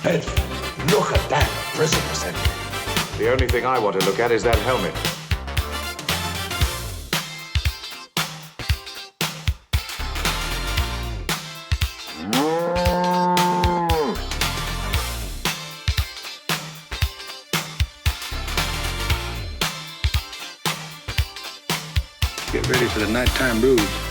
Bedford, look at that prisoner center. The only thing I want to look at is that helmet. Get ready for the nighttime blues.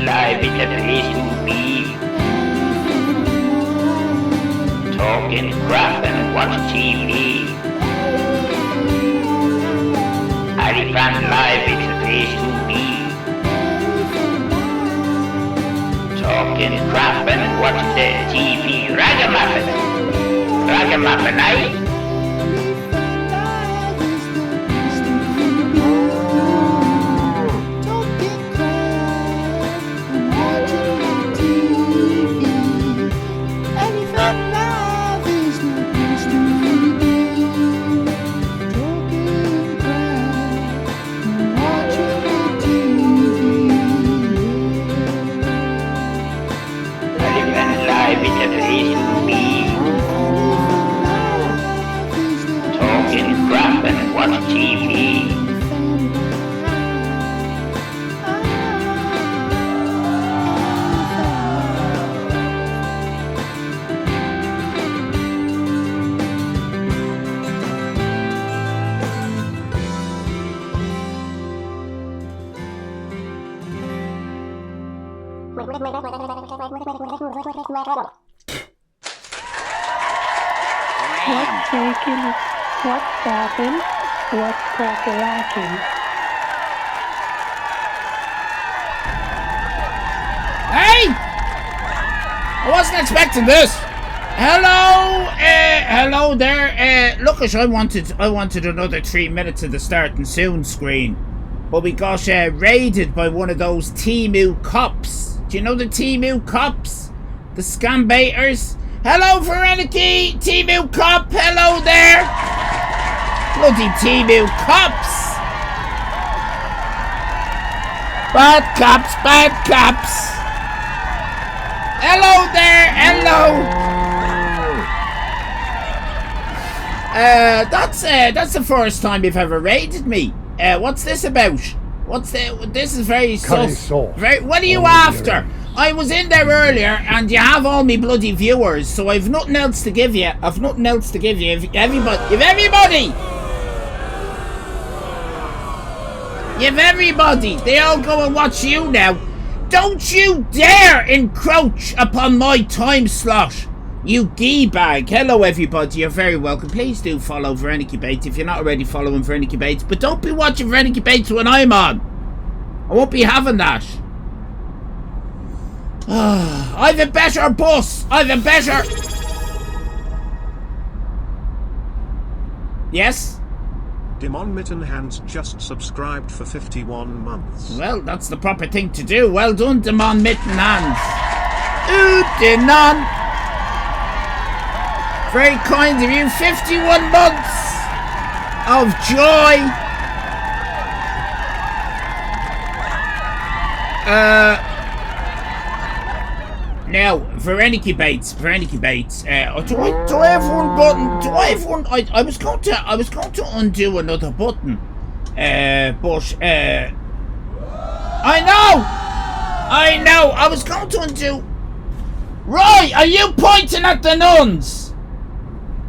live, it's a place to be. Talking crap and watch TV. Allyfan live, it's a place to be. Talking crap and watch the TV. Ragamuffin, eh? Watch TV. What's shaking? What's poppin'? What's crack-a-lackin'? Hey! I wasn't expecting this. Hello there. Look, I wanted another 3 minutes of the starting soon screen, but we got raided by one of those Temu cops. Do you know the Temu cops? The scam baiters? Hello, Vereniki! Temu cop, hello there! Bloody Temu cops! Bad cops! Hello there, hello! That's the first time you've ever raided me. What's this about? This is very sus. What are you after? I was in there earlier, and you have all me bloody viewers, so I've nothing else to give you. You've everybody. They all go and watch you now. Don't you dare encroach upon my time slot, you gee-bag. Hello, everybody. You're very welcome. Please do follow Vereniki Bates if you're not already following Vereniki Bates. But don't be watching Vereniki Bates when I'm on. I won't be having that. I've a better bus. Yes? Demon Mitten Hands just subscribed for 51 months. Well, that's the proper thing to do. Well done, Demon Mitten Hands. Ooh, Denon. Very kind of you. 51 months of joy. Now, Vereniki Bates. Do I have one button? I was going to undo another button. I know. I was going to undo. Roy, are you pointing at the nuns?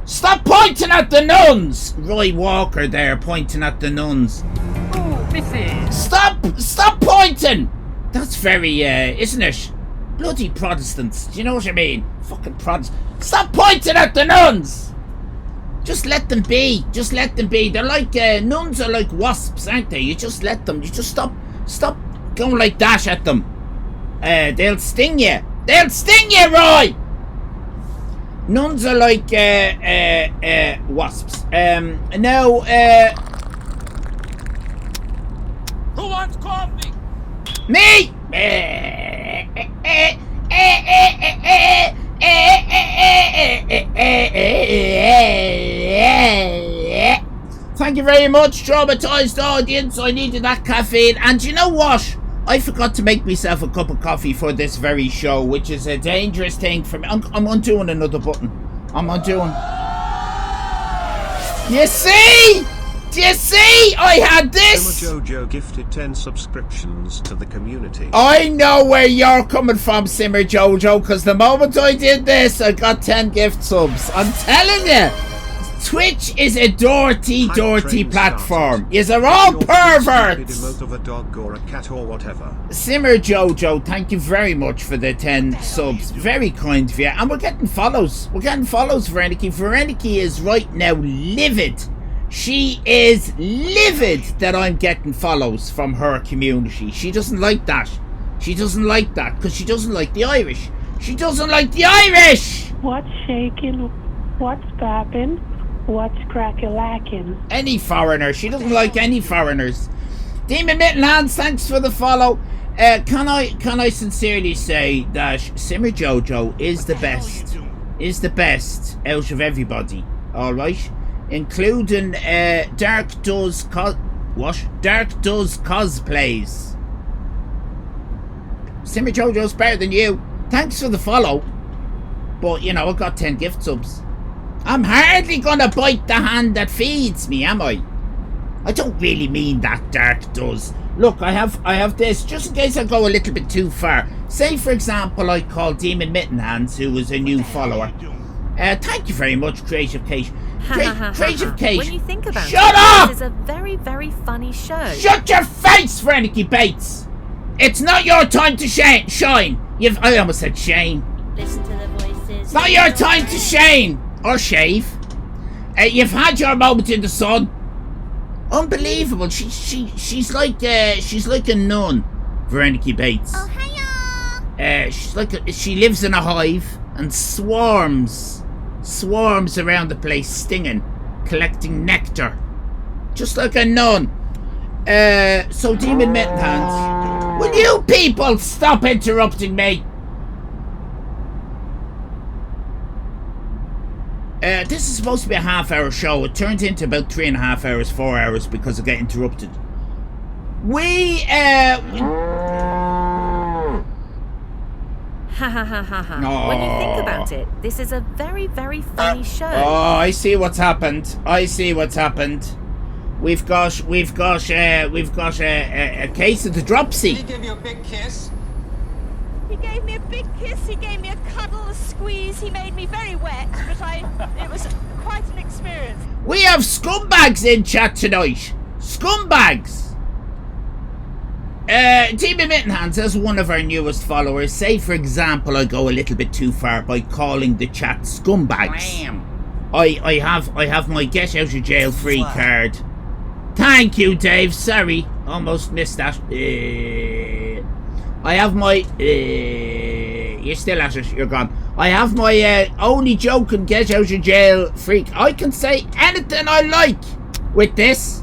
Stop pointing at the nuns. Roy Walker there pointing at the nuns. Oh, Mrs. Stop pointing. That's very, isn't it? Bloody Protestants, do you know what I mean? Fucking Protestants. Stop pointing at the nuns! Just let them be. They're like, nuns are like wasps, aren't they? You just let them. You just stop going like that at them. They'll sting you. Roy! Nuns are like, wasps. Who wants coffee? Me! Thank you very much, traumatized audience. I needed that caffeine. And you know what? I forgot to make myself a cup of coffee for this very show, which is a dangerous thing for me. I'm undoing another button. You see? Do you see? I had this. Simmer Jojo gifted 10 subscriptions to the community. I know where you're coming from, Simmer Jojo, because the moment I did this, I got 10 gift subs. I'm telling you. Twitch is a dirty Train platform. started. Yous are all Your stupid perverts. emote of a dog or a cat or whatever. Simmer Jojo, thank you very much for the 10 subs. Very kind of you. And we're getting follows. We're getting follows, Vereniki. Vereniki is right now livid. She is livid that I'm getting follows from her community. She doesn't like that. She doesn't like that because she doesn't like the Irish. She doesn't like the Irish! What's shaking? What's popping? What's crack-a-lacking? Any foreigner. She doesn't like any foreigners. Demon Mittenhands, thanks for the follow. Can I sincerely say that Simmer Jojo is the best. Is the best out of everybody. Alright? Including Dark Does cosplays. Simmer Jojo's better than you. Thanks for the follow. But you know, I got 10 gift subs. I'm hardly gonna bite the hand that feeds me, am I? I don't really mean that, Dark Does. Look, I have this, just in case I go a little bit too far. Say, for example, I call Demon Mittenhands, who is a new follower. Thank you very much, Creative Kate. Creative Kate. When you think about Shut it, up! this is a very, very funny show. Shut your face, Vereniki Bates! It's not your time to shine. I almost said shame. Listen to the voices. It's not your time to shine or shave. You've had your moment in the sun. Unbelievable. She's like a nun, Vereniki Bates. Oh, hiya! She lives in a hive and swarms around the place, stinging, collecting nectar, just like a nun. So Demon Mittenhands, will you people stop interrupting me? This is supposed to be a half-hour show. It turned into about 3.5 hours, 4 hours because I get interrupted. We Ha ha ha ha ha. When you think about it, this is a very, very funny show. Oh, I see what's happened. We've got a case of the dropsy. He gave you a big kiss. He gave me a big kiss, he gave me a cuddle, a squeeze, he made me very wet, but it was quite an experience. We have scumbags in chat tonight. Scumbags. Demon Mittenhands, as one of our newest followers, say for example I go a little bit too far by calling the chat scumbags. I have my get out of jail free card. Thank you, Dave. Sorry, almost missed that. I have my you're still at it, you're gone. I have my only joking get out of jail free. I can say anything I like with this.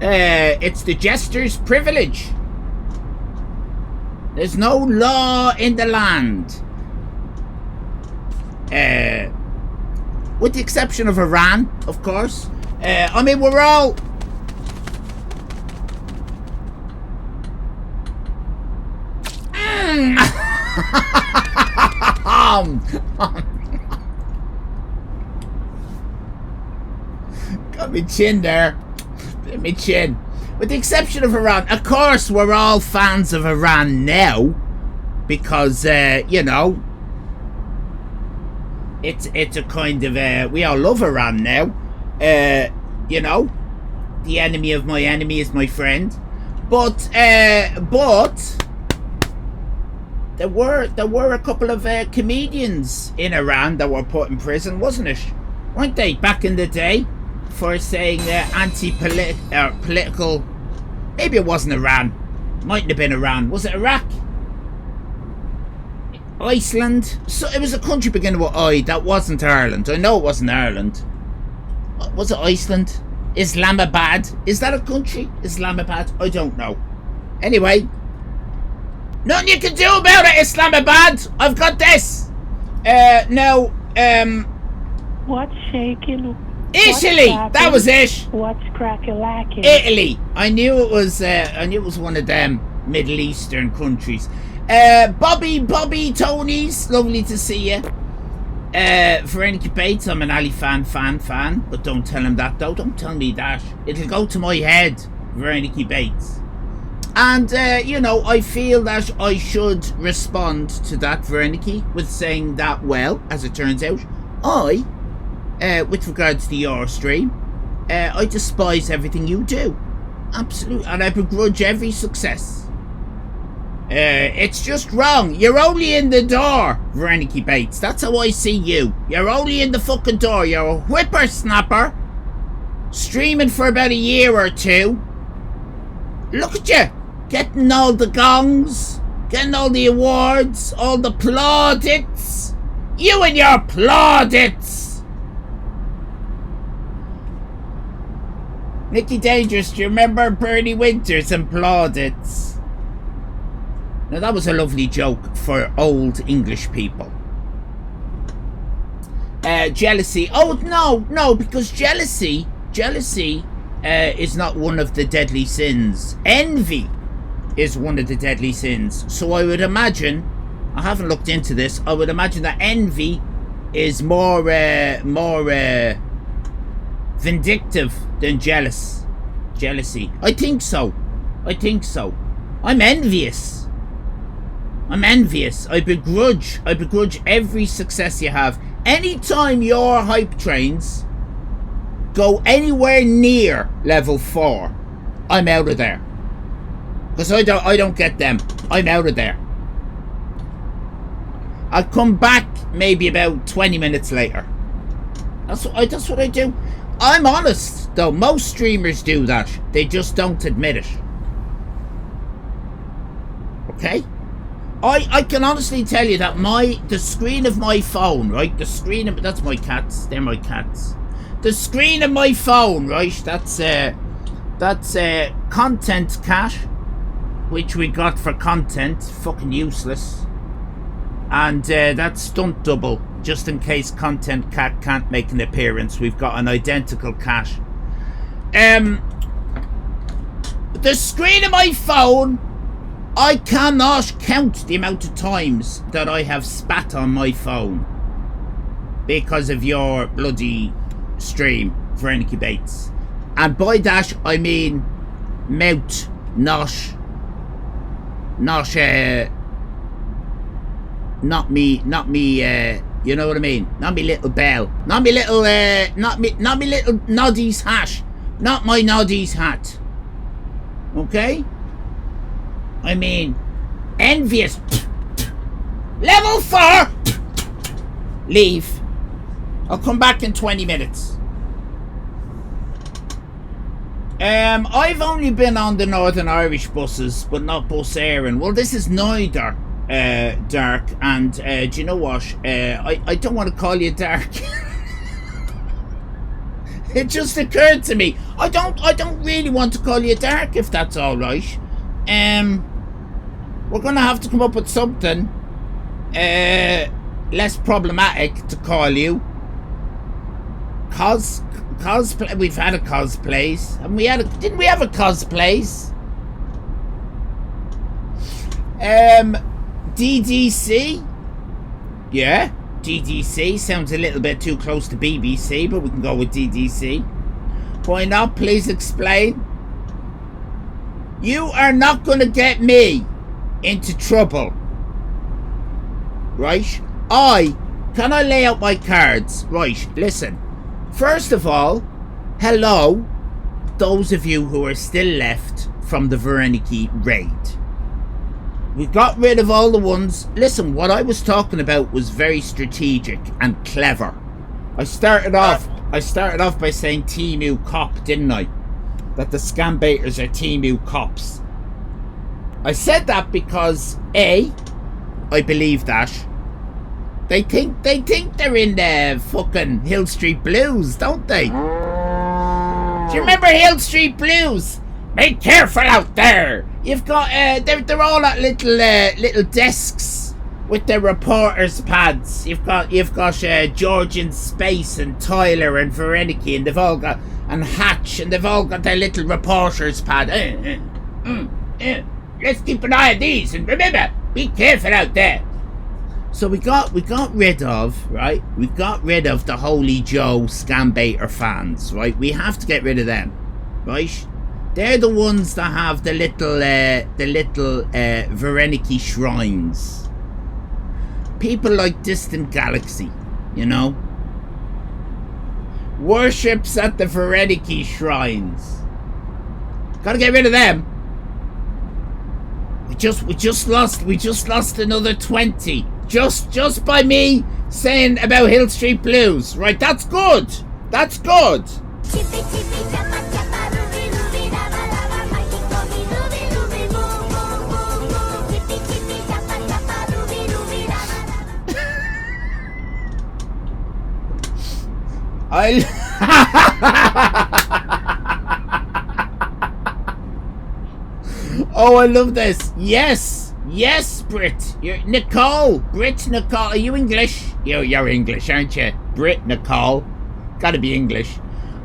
It's the jester's privilege. There's no law in the land. With the exception of Iran, of course. I mean, we're all... Got me chin there. Me chin. With the exception of Iran. Of course, we're all fans of Iran now. Because, you know... It's a kind of... we all love Iran now. You know, the enemy of my enemy is my friend. But there were a couple of comedians in Iran that were put in prison, wasn't it? Weren't they, back in the day, for saying political? Maybe it wasn't Iran. Mightn't have been Iran. Was it Iraq? Iceland? So it was a country beginning with I. That wasn't Ireland. I know it wasn't Ireland. Was it Iceland? Islamabad? Is that a country? Islamabad? I don't know. Anyway, nothing you can do about it, Islamabad. I've got this. No. What's shaking? Italy. That was it. What's crack-a-lacking? Italy. I knew it was one of them Middle Eastern countries. Bobby Tony's, lovely to see you. Vereniki Bates, I'm an Allyfan fan, but don't tell him that though. Don't tell me that. It'll go to my head, Vereniki Bates. And you know, I feel that I should respond to that, Vereniki, with saying that, well, as it turns out, I with regards to your stream. I despise everything you do. Absolutely. And I begrudge every success. It's just wrong. You're only in the door, Veronica Bates. That's how I see you. You're only in the fucking door. You're a whippersnapper. Streaming for about a year or two. Look at you. Getting all the gongs. Getting all the awards. All the plaudits. You and your plaudits. Nicky Dangerous, do you remember Bernie Winters and plaudits? Now that was a lovely joke for old English people. Jealousy. Oh, no, because jealousy is not one of the deadly sins. Envy is one of the deadly sins. So I would imagine, I haven't looked into this, I would imagine that envy is more vindictive than jealousy. I think so. I'm envious. I begrudge every success you have. Anytime your hype trains go anywhere near level 4, I'm out of there. Because I don't get them. I'm out of there. I'll come back maybe about 20 minutes later. That's what I do. I'm honest, though. Most streamers do that. They just don't admit it. Okay? I can honestly tell you that the screen of my phone, right? That's my cats. They're my cats. The screen of my phone, right? That's content cache, which we got for content. Fucking useless. And that's stunt double, just in case content cat can't make an appearance. We've got an identical cache. The screen of my phone, I cannot count the amount of times that I have spat on my phone because of your bloody stream, Veronica Bates. And by that I mean mouth, not me, you know what I mean? Not me little bell. Not me little Noddy's hat. Not my Noddy's hat. Okay? I mean, envious. Level 4! Leave. I'll come back in 20 minutes. I've only been on the Northern Irish buses, but not Bus Éireann. Well, this is neither, Dark, and, do you know what? I don't want to call you Dark. It just occurred to me. I don't really want to call you Dark, if that's alright. We're gonna have to come up with something less problematic to call you. Cosplay. We've had a cosplays, and didn't we have a cosplays? DDC. Yeah, DDC sounds a little bit too close to BBC, but we can go with DDC. Why not? Please explain. You are not going to get me into trouble. Right? Can I lay out my cards? Right, listen. First of all, hello, those of you who are still left from the Veronica raid. We got rid of all the ones. Listen, what I was talking about was very strategic and clever. I started off by saying Temu cop, didn't I? That the scam baiters are Temu cops. I said that because I believe that. They think they're in the fucking Hill Street Blues, don't they? Do you remember Hill Street Blues? Be careful out there. You've got they're all at little desks with their reporters' pads. You've got George in Space and Tyler and Veronica, and they've all got and Hatch, and they've all got their little reporters' pad. Let's keep an eye on these, and remember, be careful out there. So we got rid of, right? We got rid of the Holy Joe scam baiter fans, right? We have to get rid of them, right? They're the ones that have the little Veronica shrines. People like Distant Galaxy, you know. worships at the Vereniki shrines. Gotta get rid of them. We just lost another 20. Just by me saying about Hill Street Blues. Right, that's good. That's good. Oh, I love this. Yes, Brit. You're Nicole. Brit Nicole. Are you English? You're English, aren't you? Brit Nicole. Gotta be English.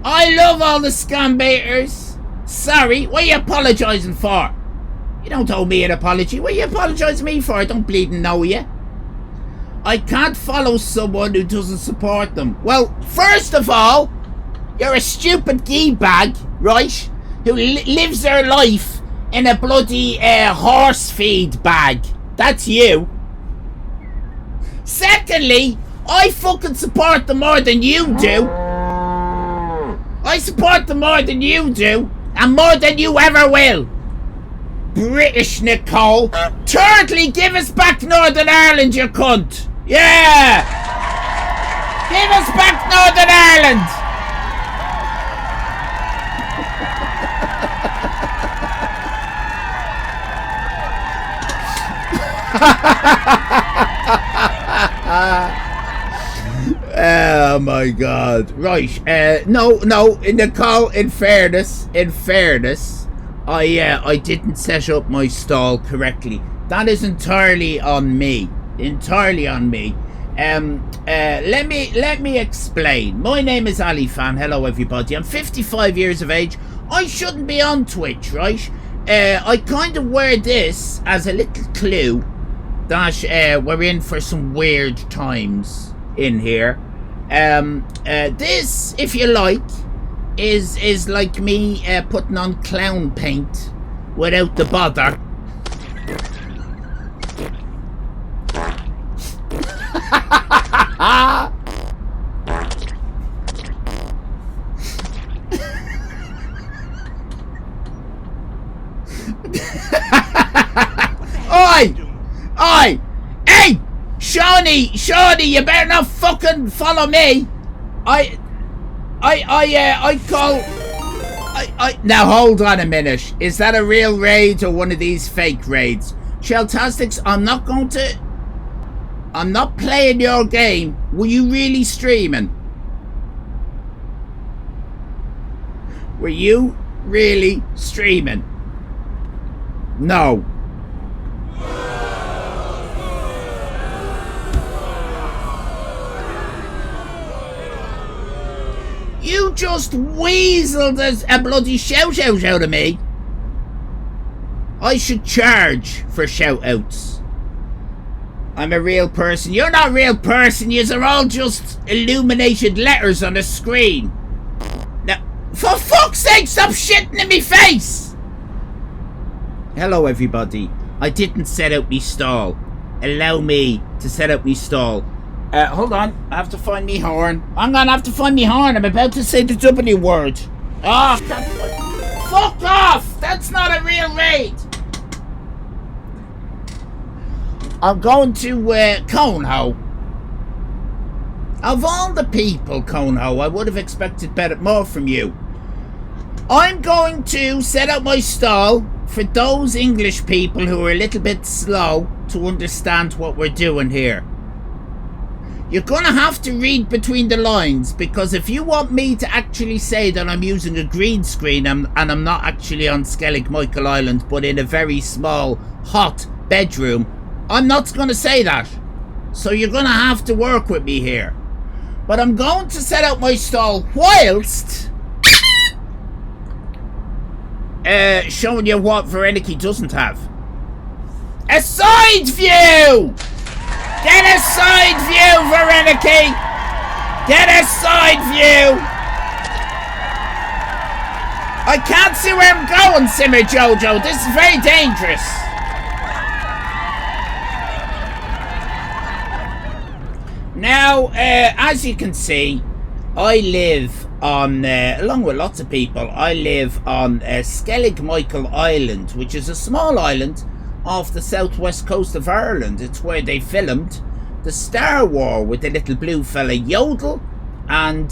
I love all the scam baiters. Sorry, what are you apologising for? You don't owe me an apology. What are you apologising me for? I don't bleeding know you. I can't follow someone who doesn't support them. Well, first of all, you're a stupid gee bag, right? Who lives their life in a bloody horse feed bag. That's you. Secondly, I fucking support them more than you do. I support them more than you do, and more than you ever will. British Nicole. Thirdly, give us back Northern Ireland, you cunt. Yeah! Give us back Northern Ireland! Oh my god. Right, no, Nicole, in fairness, I didn't set up my stall correctly. That is entirely on me. Let me explain. My name is Allyfan. Hello everybody. I'm 55 years of age. I shouldn't be on Twitch, right? I kind of wear this as a little clue that we're in for some weird times in here. This, if you like, is like me putting on clown paint without the bother. Oi! Hey! Shawnee, you better not fucking follow me. Now hold on a minute. Is that a real raid or one of these fake raids? Sheltastics, I'm not playing your game. Were you really streaming? Were you really streaming? No. You just weaseled a bloody shout out of me. I should charge for shout outs. I'm a real person. You're not a real person. Yous are all just illuminated letters on a screen. Now, for fuck's sake, stop shitting in me face! Hello, everybody. I didn't set out me stall. Allow me to set out me stall. Hold on. I have to find me horn. I'm gonna have to find me horn. I'm about to say the W word. Oh, fuck off! That's not a real raid. I'm going to Coneho. Of all the people, Coneho, I would have expected more from you. I'm going to set up my stall for those English people who are a little bit slow to understand what we're doing here. You're gonna have to read between the lines, because if you want me to actually say that I'm using a green screen and I'm not actually on Skellig Michael Island but in a very small, hot bedroom, I'm not gonna say that. So you're gonna have to work with me here. But I'm going to set out my stall whilst showing you what Vereniki doesn't have. A side view! Get a side view, Vereniki! Get a side view! I can't see where I'm going, Simmer Jojo. This is very dangerous. Now, as you can see, I live on, along with lots of people, I live on Skellig Michael Island, which is a small island off the southwest coast of Ireland. It's where they filmed the Star War with the little blue fella Yodel and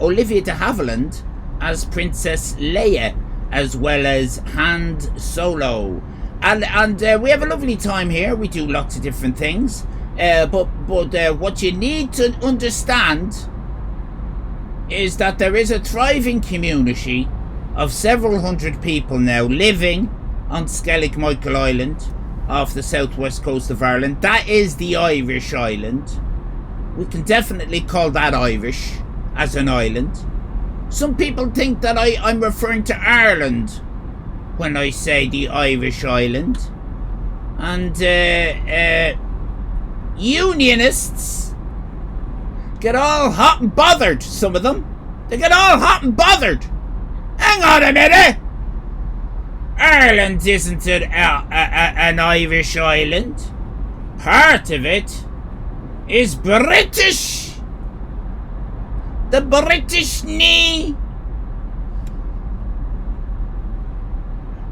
Olivia de Havilland as Princess Leia, as well as Han Solo. And we have a lovely time here. We do lots of different things. But what you need to understand is that there is a thriving community of several hundred people now living on Skellig Michael Island off the southwest coast of Ireland. That is the Irish island. We can definitely call that Irish as an island. Some people think that I'm referring to Ireland when I say the Irish island. And Unionists get all hot and bothered, some of them. They get all hot and bothered. Hang on a minute. Ireland isn't an Irish island. Part of it is British. The British knee.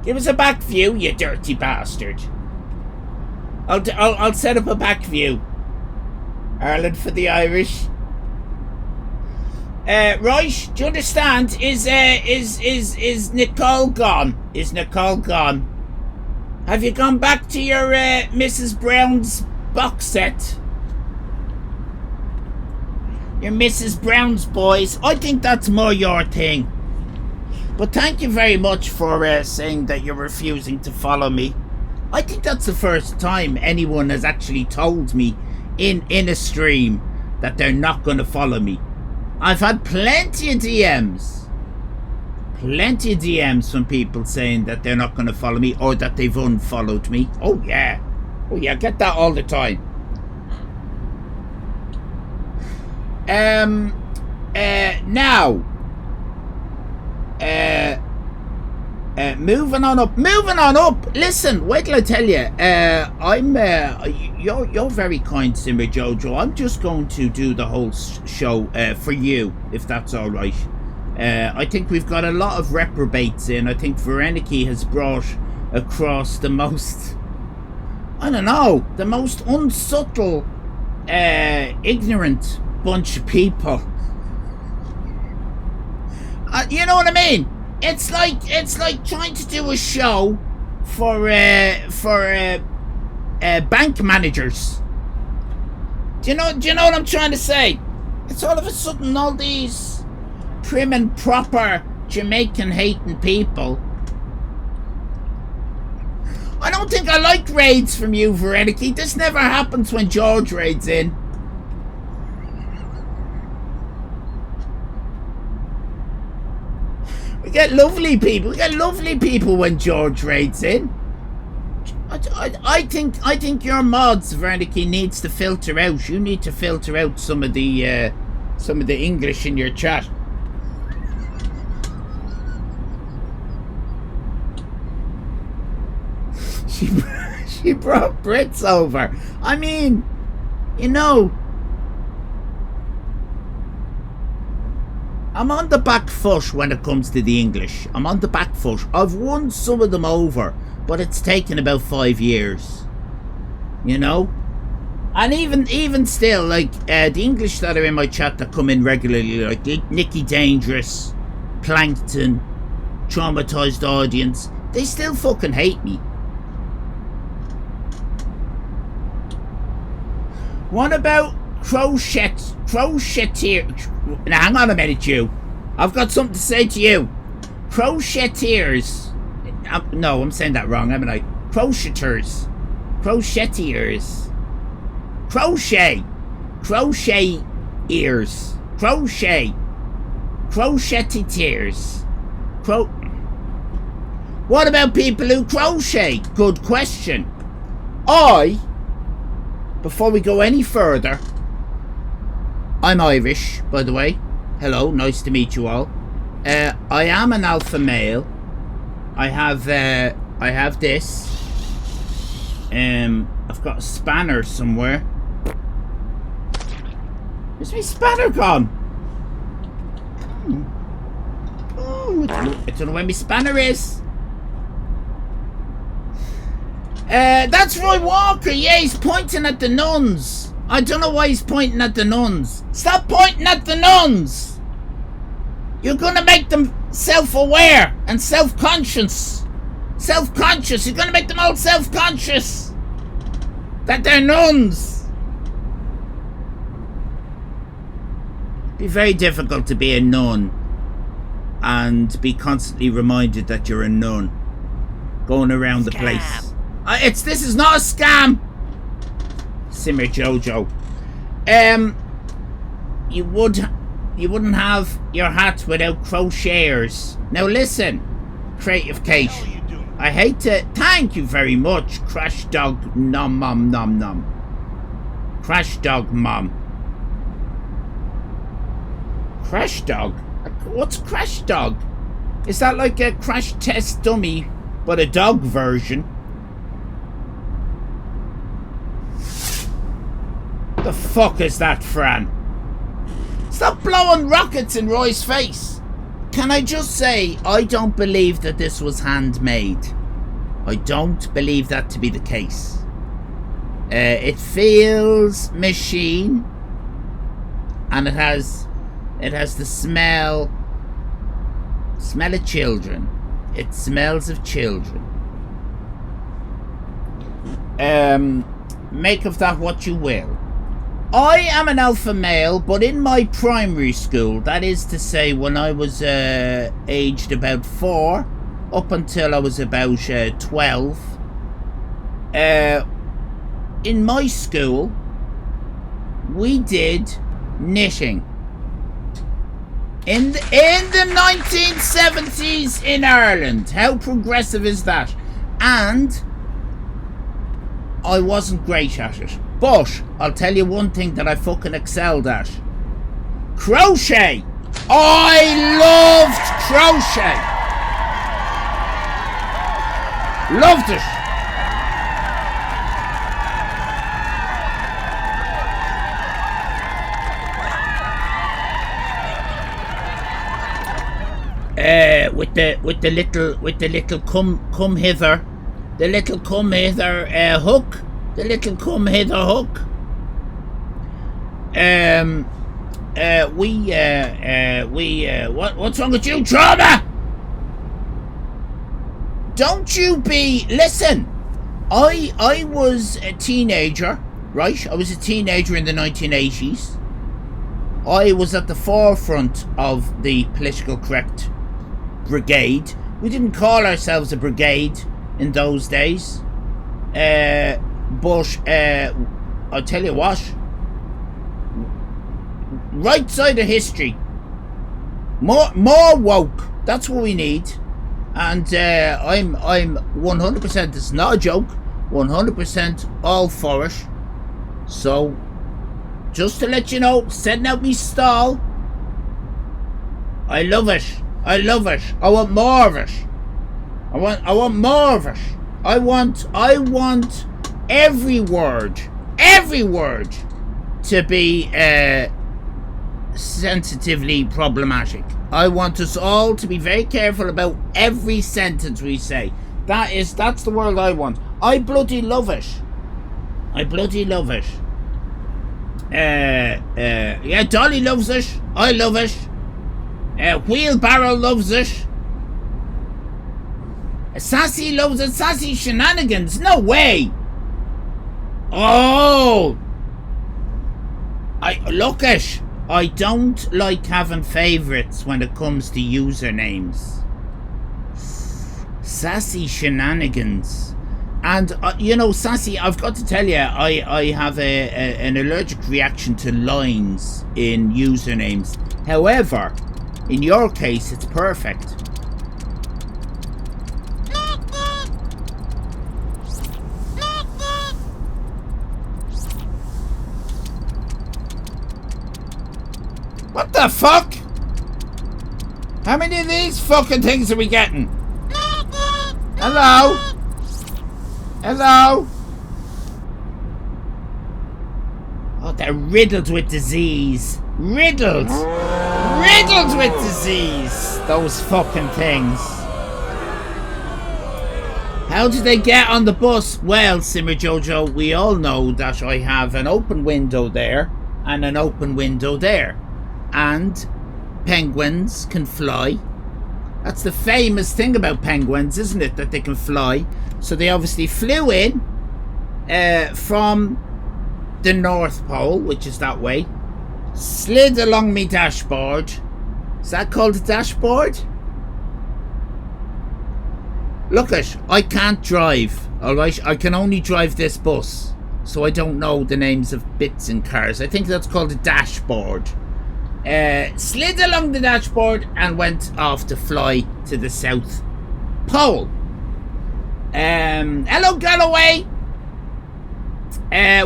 Give us a back view, you dirty bastard. I'll set up a back view. Ireland for the Irish. Right, do you understand? Is Nicole gone? Is Nicole gone? Have you gone back to your Mrs. Brown's box set? Your Mrs. Brown's boys? I think that's more your thing. But thank you very much for saying that you're refusing to follow me. I think that's the first time anyone has actually told me in a stream that they're not going to follow me. I've had plenty of DMs from people saying that they're not going to follow me or that they've unfollowed me. Oh yeah, I get that all the time. Now, moving on up. Listen, wait till I tell you. You're very kind to me, Jojo. I'm just going to do the whole show for you, if that's all right. I think we've got a lot of reprobates in. I think Vereniki has brought across the most, I don't know, the most unsubtle, ignorant bunch of people. You know what I mean? It's like trying to do a show for bank managers. Do you know what I'm trying to say? It's all of a sudden all these prim and proper Jamaican hating people. I don't think I like raids from you, Vereniki. This never happens when George raids in. We get lovely people when George raids in. I think your mods, Vereniki, needs to filter out. You need to filter out some of the English in your chat. She brought Brits over. I mean, you know, I'm on the back foot when it comes to the English. I'm on the back foot. I've won some of them over, but it's taken about 5 years. You know? And even still, like, the English that are in my chat that come in regularly, like Nicky Dangerous, Plankton, Traumatized Audience, they still fucking hate me. What about crocheteer? Now, hang on a minute, you. I've got something to say to you. Crocheteers. No, I'm saying that wrong, haven't I? Crocheters. Crocheteers. Crochet. Crochet ears. Crochet. Crocheteers. What about people who crochet? Good question. Before we go any further, I'm Irish, by the way. Hello, nice to meet you all. I am an alpha male. I have this. I've got a spanner somewhere. Where's my spanner gone? I don't know where my spanner is. That's Roy Walker. Yeah, he's pointing at the nuns. I don't know why he's pointing at the nuns. Stop pointing at the nuns. You're gonna make them self-aware and self-conscious. Self-conscious. You're gonna make them all self-conscious that they're nuns. It'd be very difficult to be a nun and be constantly reminded that you're a nun going around the place. This is not a scam. Simmer Jojo. You wouldn't have your hat without crocheters. Now listen, Creative Kate. I hate to thank you very much, Crash Dog Nom Nom Nom Nom. Crash Dog Mom. Crash Dog? What's Crash Dog? Is that like a crash test dummy, but a dog version? The fuck is that, Fran? Stop blowing rockets in Roy's face. Can I just say, I don't believe that this was handmade. I don't believe that to be the case. It feels machine, and it has the smell of children. It smells of children. Make of that what you will. I am an alpha male, but in my primary school, that is to say when I was aged about 4 up until I was about 12, in my school we did knitting in the 1970s in Ireland. How progressive is that? And I wasn't great at it. But I'll tell you one thing that I fucking excelled at. Crochet! I loved crochet! Loved it. With the little come hither, the little come hither hook. The little come hither hook. What's wrong with you, Trauma? Don't you be... Listen, I was a teenager, right? I was a teenager in the 1980s. I was at the forefront of the political correct brigade. We didn't call ourselves a brigade in those days. But I'll tell you what, right side of history, more woke. That's what we need. And I'm 100%. It's not a joke. 100% all for it. So, just to let you know, setting out me stall. I love it. I love it. I want more of it. I want more of it. I want every word to be sensitively problematic. I want us all to be very careful about every sentence we say. That's the world I want. I bloody love it. I bloody love it. Yeah, Dolly loves it. I love it. Wheelbarrow loves it. Sassy loves it. Sassy shenanigans. No way. Oh, I don't like having favorites when it comes to usernames. Sassy shenanigans. And Sassy, I've got to tell you, I have an allergic reaction to lines in usernames. However, in your case, it's perfect. What the fuck? How many of these fucking things are we getting? Hello? Hello? Oh, they're riddled with disease. Riddled riddled with disease. Those fucking things. How did they get on the bus? Well, Simmer Jojo, we all know that I have an open window there and an open window there. And penguins can fly. That's the famous thing about penguins, isn't it? That they can fly. So they obviously flew in from the North Pole, which is that way. Slid along me dashboard. Is that called a dashboard? Look I can't drive, alright? I can only drive this bus. So I don't know the names of bits in cars. I think that's called a dashboard. Slid along the dashboard and went off to fly to the South Pole. Hello, Galloway.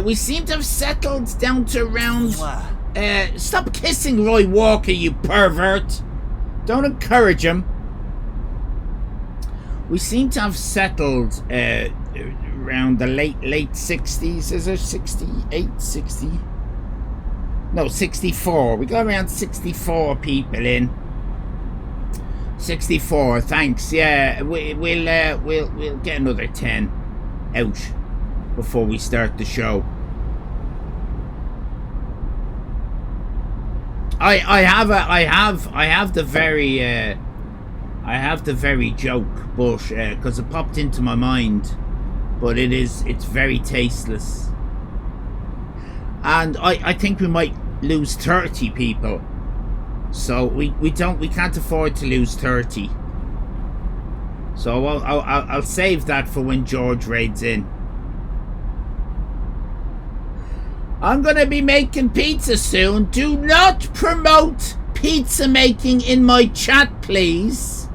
We seem to have settled down to around... stop kissing Roy Walker, you pervert. Don't encourage him. We seem to have settled around the late 60s. Is there 68, 60? No, 64. We got around 64 people in. 64, thanks. Yeah, we'll get another 10 out before we start the show. I have the very joke, but because it popped into my mind, but it's very tasteless, and I think we might lose 30 people, so we can't afford to lose 30. So I'll save that for when George raids in. I'm gonna be making pizza soon. Do not promote pizza making in my chat, please.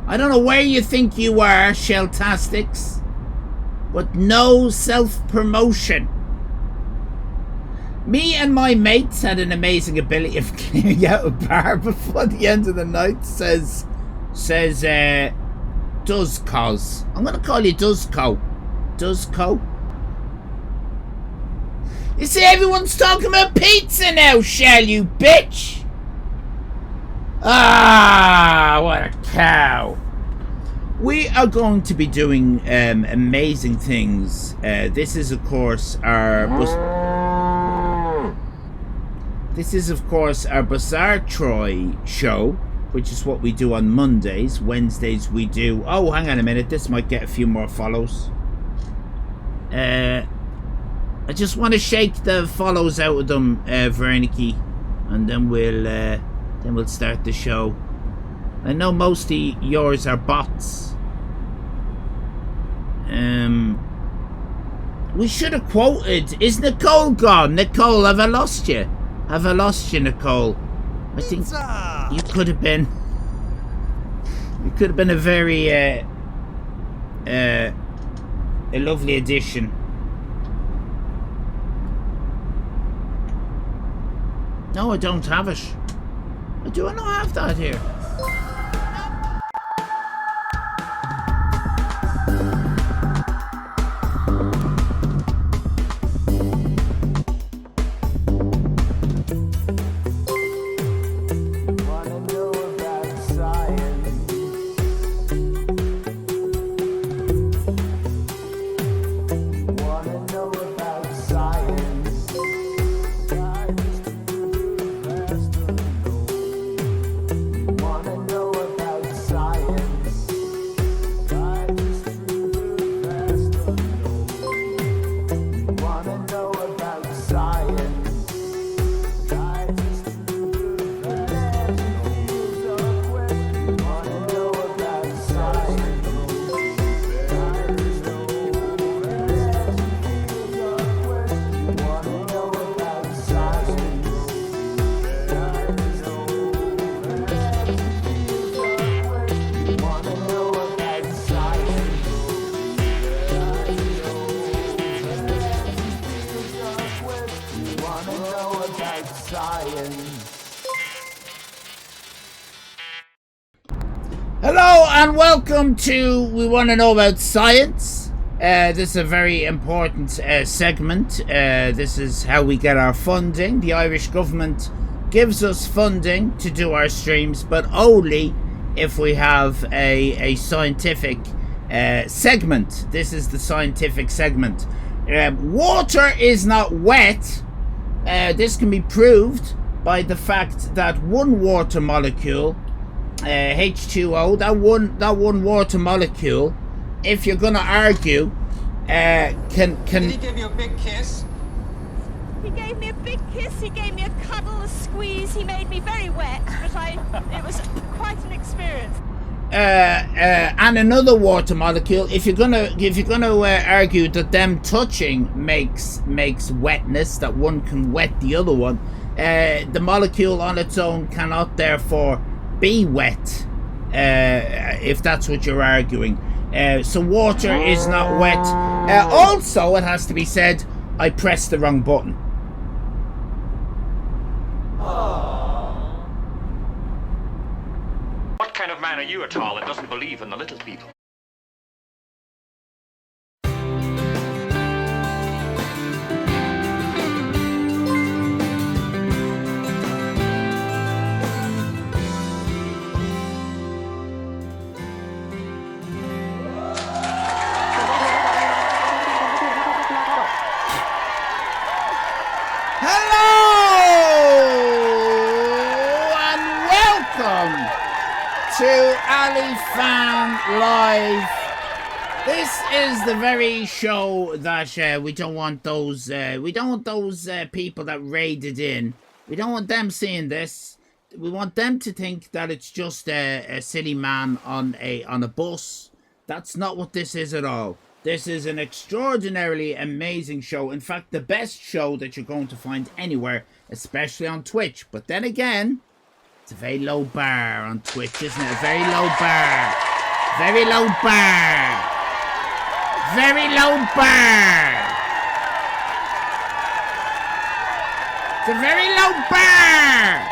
I don't know where you think you are, Shelltastics, but no self-promotion. Me and my mates had an amazing ability of clearing out a bar before the end of the night, says Duzcos. I'm gonna call you Duzco. Duzco. You see, everyone's talking about pizza now, Shell, you bitch! Ah, what a cow. We are going to be doing amazing things. This is, of course, our Bazaar Troy show, which is what we do on Mondays. Wednesdays we do... Oh, hang on a minute. This might get a few more follows. I just want to shake the follows out of them, Veronique, and then we'll start the show. I know most of yours are bots. We should have quoted. Is Nicole gone? Nicole, have I lost you? Have I lost you, Nicole? I think you could have been. You could have been a very a lovely addition. No, I don't have it. Do I not have that here? Hello and welcome to We Want to Know About Science. This is a very important segment. This is how we get our funding. The Irish government gives us funding to do our streams, but only if we have a scientific segment. This is the scientific segment. Water is not wet. This can be proved by the fact that one water molecule, H2O, that one water molecule, if you're gonna argue, can. Did he give you a big kiss? He gave me a big kiss, he gave me a cuddle, a squeeze, he made me very wet, but it was quite an experience. And another water molecule, if you're gonna argue that them touching makes wetness, that one can wet the other one, the molecule on its own cannot therefore be wet, if that's what you're arguing. So water is not wet. Also, it has to be said, I pressed the wrong button. What kind of man are you at all that doesn't believe in the little people? To Allyfan Live. This is the very show that we don't want those people that raided in. We don't want them seeing this. We want them to think that it's just a silly man on a bus. That's not what this is at all. This is an extraordinarily amazing show. In fact, the best show that you're going to find anywhere, especially on Twitch. But then again, it's a very low bar on Twitch, isn't it? A very low bar. Very low bar. Very low bar. It's a very low bar.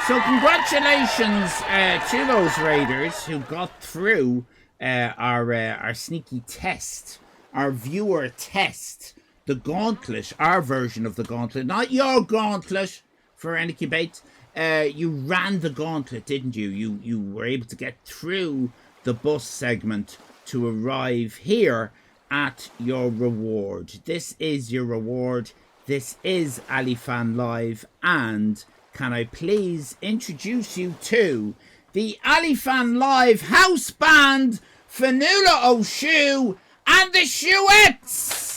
So congratulations to those raiders who got through our sneaky test, our viewer test, the gauntlet, our version of the gauntlet, not your gauntlet for any debate. You ran the gauntlet, didn't you? You were able to get through the bus segment to arrive here at your reward. This is your reward. This is Allyfan Live, and can I please introduce you to the Allyfan Live house band, Fanula O'Shoe and the Shoeettes!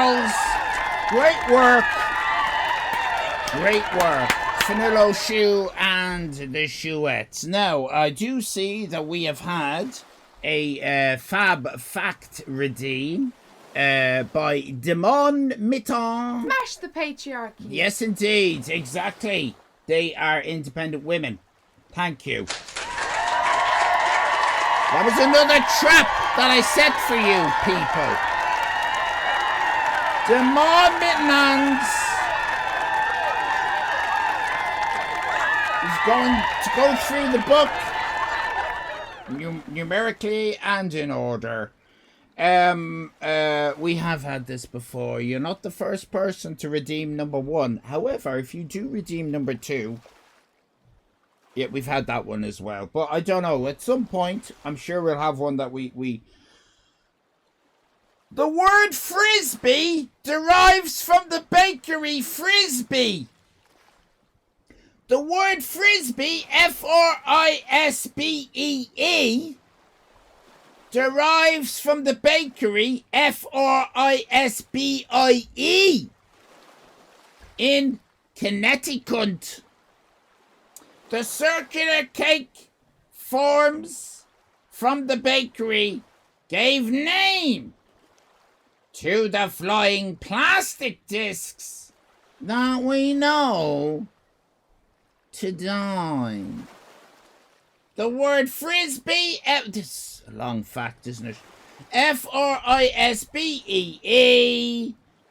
girls. Great work. Great work. Fanillo Shoe and the Shoeettes. Now, I do see that we have had a Fab Fact redeem by Demon Mitton. Smash the patriarchy. Yes, indeed. Exactly. They are independent women. Thank you. That was another trap that I set for you, people. Demon Mittens is going to go through the book numerically and in order. We have had this before. You're not the first person to redeem number 1. However, if you do redeem number 2, yeah, we've had that one as well. But I don't know. At some point, I'm sure we'll have one that we... The word frisbee derives from the bakery frisbee. The word frisbee, F-R-I-S-B-E-E, derives from the bakery F-R-I-S-B-I-E in Connecticut. The circular cake forms from the bakery gave name to the flying plastic discs that we know today. The word frisbee, this is a long fact, isn't it? F-R-I-S-B-E-E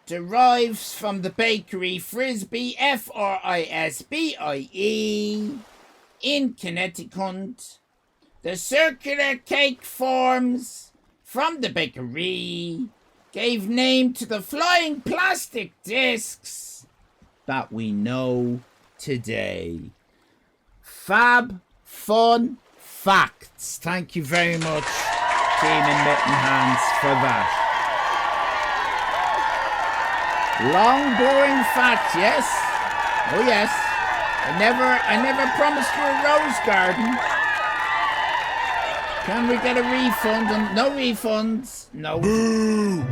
derives from the bakery frisbee, F-R-I-S-B-I-E, in Connecticut. The circular cake forms from the bakery gave name to the flying plastic discs that we know today. Fab fun facts. Thank you very much, Team in Mitten Hands, for that. Long, boring fact, yes. Oh, yes. I never promised you a rose garden. Can we get a refund? And no refunds. No. Boo!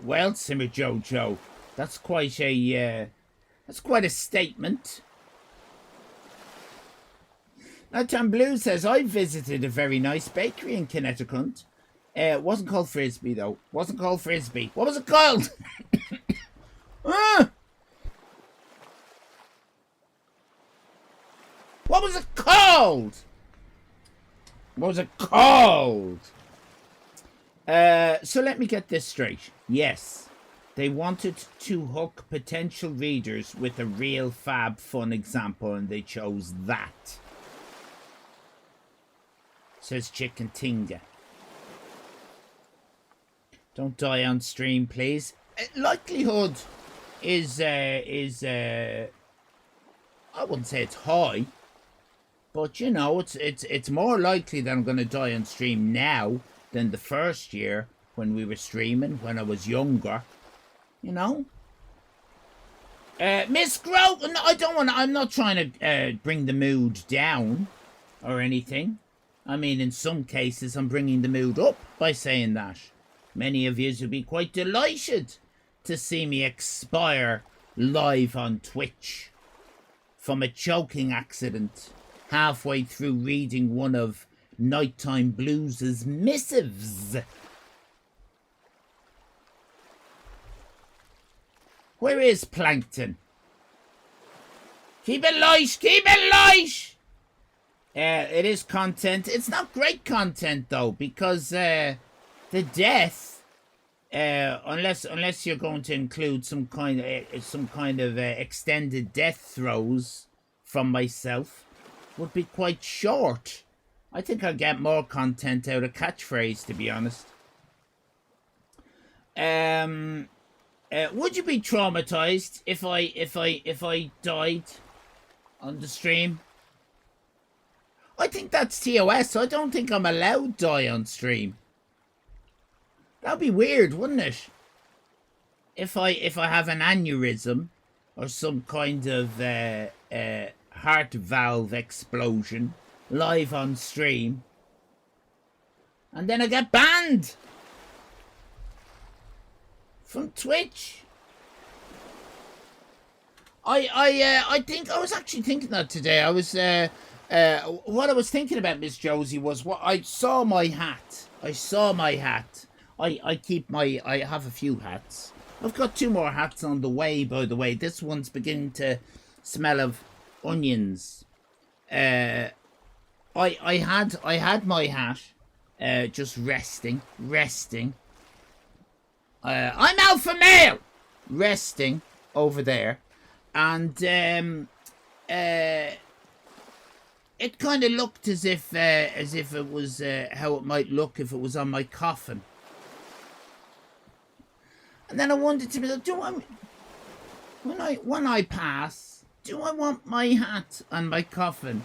Well, Simmer Jojo, that's quite a statement. Nighttime Blue says, I visited a very nice bakery in Connecticut. It wasn't called Frisbee, though. Wasn't called Frisbee. What was it called? What was it called? What was it called? So let me get this straight. Yes, they wanted to hook potential readers with a real fab fun example, and they chose that. Says Chicken Tinga. Don't die on stream, please. Likelihood is I wouldn't say it's high, but you know, it's more likely that I'm going to die on stream now than the first year when we were streaming, when I was younger. You know? Miss Grogan, I'm not trying to bring the mood down or anything. I mean, in some cases, I'm bringing the mood up by saying that. Many of you will be quite delighted to see me expire live on Twitch from a choking accident halfway through reading one of Nighttime Blues' missives. Where is Plankton? Keep it light! Keep it light! It is content. It's not great content, though, because the death, unless you're going to include some kind of extended death throws from myself, would be quite short. I think I'll get more content out of Catchphrase, to be honest. Would you be traumatized if I died on the stream? I think that's TOS. I don't think I'm allowed to die on stream. That'd be weird, wouldn't it? If I have an aneurysm or some kind of heart valve explosion live on stream, and then I get banned From Twitch. I think I was actually thinking that today. I was what I was thinking about, Miss Josie, was what I saw my hat. I have a few hats. I've got 2 more hats on the way, by the way. This one's beginning to smell of onions. I had my hat just resting. I'm alpha male! Resting over there. And it kind of looked as if it was how it might look if it was on my coffin. And then I wondered to myself, when I pass, do I want my hat on my coffin?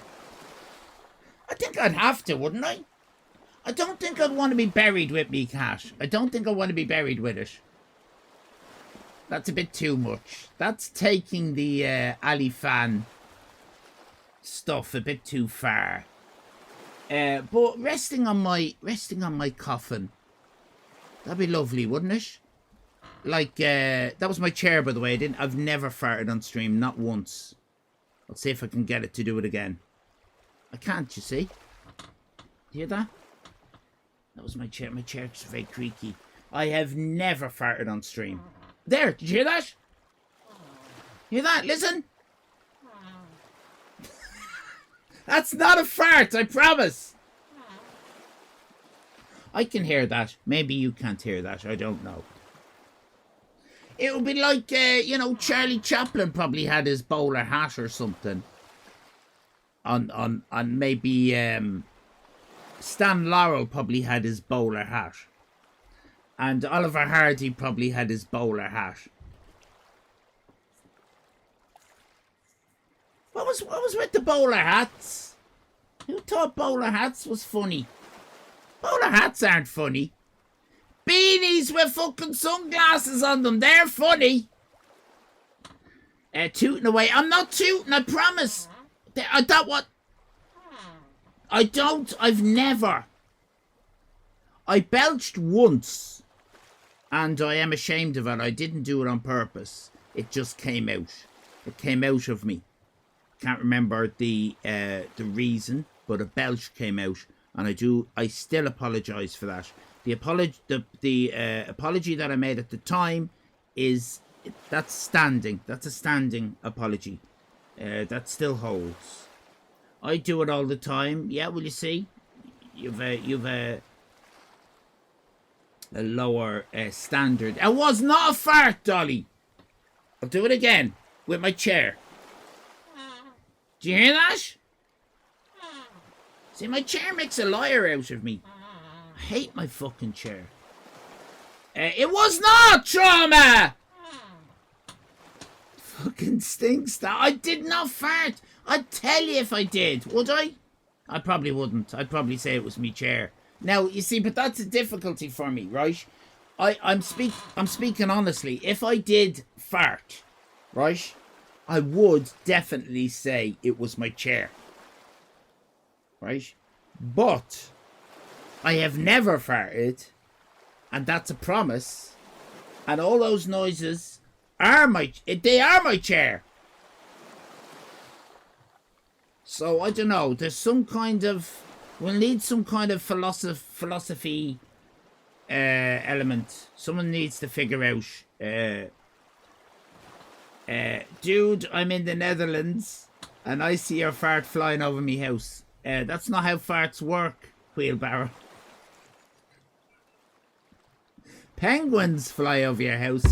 I think I'd have to, wouldn't I? I don't think I'd want to be buried with me cat. I don't think I want to be buried with it. That's a bit too much. That's taking the Allyfan stuff a bit too far. But resting on my coffin, that'd be lovely, wouldn't it? Like that was my chair, by the way. I've never farted on stream, not once. I'll see if I can get it to do it again. I can't, you see? Hear that? That was my chair. My chair's very creaky. I have never farted on stream. There, did you hear that? Hear that? Listen. That's not a fart, I promise. I can hear that. Maybe you can't hear that. I don't know. It would be like, you know, Charlie Chaplin probably had his bowler hat or something. On maybe Stan Laurel probably had his bowler hat. And Oliver Hardy probably had his bowler hat. What was with the bowler hats? Who thought bowler hats was funny? Bowler hats aren't funny. Beanies with fucking sunglasses on them, they're funny. Tooting away. I'm not tooting, I promise. I've never. I belched once. And I am ashamed of it. I didn't do it on purpose. It just came out. It came out of me. Can't remember the reason, but a belch came out, and I still apologise for that. The apology that I made at the time that's standing. That's a standing apology. That still holds. I do it all the time. Yeah, well, you see, you've a lower standard. It was not a fart, Dolly. I'll do it again with my chair. Do you hear that? See, my chair makes a liar out of me. I hate my fucking chair. It was not trauma! Fucking stinks that. I did not fart. I'd tell you if I did, would I? I probably wouldn't. I'd probably say it was me chair. Now, you see, but that's a difficulty for me, right? I'm speaking honestly. If I did fart, right, I would definitely say it was my chair. Right? But I have never farted, and that's a promise. And all those noises are my chair. So I don't know. There's some kind of we'll need some kind of philosophy element. Someone needs to figure out. Dude, I'm in the Netherlands, and I see your fart flying over me house. That's not how farts work, wheelbarrow. Penguins fly over your house.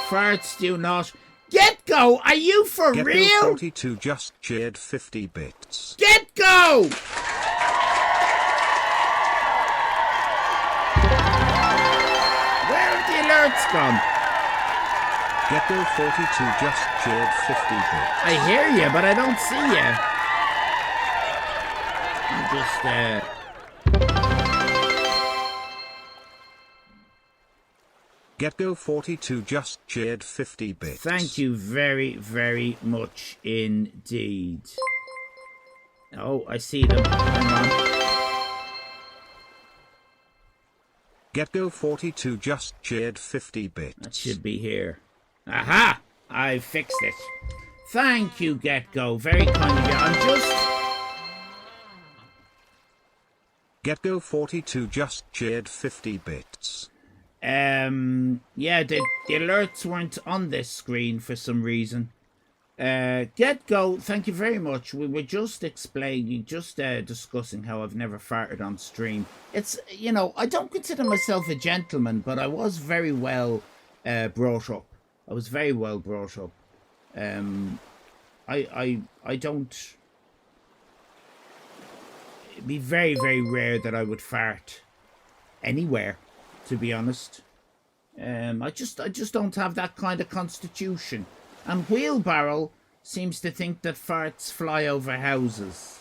Farts do not. Get go! Are you for Get real? 42 just cheered 50 bits. Get go! Where have the alerts gone? Get go 42 just cheered 50 bits. I hear you, but I don't see you. I'm just Get go 42 just cheered 50 bits. Thank you very, very much indeed. Oh, I see them. Hang on. GetGo42 just cheered 50 bits. That should be here. Aha! I fixed it. Thank you, GetGo. Very kind of you. I'm just... GetGo42 just cheered 50 bits. Yeah, the alerts weren't on this screen for some reason. GetGo, thank you very much. We were just discussing how I've never farted on stream. It's, you know, I don't consider myself a gentleman, but I was very well brought up. I was very well brought up. I don't... It'd be very, very rare that I would fart anywhere, to be honest. I just don't have that kind of constitution. And Wheelbarrow seems to think that farts fly over houses.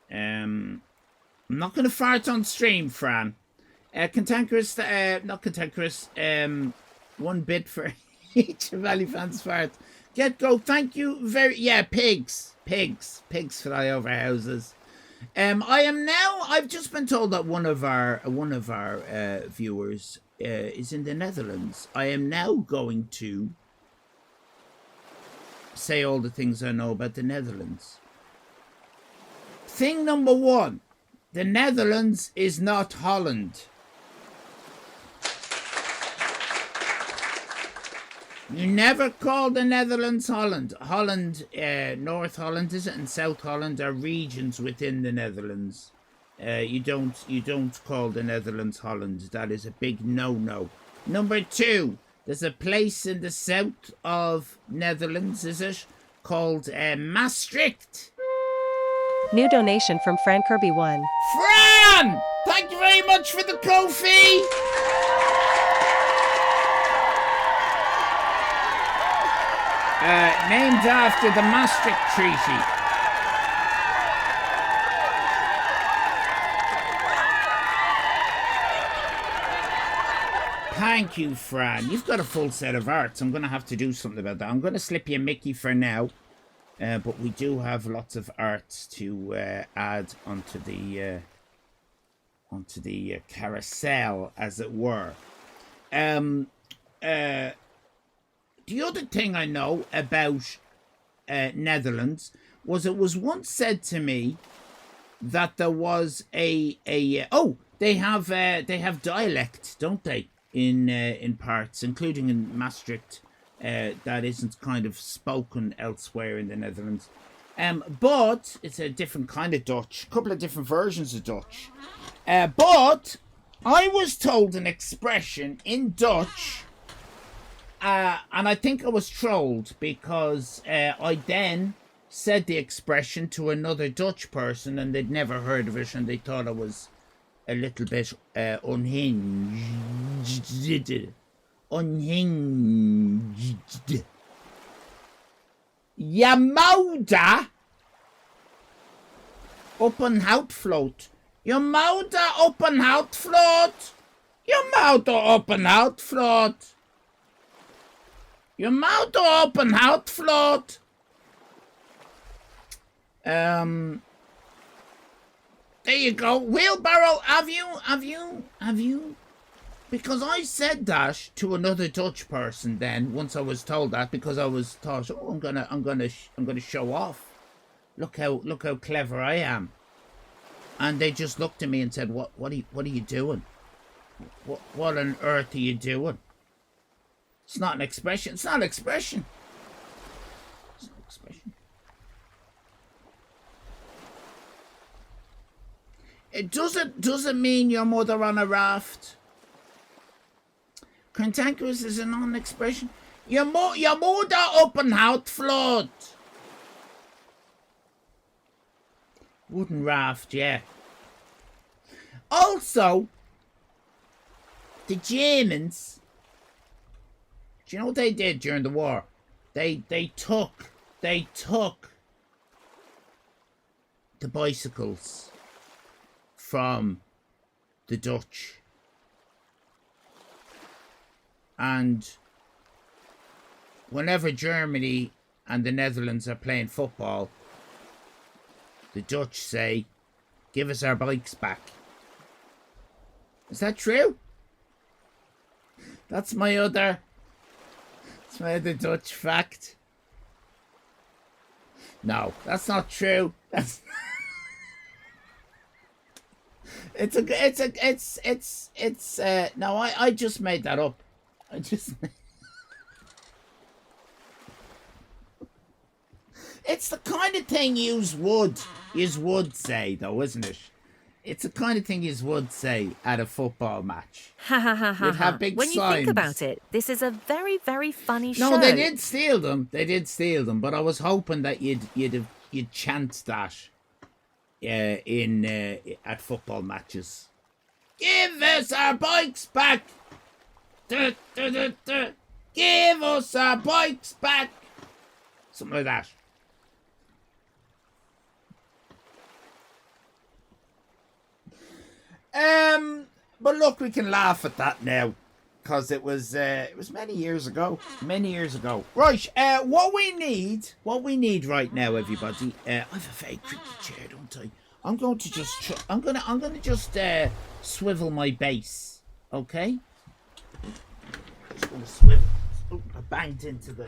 I'm not going to fart on stream, Fran. Cantankerous, not Cantankerous, 1 bit for each of Allyfan's farts. GetGo, thank you very... Yeah, pigs. Pigs fly over houses. I've just been told that one of our viewers is in the Netherlands. I am now going to say all the things I know about the Netherlands. Thing number 1, the Netherlands is not Holland. You never call the Netherlands Holland. Holland, North Holland, is it, and South Holland are regions within the Netherlands. You don't call the Netherlands Holland. That is a big no-no. Number 2, there's a place in the south of Netherlands, is it, called Maastricht. New donation from Fran Kirby 1. Fran! Thank you very much for the coffee! Named after the Maastricht Treaty. Thank you, Fran. You've got a full set of arts. I'm going to have to do something about that. I'm going to slip you a Mickey for now. But we do have lots of arts to add onto the carousel, as it were. The other thing I know about Netherlands was it was once said to me that there was they have dialect, don't they, in parts, including in Maastricht, that isn't kind of spoken elsewhere in the Netherlands. But it's a different kind of Dutch, a couple of different versions of Dutch. But I was told an expression in Dutch. And I think I was trolled because I then said the expression to another Dutch person and they'd never heard of it and they thought I was a little bit unhinged. Unhinged. Jamouda op een houtvloot. Jamouda op een houtvloot. Jamouda op een houtvloot. Je mouth open, houtvloot. There you go. Wheelbarrow, have you? Because I said that to another Dutch person then, once I was told that, because I was thought, oh, I'm gonna show off. Look how clever I am. And they just looked at me and said, what are you doing? What on earth are you doing? It's not an expression. It's not an expression. It's not an expression. Does it mean your mother on a raft? Cantankerous is a non-expression. Your mother up and out float. Wooden raft, yeah. Also, the Germans. Do you know what they did during the war? They took the bicycles from the Dutch. And whenever Germany and the Netherlands are playing football, the Dutch say, give us our bikes back. Is that true? That's my other Dutch fact. No, that's not true. That's no, I just made that up. It's the kind of thing yous would say though, isn't it? It's the kind of thing yous would say at a football match. Ha ha ha ha. You'd have big when you signs. think about it, this is a very, very funny show. No, they did steal them. They did steal them, but I was hoping that you'd chant that at football matches. Give us our bikes back. Duh, duh, duh, duh. Give us our bikes back. Something like that. But look, we can laugh at that now, because it was many years ago. Right, what we need right now, everybody. I have a very creaky chair, don't I? I'm going to just I'm gonna just swivel my base, okay? Just gonna swivel. Oh, I banged into the.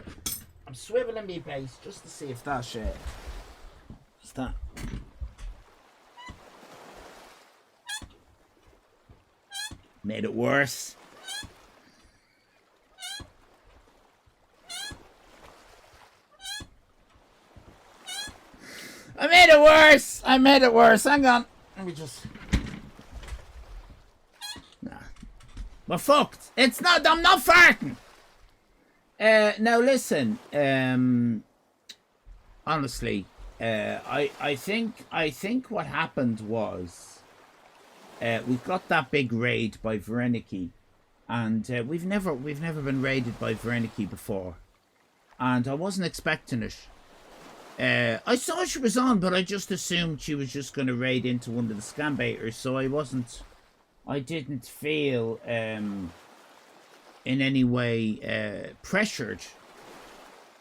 I'm swiveling my base just to see if that's what's that? Made it worse. I made it worse. Hang on. Let me just. Nah. We're fucked. It's not. I'm not farting. Now listen. Honestly, I think what happened was. We've got that big raid by Vereniki, and we've never been raided by Vereniki before, and I wasn't expecting it. I saw she was on, but I just assumed she was just going to raid into one of the scam baiters, so I didn't feel in any way pressured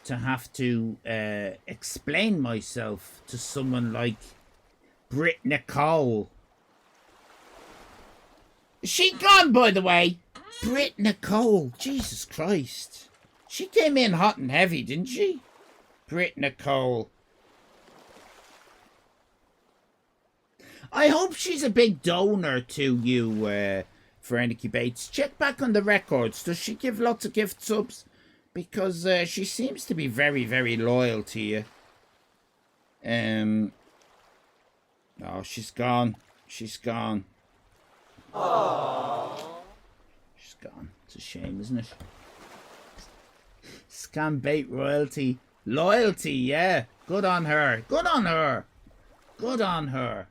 to have to explain myself to someone like Britt Nicole. Is she gone, by the way? Britt Nicole. Jesus Christ. She came in hot and heavy, didn't she? Britt Nicole. I hope she's a big donor to you, Vereniki Bates. Check back on the records. Does she give lots of gift subs? Because she seems to be very, very loyal to you. Oh, she's gone. She's gone. Aww. She's gone. It's a shame, isn't it? Scam bait royalty. Loyalty, yeah. Good on her. Good on her. Good on her.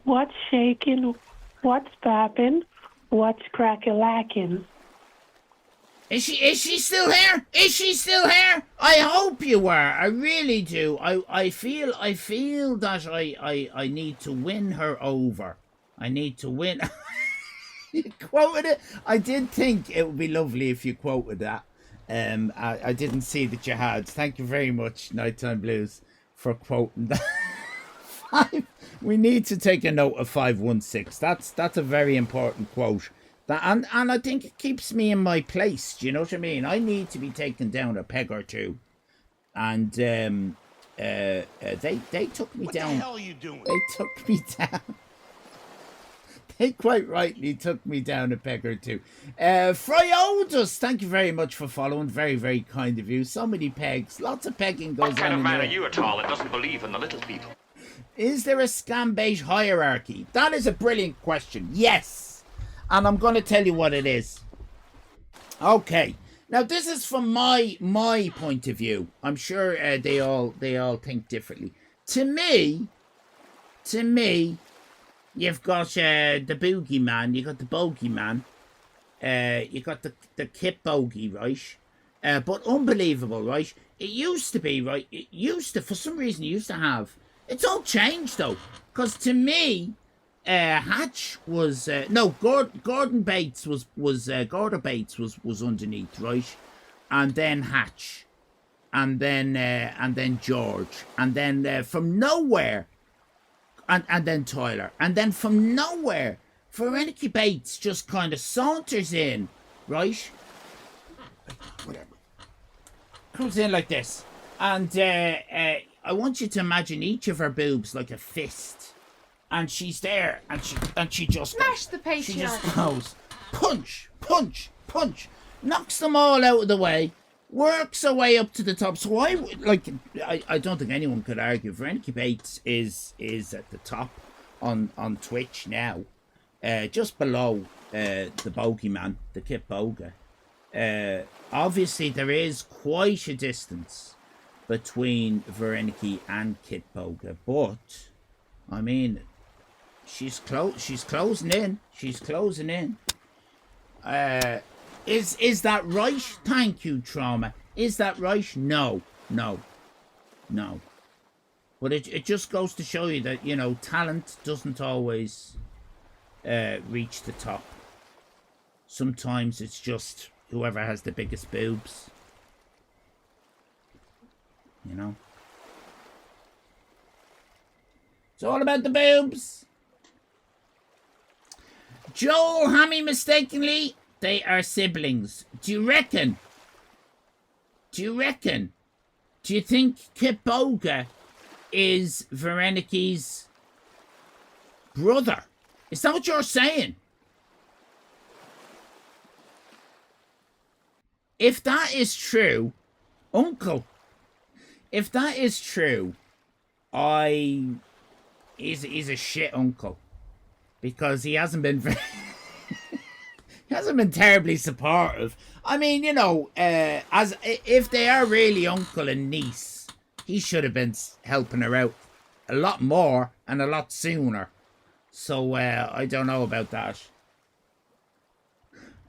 What's shaking? What's popping? What's crack-a-lacking? Is she still here? Is she still here? I hope you are. I really do. I feel that I need to win her over. I need to win. You quoted it. I did think it would be lovely if you quoted that. I didn't see that you had. Thank you very much, Nighttime Blues, for quoting that. We need to take a note of 516. That's a very important quote. That, and I think it keeps me in my place. Do you know what I mean? I need to be taken down a peg or two. And they took me down. What the hell are you doing? They took me down. They quite rightly took me down a peg or two. Fryodus, thank you very much for following. Very, very kind of you. So many pegs. Lots of pegging goes on. What kind of man are you at all that doesn't believe in the little people? Is there a scam bait hierarchy? That is a brilliant question. Yes. And I'm going to tell you what it is. Okay. Now, this is from my point of view. I'm sure they all think differently. To me, you've got the boogie man. You got the bogey man. You got the kip bogey, right? But unbelievable, right? It used to be, right? It used to, for some reason, it used to have. It's all changed though, because to me. Hatch was Gordon Bates was Gordon Bates was underneath, right, and then Hatch, and then George, and then from nowhere, and then Tyler, and then from nowhere, Veronica Bates just kind of saunters in, right? Whatever. Comes in like this, and I want you to imagine each of her boobs like a fist, and she's there, and she just Smash the Patreon. She just goes punch, punch, punch, knocks them all out of the way, works her way up to the top. So I don't think anyone could argue Veronica Bates is at the top on Twitch now, just below the bogeyman, the Kit Boga. Obviously there is quite a distance between Veronica and Kit Boga, but I mean she's closing in. She's closing in. Is that right? Thank you, Trauma. Is that right? No. But it just goes to show you that, you know, talent doesn't always reach the top. Sometimes it's just whoever has the biggest boobs. You know? It's all about the boobs. Joel Hammy mistakenly, they are siblings. Do you reckon? Do you think Kit Boga is Veronica's brother? Is that what you're saying? If that is true, Uncle, if that is true, he's a shit uncle. Because he hasn't been he hasn't been terribly supportive. I mean, you know, as if they are really uncle and niece, he should have been helping her out a lot more and a lot sooner. So I don't know about that.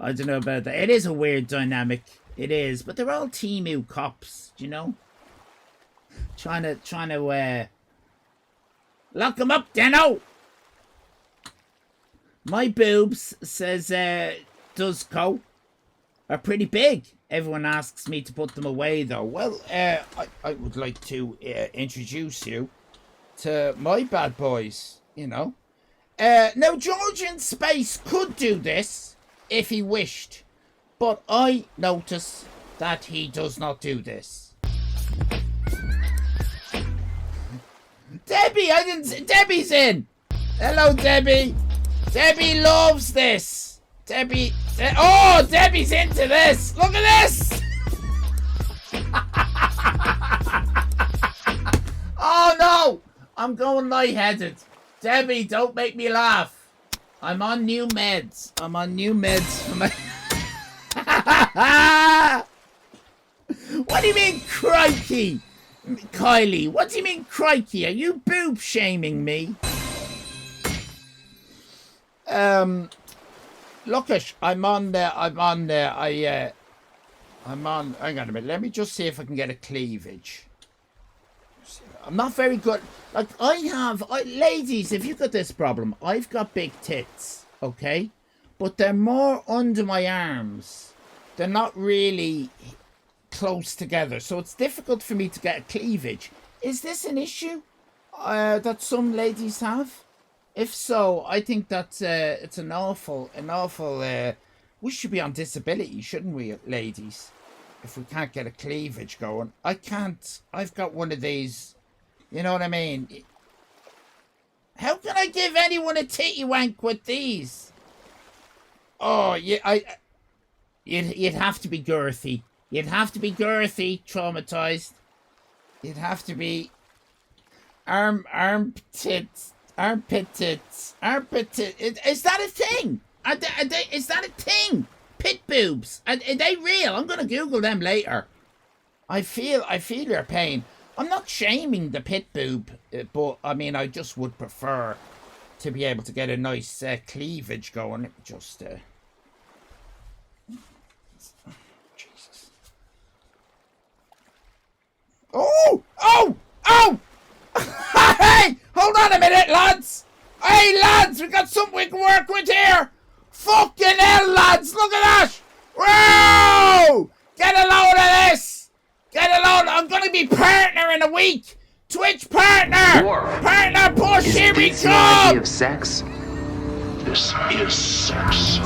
It is a weird dynamic. It is, but they're all Temu cops, you know. Trying to lock him up, Deno. My boobs, says Duzco, are pretty big. Everyone asks me to put them away, though. Well, I would like to introduce you to my bad boys, you know. Now, George in space could do this if he wished, but I notice that he does not do this. Debbie, Debbie's in. Hello, Debbie. Debbie loves this. Debbie's into this. Look at this. Oh no, I'm going lightheaded. Debbie, don't make me laugh. I'm on new meds. For my... What do you mean, crikey? Kylie, what do you mean, crikey? Are you boob shaming me? Lookish, I'm on, hang on a minute, let me just see if I can get a cleavage. I'm not very good, like, ladies, if you've got this problem, I've got big tits, okay? But they're more under my arms. They're not really close together, so it's difficult for me to get a cleavage. Is this an issue that some ladies have? If so, I think that's it's an awful. We should be on disability, shouldn't we, ladies? If we can't get a cleavage going, I can't. I've got one of these. You know what I mean? How can I give anyone a titty wank with these? Oh, yeah, you'd have to be girthy. You'd have to be girthy, traumatized. You'd have to be armpit tits. Is that a thing? Is that a thing? Pit boobs. Are they real? I'm gonna Google them later. I feel your pain. I'm not shaming the pit boob, but I mean, I just would prefer to be able to get a nice cleavage going. Just Jesus. Oh! Hey! Hold on a minute, lads! Hey, lads! We got something we can work with here! Fucking hell, lads! Look at that! Whoa! Get a load of this! Get along. I'm going to be partner in a week. Twitch partner. Partner push. Here we Is this your idea come. of sex? This is sex.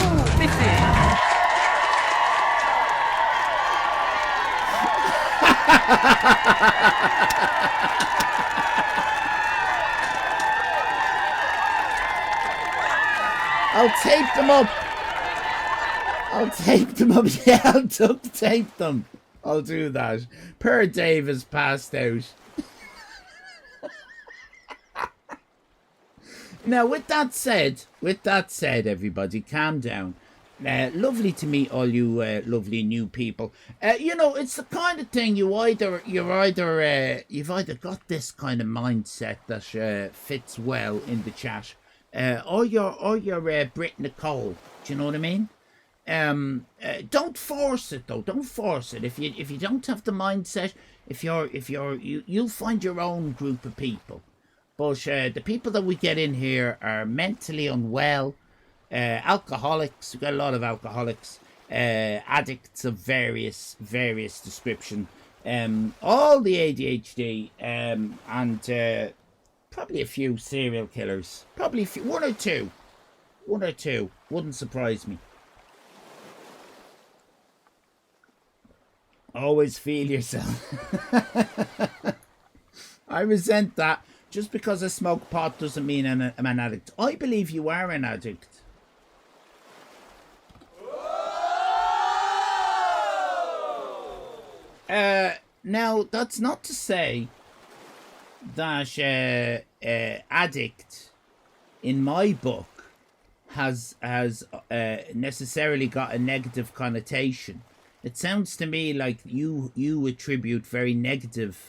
I'll tape them up. Yeah, I'll duct tape them. I'll do that. Per Dave has passed out. Now, with that said, everybody, calm down. Lovely to meet all you lovely new people. You know, it's the kind of thing you've either got this kind of mindset that fits well in the chat, or you're Brit Nicole. Do you know what I mean? Don't force it though. Don't force it. If you don't have the mindset, you'll find your own group of people. But the people that we get in here are mentally unwell, alcoholics. We've got a lot of alcoholics, addicts of various description, all the ADHD, and probably a few serial killers. Probably one or two. Wouldn't surprise me. Always feel yourself. I resent that. Just because I smoke pot doesn't mean I'm an addict. I believe you are an addict. Now, that's not to say that addict, in my book, has necessarily got a negative connotation. It sounds to me like you attribute very negative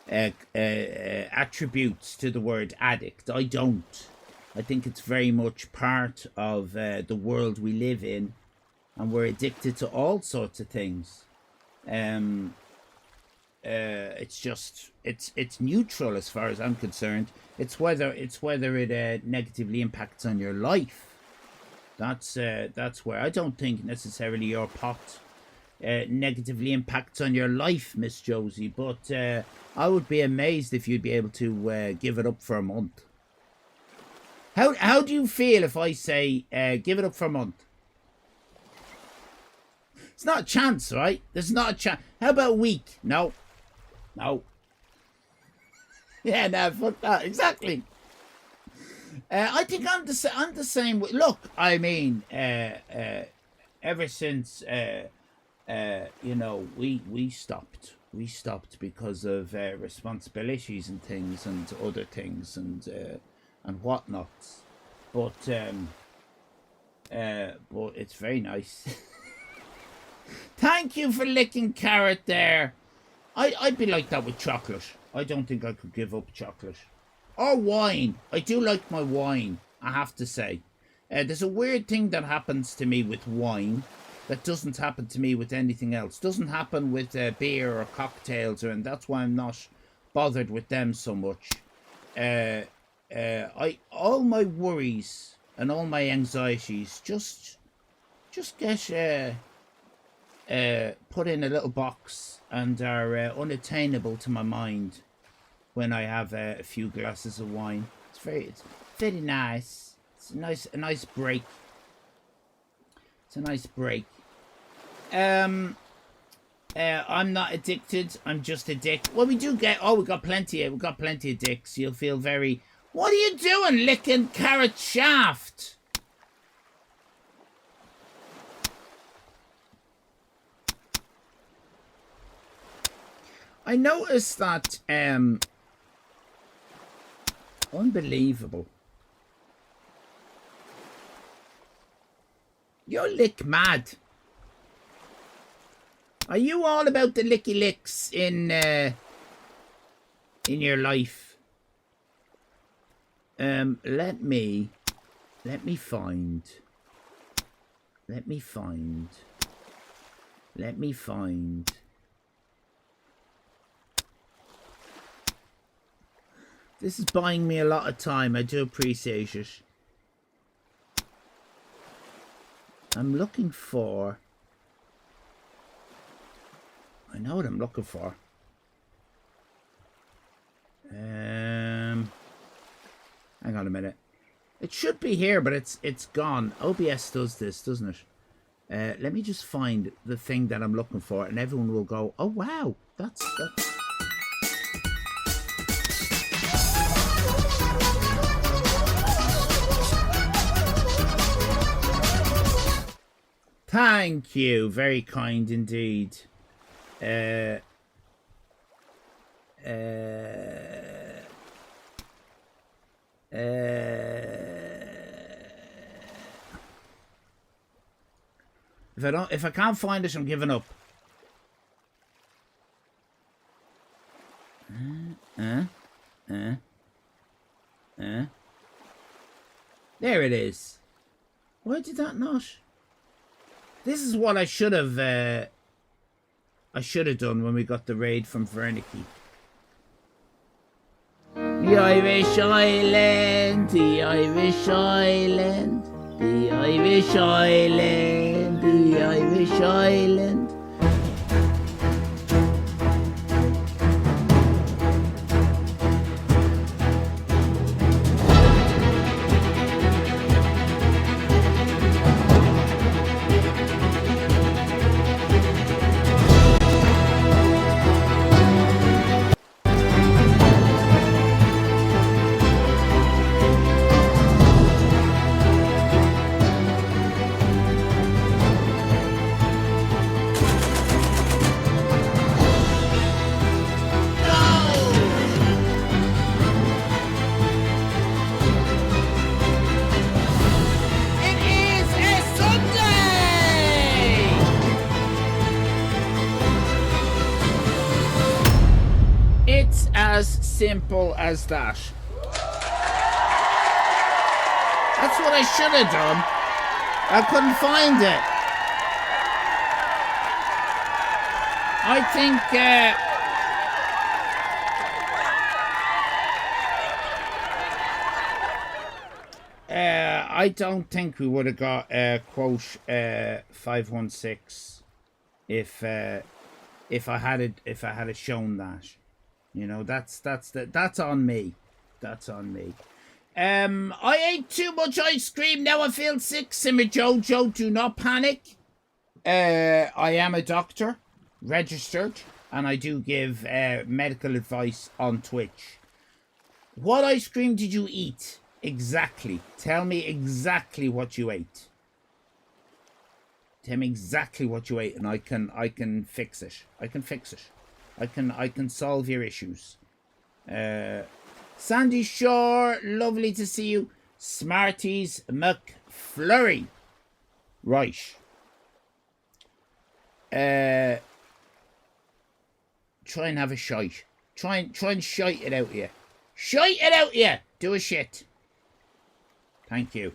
attributes to the word addict. I don't. I think it's very much part of the world we live in, and we're addicted to all sorts of things. It's just it's neutral as far as I'm concerned. It's whether it negatively impacts on your life. That's where I don't think necessarily your pot negatively impacts on your life, Miss Josie, but I would be amazed if you'd be able to give it up for a month. How do you feel if I say give it up for a month? It's not a chance, right? There's not a chance. How about a week? No. Yeah, no, fuck that. Exactly. I think I'm the same. Look, I mean, ever since you know, we stopped because of responsibilities and things and other things and whatnots. But it's very nice. Thank you for licking carrot there. I'd be like that with chocolate. I don't think I could give up chocolate. Or wine. I do like my wine, I have to say. There's a weird thing that happens to me with wine that doesn't happen to me with anything else. Doesn't happen with beer or cocktails, and that's why I'm not bothered with them so much. All my worries and all my anxieties just get put in a little box and are unattainable to my mind when I have a few glasses of wine. It's very nice. It's a nice break. It's a nice break. I'm not addicted. I'm just a dick. Well, we got plenty of dicks. You'll feel very. What are you doing, licking carrot shaft? I noticed that, unbelievable. You're lick mad. Are you all about the licky licks in your life? Let me find. This is buying me a lot of time. I do appreciate it. I'm looking for know what I'm looking for. Hang on a minute. It should be here, but it's gone. OBS does this, doesn't it? Let me just find the thing that I'm looking for, and everyone will go, "Oh wow, that's." Thank you, very kind indeed. If I can't find it, I'm giving up. There it is. Why did that not? This is what I should have done when we got the raid from Vernicky. The Irish Island, the Irish Island, the Irish Island, the Irish Island. As simple as that. That's what I should have done. I couldn't find it. I think I don't think we would have got quote 516 if I had shown that. You know, that's on me. That's on me. I ate too much ice cream. Now I feel sick. Simmer Jojo, do not panic. I am a doctor, registered, and I do give medical advice on Twitch. What ice cream did you eat? Exactly. Tell me exactly what you ate. Tell me exactly what you ate, and I can fix it. I can fix it. I can solve your issues. Sandy Shore, lovely to see you. Smarties McFlurry. Right. Try and have a shite. Try and shite it out here. Shite it out here. Do a shit. Thank you.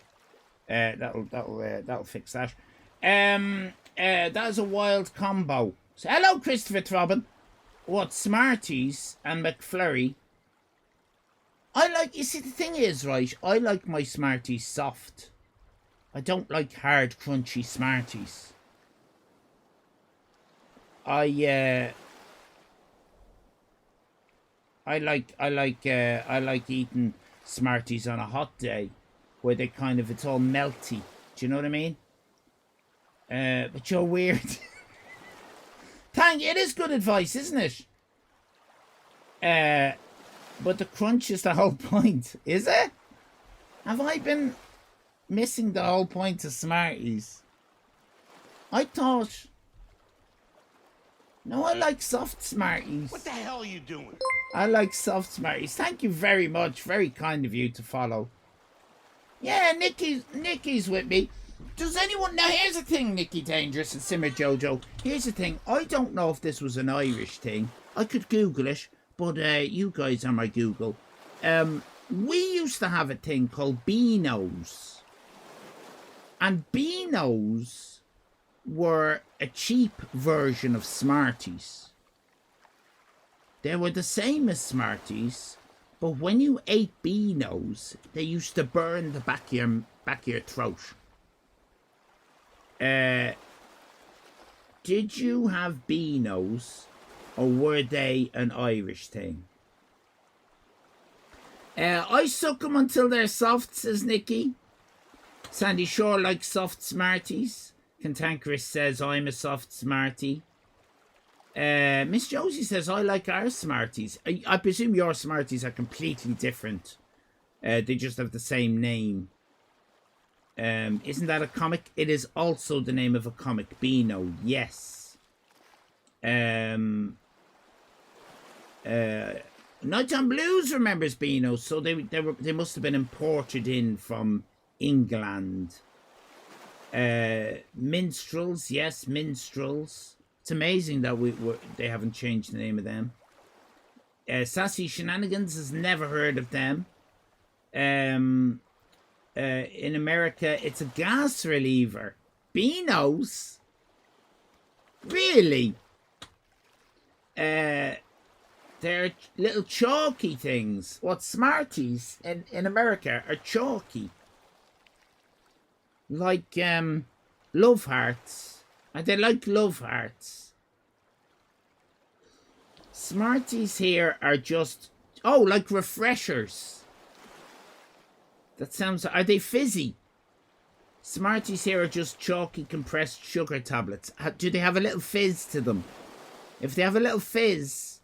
That'll fix that. That is a wild combo. So, hello, Christopher Throbbin. What, Smarties and McFlurry? You see, the thing is, right, I like my Smarties soft. I don't like hard, crunchy Smarties. I like eating Smarties on a hot day where it's all melty. Do you know what I mean? But you're weird. It is good advice, isn't it? But the crunch is the whole point, is it? Have I been missing the whole point of Smarties? I thought... No, I like soft Smarties. What the hell are you doing? I like soft Smarties. Thank you very much. Very kind of you to follow. Yeah, Nikki's with me. Does anyone... Now, here's the thing, Nikki Dangerous and Simmer Jojo. Here's the thing. I don't know if this was an Irish thing. I could Google it, but you guys are my Google. We used to have a thing called Beanos. And Beanos were a cheap version of Smarties. They were the same as Smarties, but when you ate Beanos, they used to burn the back of your throat. Did you have Beanos or were they an Irish thing? I suck them until they're soft, says Nikki. Sandy Shore likes soft Smarties. Cantankerous says, I'm a soft Smartie. Miss Josie says, I like our Smarties. I presume your Smarties are completely different. They just have the same name. Isn't that a comic? It is also the name of a comic. Beano, yes. Nighttime Blues remembers Beano, so they must have been imported in from England. Minstrels, yes, Minstrels. It's amazing that they haven't changed the name of them. Sassy Shenanigans has never heard of them. In America, it's a gas reliever. Beanos? Really? They're little chalky things. What Smarties in America are chalky. Like Love Hearts. And they like Love Hearts. Smarties here are just... Oh, like refreshers. That sounds... Are they fizzy? Smarties here are just chalky compressed sugar tablets. Do they have a little fizz to them? If they have a little fizz,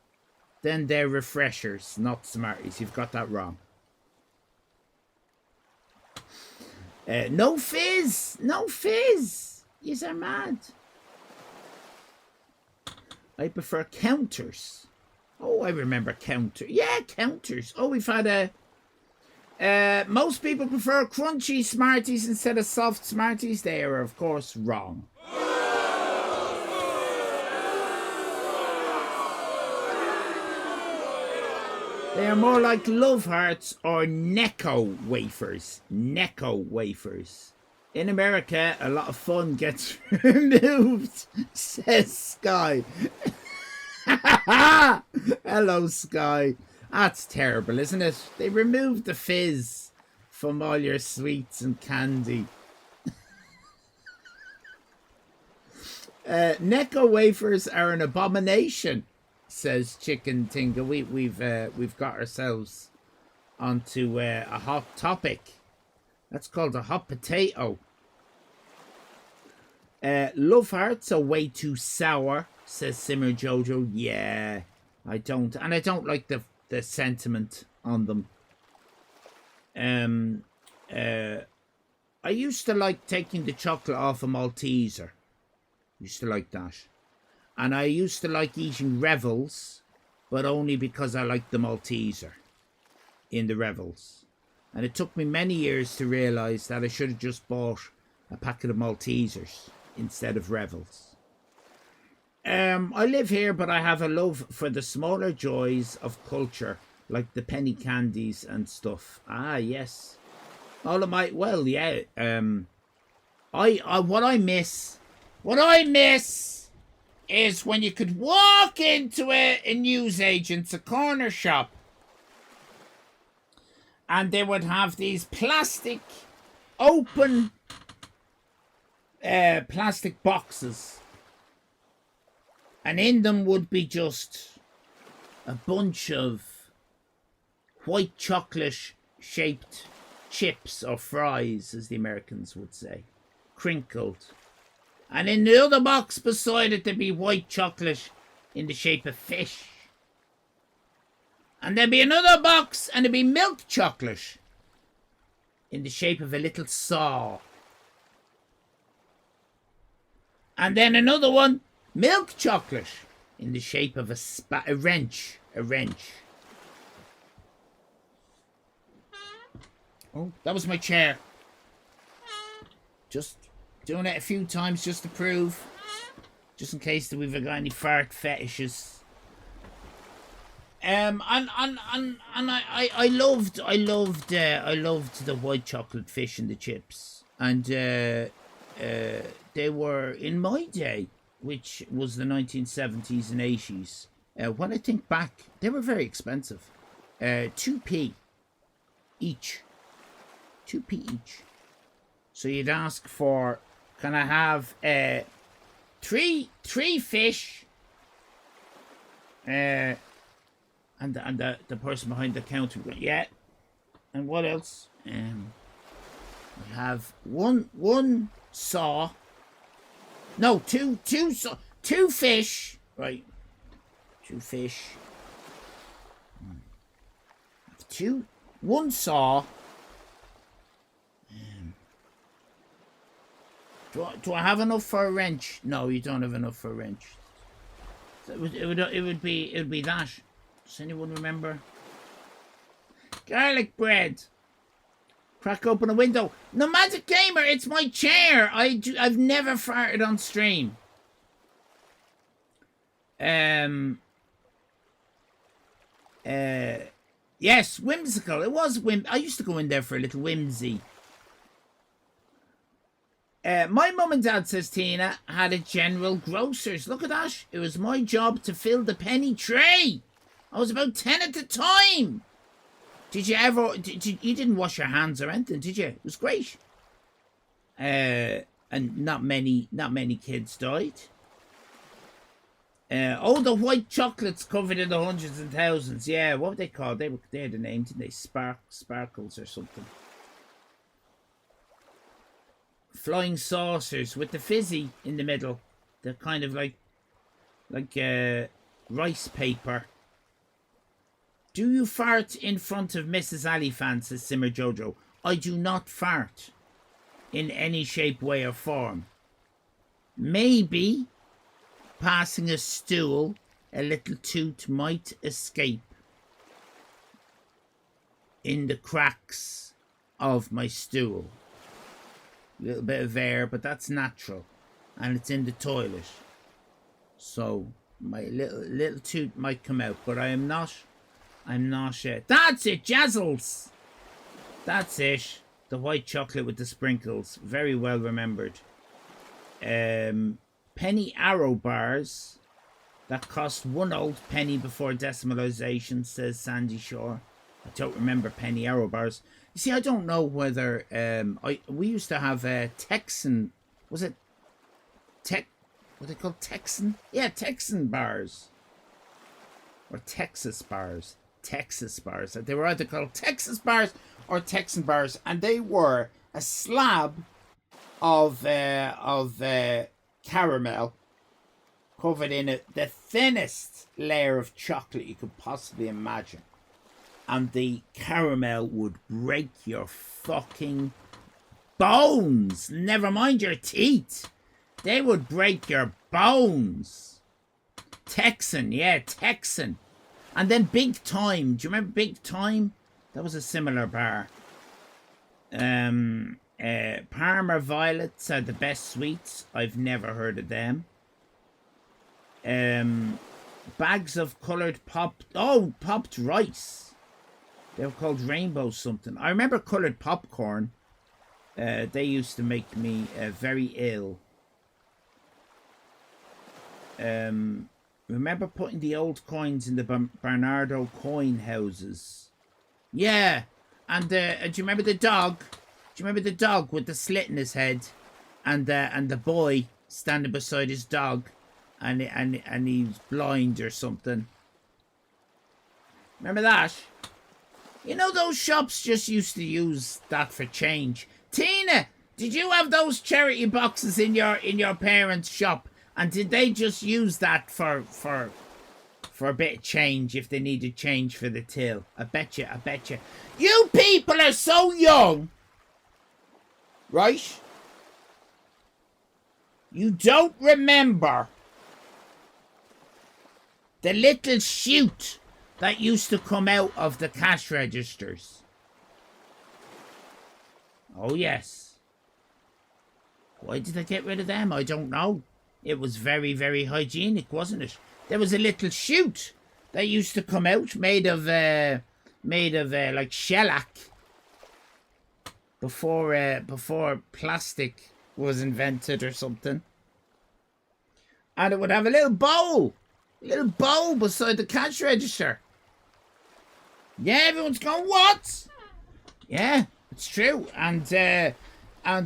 then they're refreshers, not Smarties. You've got that wrong. No fizz! No fizz! Yous are mad. I prefer counters. Oh, I remember counter. Yeah, counters. Oh, we've had a... most people prefer crunchy Smarties instead of soft Smarties. They are, of course, wrong. They are more like Love Hearts or Necco wafers. Necco wafers. In America, a lot of fun gets removed, says Sky. Hello, Sky. That's terrible, isn't it? They removed the fizz from all your sweets and candy. Necco wafers are an abomination, says Chicken Tinga. We've got ourselves onto a hot topic. That's called a hot potato. Love Hearts are way too sour, says Simmer Jojo. Yeah, I don't like the sentiment on them. I used to like taking the chocolate off a Malteser. Used to like that. And I used to like eating Revels, but only because I liked the Malteser in the Revels. And it took me many years to realise that I should have just bought a packet of Maltesers instead of Revels. I live here, but I have a love for the smaller joys of culture, like the penny candies and stuff. Ah, yes. All of my... Well, yeah. What I miss is when you could walk into a newsagent's, a corner shop, and they would have these plastic, open plastic boxes. And in them would be just a bunch of white chocolate shaped chips or fries, as the Americans would say, crinkled. And in the other box beside it, there'd be white chocolate in the shape of fish. And there'd be another box, and there'd be milk chocolate in the shape of a little saw. And then another one, milk chocolate in the shape of a wrench. A wrench. Oh, that was my chair. Just doing it a few times just to prove. Just in case that we've got any fart fetishes. And I loved the white chocolate fish and the chips. And they were, in my day, which was the 1970s and 80s, when I think back, they were very expensive. 2p each. 2p each. So you'd ask for, can I have three fish and the person behind the counter. Yeah. And what else? We have one saw. No, two fish. Right. 2 fish. One saw. Do I have enough for a wrench? No, you don't have enough for a wrench. So it would be that. Does anyone remember? Garlic bread. Crack open a window. Nomadic Gamer, it's my chair. I've never farted on stream. Yes, whimsical. It was I used to go in there for a little whimsy. My mum and dad, says Tina, had a general grocer's. Look at that. It was my job to fill the penny tray. I was about 10 at the time. Did you ever... you didn't wash your hands or anything, did you? It was great. And not many kids died. The white chocolates covered in the hundreds and thousands. Yeah, what were they called? They had a name, didn't they? Sparkles or something. Flying saucers with the fizzy in the middle. They're kind of like rice paper. Do you fart in front of Mrs. Allyfan, says Simmer Jojo. I do not fart in any shape, way or form. Maybe passing a stool, a little toot might escape in the cracks of my stool. A little bit of air, but that's natural. And it's in the toilet. So my little toot might come out, but I'm not that's it, Jazzles. That's it. The white chocolate with the sprinkles. Very well remembered. Penny arrow bars that cost 1 old penny before decimalization, says Sandy Shore. I don't remember penny arrow bars. You see, I don't know whether we used to have Texan. Was it what they called Texan? Yeah, Texan bars. Or Texas bars. Texas bars. They were either called Texas bars or Texan bars, and they were a slab of caramel covered in the thinnest layer of chocolate you could possibly imagine, and the caramel would break your fucking bones. Never mind your teeth. They would break your bones. Texan, yeah, Texan. And then Big Time. Do you remember Big Time? That was a similar bar. Parma Violets are the best sweets. I've never heard of them. Bags of coloured popped rice. They were called Rainbow something. I remember coloured popcorn. They used to make me very ill. Remember putting the old coins in the Bernardo coin houses? Yeah. And do you remember the dog? Do you remember the dog with the slit in his head? And the boy standing beside his dog, and he's blind or something. Remember that? You know, those shops just used to use that for change. Tina, did you have those charity boxes in your parents' shop? And did they just use that for a bit of change if they needed change for the till? I bet you. You people are so young, right? You don't remember the little chute that used to come out of the cash registers. Oh, yes. Why did they get rid of them? I don't know. It was very, very hygienic, wasn't it? There was a little chute that used to come out made of like shellac before plastic was invented or something. And it would have a little bowl beside the cash register. Yeah, everyone's going, what? Yeah, it's true. And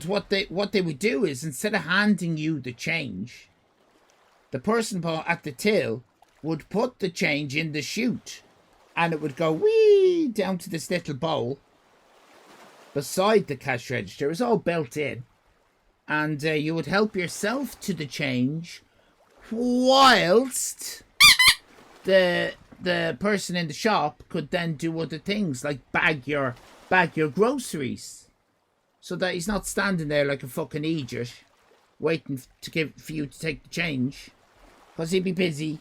what they would do is, instead of handing you the change, the person at the till would put the change in the chute, and it would go wee down to this little bowl beside the cash register. It was all built in, and you would help yourself to the change whilst the person in the shop could then do other things like bag your groceries, so that he's not standing there like a fucking idiot waiting for you to take the change, because he'd be busy.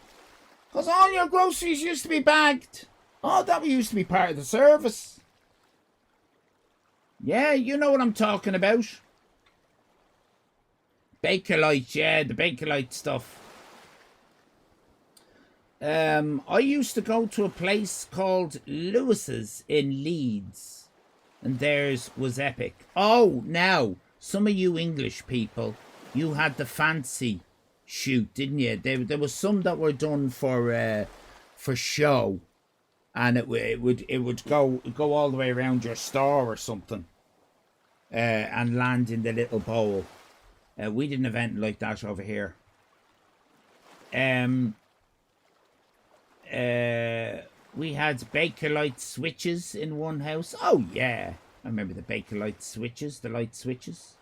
Because all your groceries used to be bagged. Oh, that used to be part of the service. Yeah, you know what I'm talking about. Bakelite, yeah, the Bakelite stuff. I used to go to a place called Lewis's in Leeds, and theirs was epic. Oh, now, some of you English people, you had the fancy shoot, didn't you? There was some that were done for show, and it would go all the way around your store or something, and land in the little bowl. We did an event like that over here. We had Bakelite switches in one house. Oh yeah, I remember the Bakelite switches, the light switches.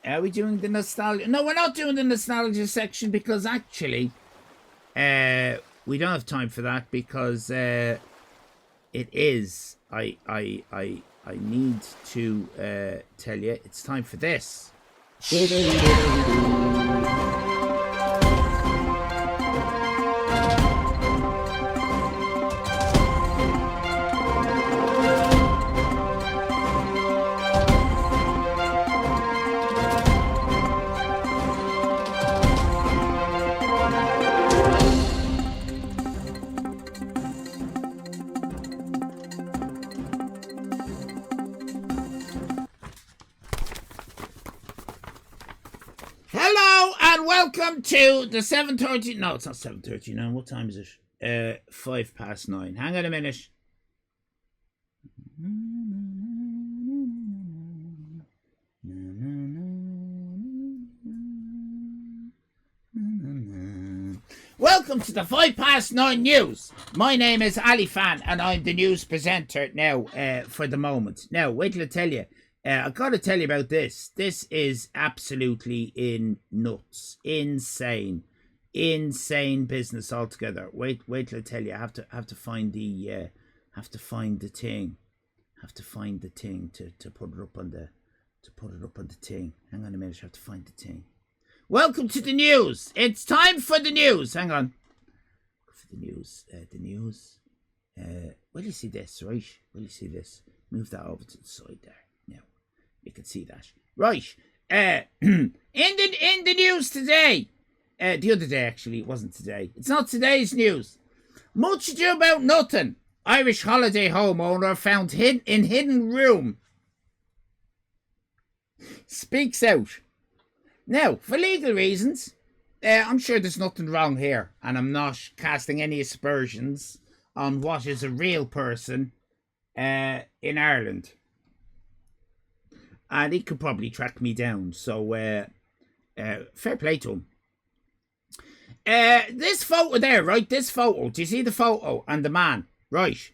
Are we doing the nostalgia? No, we're not doing the nostalgia section, because actually, we don't have time for that, because it is. I need to tell you, it's time for this. Welcome to the 7:30. No, it's not 7:30 now. What time is it? 9:05. Hang on a minute. Welcome to the 9:05 news. My name is Allyfan, and I'm the news presenter now for the moment. Now, wait till I tell you. I've got to tell you about this. This is absolutely nuts, insane business altogether. Wait till I tell you. I have to find the thing to put it up on the thing. Hang on a minute. I have to find the thing. Welcome to the news. It's time for the news. Hang on. For the news. Will you see this? Right? Will you see this? Move that over to the side there. You can see that. Right. In the news today. The other day, actually. It wasn't today. It's not today's news. Much ado about nothing. Irish holiday homeowner found in hidden room. Speaks out. Now, for legal reasons, I'm sure there's nothing wrong here. And I'm not casting any aspersions on what is a real person in Ireland. And he could probably track me down. So, fair play to him. This photo there, right? This photo. Do you see the photo and the man? Right.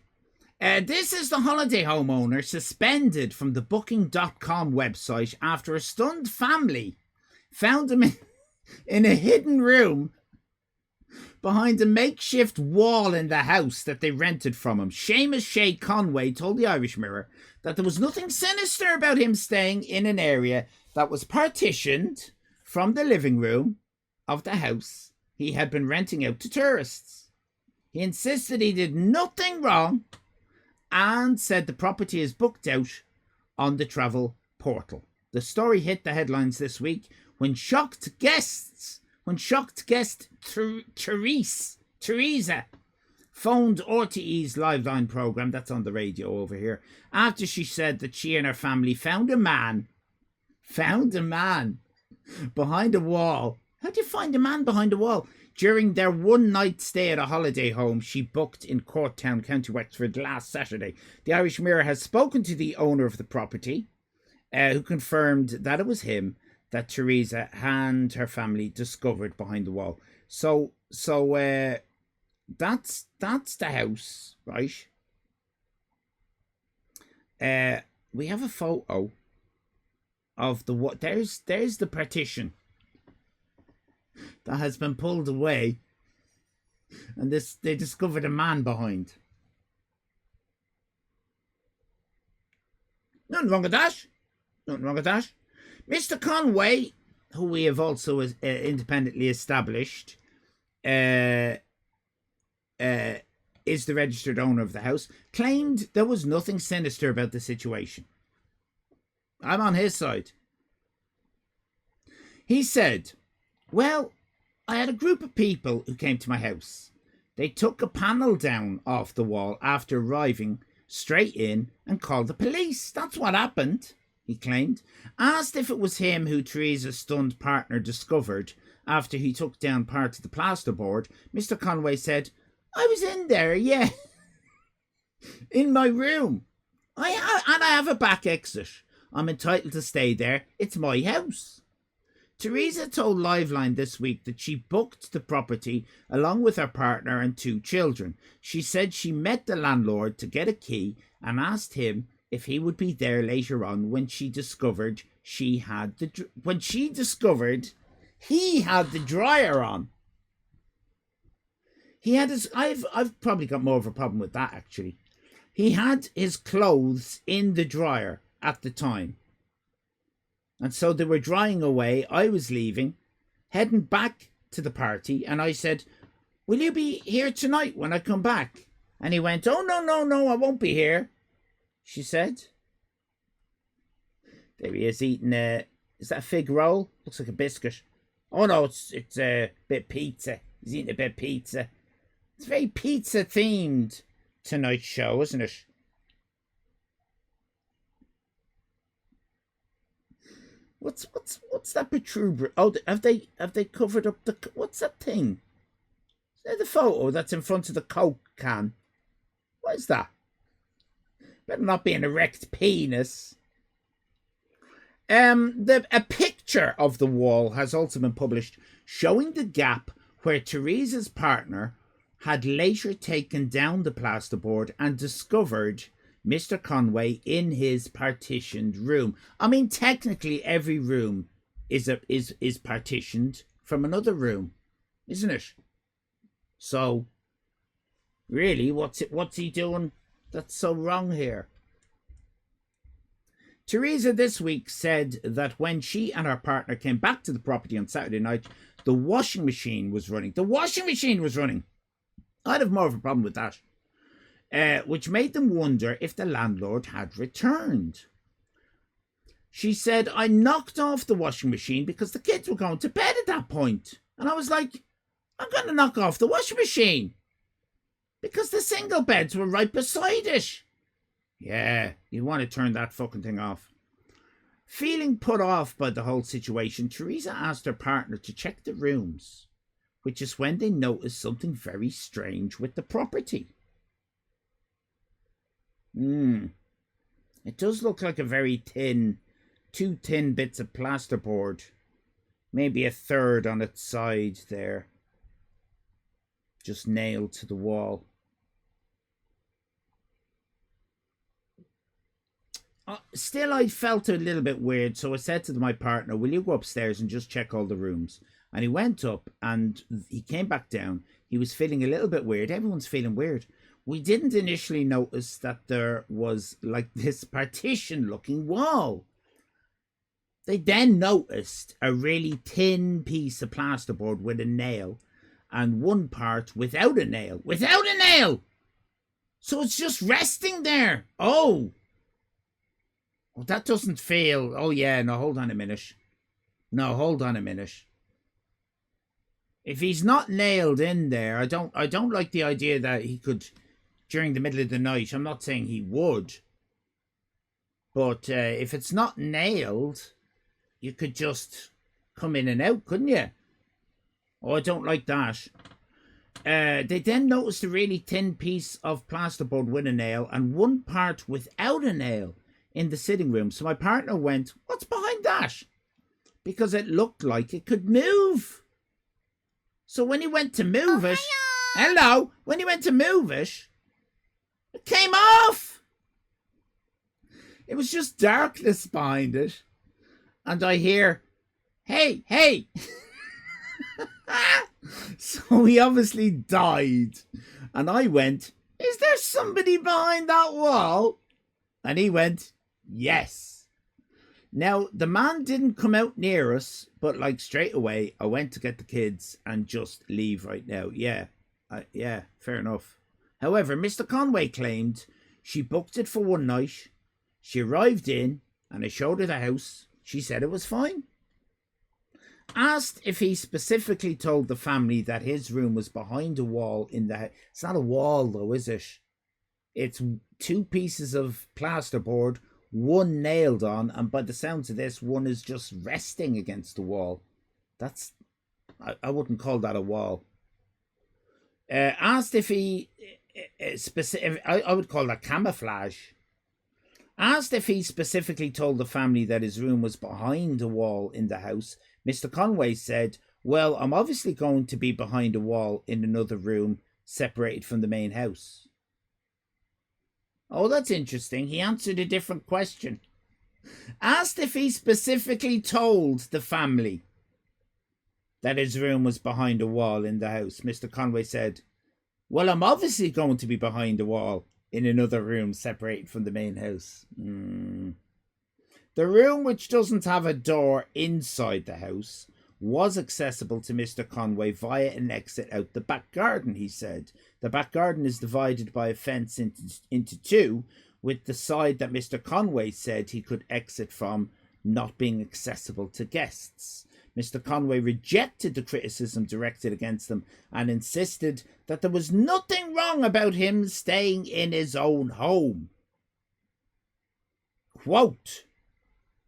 This is the holiday homeowner suspended from the Booking.com website after a stunned family found him in a hidden room behind a makeshift wall in the house that they rented from him. Seamus Shea Conway told the Irish Mirror that there was nothing sinister about him staying in an area that was partitioned from the living room of the house he had been renting out to tourists. He insisted he did nothing wrong and said the property is booked out on the travel portal. The story hit the headlines this week when shocked guest Teresa phoned RTE's Liveline programme, that's on the radio over here, after she said that she and her family found a man behind a wall. How do you find a man behind a wall? During their one-night stay at a holiday home she booked in Courtown, County Wexford last Saturday. The Irish Mirror has spoken to the owner of the property, who confirmed that it was him that Teresa and her family discovered behind the wall. So That's the house, right? We have a photo of the what? There's the partition that has been pulled away, and they discovered a man behind. Nothing wrong with that. Nothing wrong with that. Mr. Conway, who we have also independently established, is the registered owner of the house, claimed there was nothing sinister about the situation. I'm on his side. He said, well, I had a group of people who came to my house. They took a panel down off the wall after arriving straight in and called the police. That's what happened, he claimed. Asked if it was him who Teresa's stunned partner discovered after he took down part of the plasterboard, Mr. Conway said, I was in there, yeah. In my room. I have a back exit. I'm entitled to stay there. It's my house. Teresa told Liveline this week that she booked the property along with her partner and 2 children. She said she met the landlord to get a key and asked him if he would be there later on when she discovered he had the dryer on. He had his. I've probably got more of a problem with that actually. He had his clothes in the dryer at the time. And so they were drying away. I was leaving, heading back to the party, and I said, will you be here tonight when I come back? And he went, oh, no, I won't be here, she said. There he is eating is that a fig roll? Looks like a biscuit. Oh no, it's a bit pizza. He's eating a bit of pizza. It's very pizza themed tonight's show, isn't it? What's that protruber? Oh, have they covered up the? What's that thing? Is that the photo that's in front of the Coke can? What is that? Better not be an erect penis. A picture of the wall has also been published showing the gap where Teresa's partner had later taken down the plasterboard and discovered Mr. Conway in his partitioned room. I mean, technically, every room is partitioned from another room, isn't it? So, really, what's he doing that's so wrong here? Teresa this week said that when she and her partner came back to the property on Saturday night, the washing machine was running. The washing machine was running. I'd have more of a problem with that. Which made them wonder if the landlord had returned. She said, I knocked off the washing machine because the kids were going to bed at that point. And I was like, I'm going to knock off the washing machine because the single beds were right beside it. Yeah, you want to turn that fucking thing off. Feeling put off by the whole situation, Teresa asked her partner to check the rooms, which is when they noticed something very strange with the property. It does look like a very thin, 2 thin bits of plasterboard. Maybe a third on its side there. Just nailed to the wall. Still, I felt a little bit weird, so I said to my partner, will you go upstairs and just check all the rooms? And he went up and he came back down. He was feeling a little bit weird. Everyone's feeling weird. We didn't initially notice that there was like this partition looking wall. They then noticed a really thin piece of plasterboard with a nail and one part without a nail. Without a nail! So it's just resting there. Oh, that doesn't feel... Oh yeah, no, hold on a minute. If he's not nailed in there, I don't like the idea that he could, during the middle of the night, I'm not saying he would, but if it's not nailed, you could just come in and out, couldn't you? Oh, I don't like that. They then noticed a really thin piece of plasterboard with a nail and one part without a nail in the sitting room. So my partner went, what's behind that? Because it looked like it could move. So when he went to move it, Hello. When he went to move it, it came off. It was just darkness behind it. And I hear, hey, hey. So he obviously died. And I went, is there somebody behind that wall? And he went, yes. Now, the man didn't come out near us, but like straight away, I went to get the kids and just leave right now. Yeah, fair enough. However, Mr. Conway claimed she booked it for one night. She arrived in and I showed her the house. She said it was fine. Asked if he specifically told the family that his room was behind a wall in the house. It's not a wall though, is it? It's 2 pieces of plasterboard, one nailed on, and by the sounds of this, one is just resting against the wall. That's, I wouldn't call that a wall. Asked if he, I would call that camouflage. Asked if he specifically told the family that his room was behind a wall in the house, Mr. Conway said, well, I'm obviously going to be behind a wall in another room separated from the main house. Oh, that's interesting. He answered a different question. Asked if he specifically told the family that his room was behind a wall in the house, Mr. Conway said, well, I'm obviously going to be behind a wall in another room separated from the main house. The room, which doesn't have a door inside the house, was accessible to Mr. Conway via an exit out the back garden, he said. The back garden is divided by a fence into 2, with the side that Mr. Conway said he could exit from not being accessible to guests. Mr. Conway rejected the criticism directed against him and insisted that there was nothing wrong about him staying in his own home. Quote,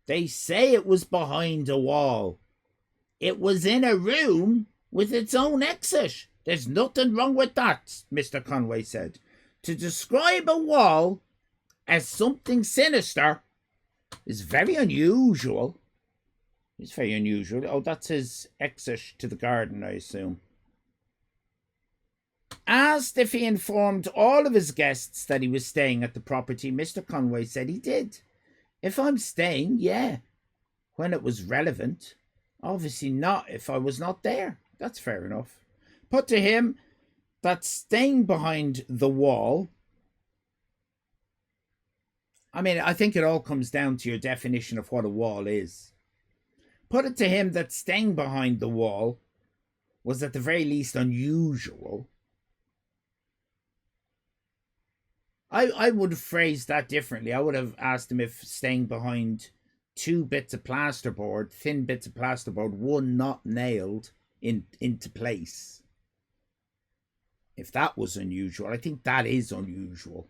they say it was behind a wall. It was in a room with its own exit. There's nothing wrong with that, Mr. Conway said. To describe a wall as something sinister is very unusual. It's very unusual. Oh, that's his exit to the garden, I assume. Asked if he informed all of his guests that he was staying at the property, Mr. Conway said he did. If I'm staying, yeah. When it was relevant. Obviously not if I was not there. That's fair enough. Put to him that staying behind the wall, I mean, I think it all comes down to your definition of what a wall is. Put it to him that staying behind the wall was at the very least unusual. I would have phrased that differently. I would have asked him if staying behind 2 bits of plasterboard, thin bits of plasterboard, one not nailed into place. If that was unusual, I think that is unusual.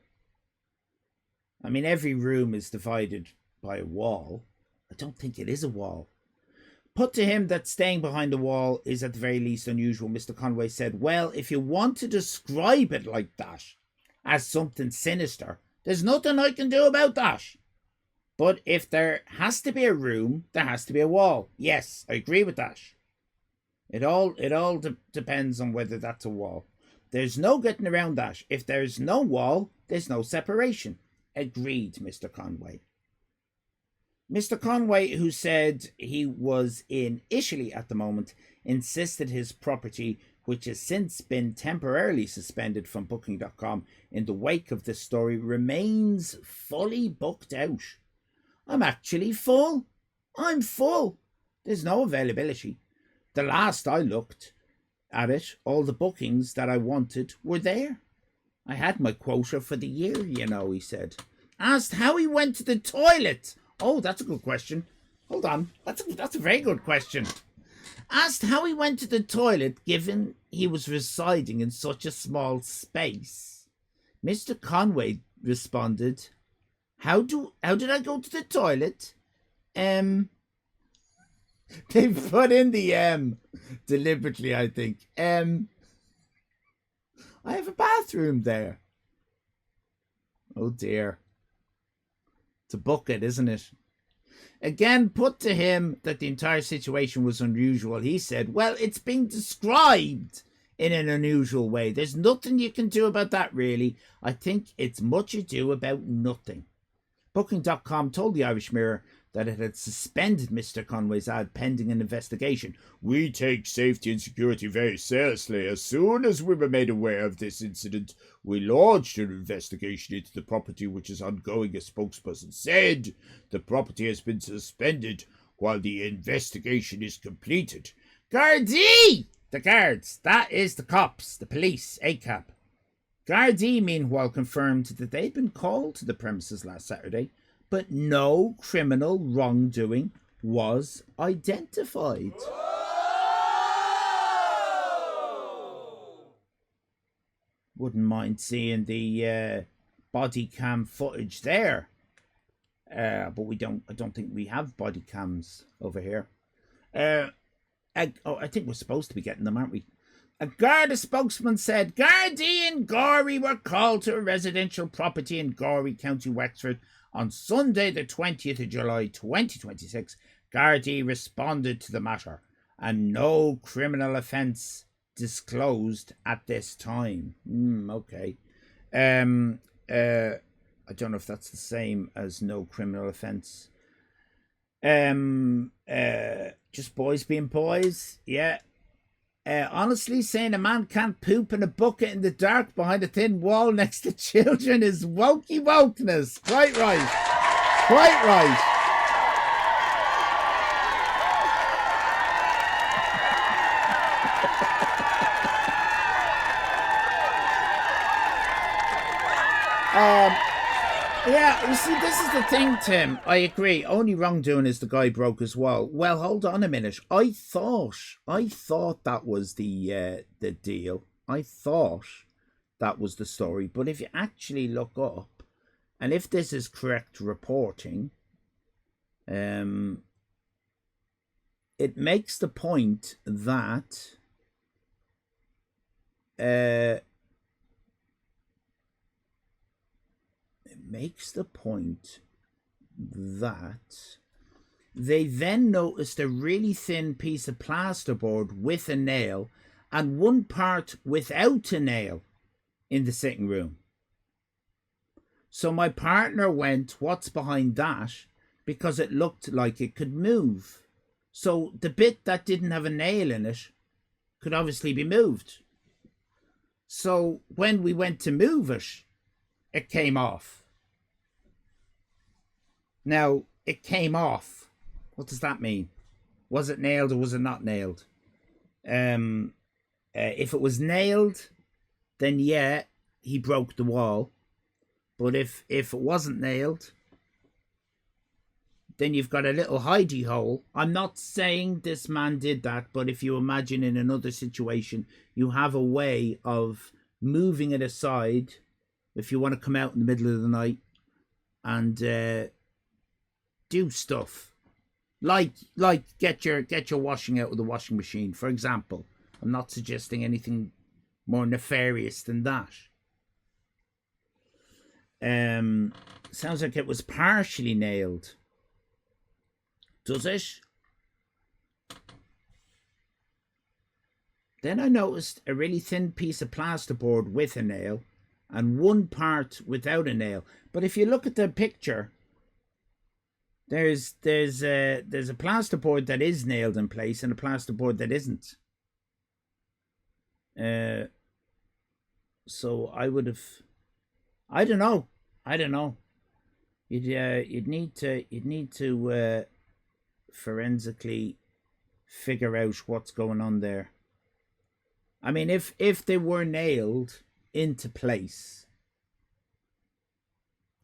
I mean, every room is divided by a wall. I don't think it is a wall. Put to him that staying behind a wall is at the very least unusual, Mr. Conway said, well, if you want to describe it like that, as something sinister, there's nothing I can do about that. But if there has to be a room, there has to be a wall. Yes, I agree with that. It all depends on whether that's a wall. There's no getting around that. If there's no wall, there's no separation. Agreed, Mr. Conway. Mr. Conway, who said he was in Italy at the moment, insisted his property, which has since been temporarily suspended from Booking.com in the wake of this story, remains fully booked out. I'm actually full. I'm full. There's no availability. The last I looked at it, all the bookings that I wanted were there. I had my quota for the year, you know, he said. Asked how he went to the toilet. Oh, that's a good question. Hold on. That's a very good question. Asked how he went to the toilet given he was residing in such a small space. Mr. Conway responded, How did I go to the toilet? They put in the M deliberately, I think. I have a bathroom there. Oh dear. It's a bucket, isn't it? Again, put to him that the entire situation was unusual. He said, well, it's being described in an unusual way. There's nothing you can do about that, really. I think it's much ado about nothing. Booking.com told the Irish Mirror that it had suspended Mr. Conway's ad pending an investigation. We take safety and security very seriously. As soon as we were made aware of this incident, we launched an investigation into the property, which is ongoing, a spokesperson said. The property has been suspended while the investigation is completed. Gardaí! The guards. That is the cops, the police, ACAB. Gardaí, meanwhile, confirmed that they'd been called to the premises last Saturday, but no criminal wrongdoing was identified. Wouldn't mind seeing the body cam footage there, but I don't think we have body cams over here. I think we're supposed to be getting them, aren't we? A Garda spokesman said Gardaí and Gorey were called to a residential property in Gorey, County Wexford on Sunday the 20th of July 2026. Gardaí responded to the matter and no criminal offence disclosed at this time. Okay. I don't know if that's the same as no criminal offence. Just boys being boys, yeah. Honestly, saying a man can't poop in a bucket in the dark behind a thin wall next to children is wokey wokeness. Quite right. Quite right. Yeah, you see, this is the thing, Tim. I agree. Only wrongdoing is the guy broke his wall. Well, hold on a minute. I thought that was the deal. I thought that was the story. But if you actually look up, and if this is correct reporting, it makes the point that they then noticed a really thin piece of plasterboard with a nail and one part without a nail in the sitting room. So my partner went, what's behind that? Because it looked like it could move. So the bit that didn't have a nail in it could obviously be moved. So when we went to move it, it came off. Now, it came off. What does that mean? Was it nailed or was it not nailed? If it was nailed, then yeah, he broke the wall. But if it wasn't nailed, then you've got a little hidey hole. I'm not saying this man did that, but if you imagine in another situation, you have a way of moving it aside if you want to come out in the middle of the night and do stuff like get your washing out of the washing machine, for example. I'm not suggesting anything more nefarious than that. Sounds like it was partially nailed. Does it? Then I noticed a really thin piece of plasterboard with a nail and one part without a nail. But if you look at the picture, there's a plasterboard that is nailed in place and a plasterboard that isn't. So I would have, I don't know. You'd need to forensically figure out what's going on there. I mean, if they were nailed into place,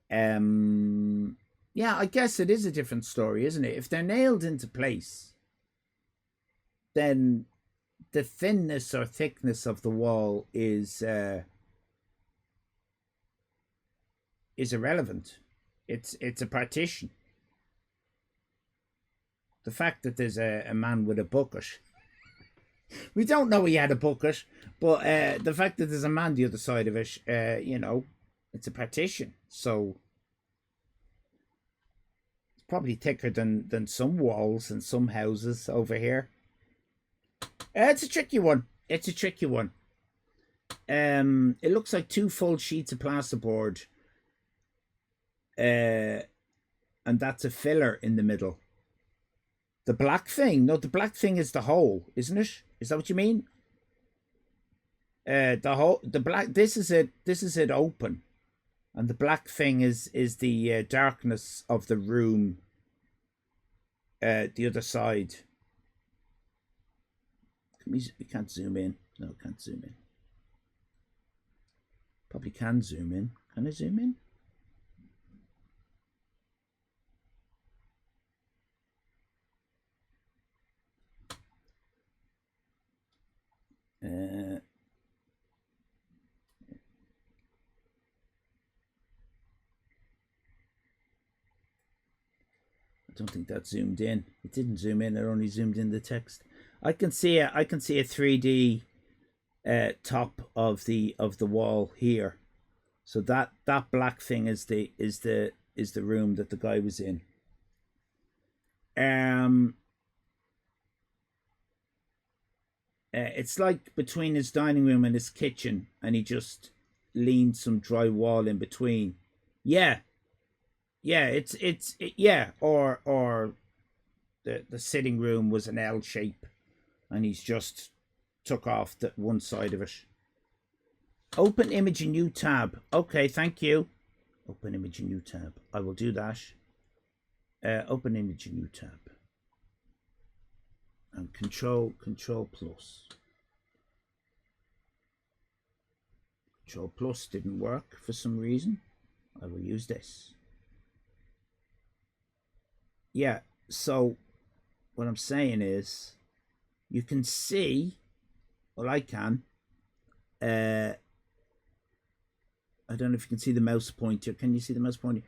yeah, I guess it is a different story, isn't it? If they're nailed into place, then the thinness or thickness of the wall is irrelevant. It's a partition. The fact that there's a man with a bucket, we don't know he had a bucket, but the fact that there's a man the other side of it, it's a partition. So it's probably thicker than some walls and some houses over here. It's a tricky one. It looks like 2 full sheets of plasterboard. And that's a filler in the middle. The black thing? No, the black thing is the hole, isn't it? Is that what you mean? The black, this is it open. And the black thing is the darkness of the room. The other side. We can't zoom in. No, can't zoom in. Probably can zoom in. Can I zoom in? I don't think that zoomed in. It didn't zoom in. It only zoomed in the text. I can see a 3D top of the wall here. So that black thing is the room that the guy was in. It's like between his dining room and his kitchen, and he just leaned some drywall in between. Yeah, or the sitting room was an L shape, and he's just took off the one side of it. Open image in new tab. Okay, thank you. Open image in new tab. I will do that. Open image in new tab. And control plus. Control plus didn't work for some reason. I will use this. Yeah, so what I'm saying is you can see, well, I can. I don't know if you can see the mouse pointer. Can you see the mouse pointer?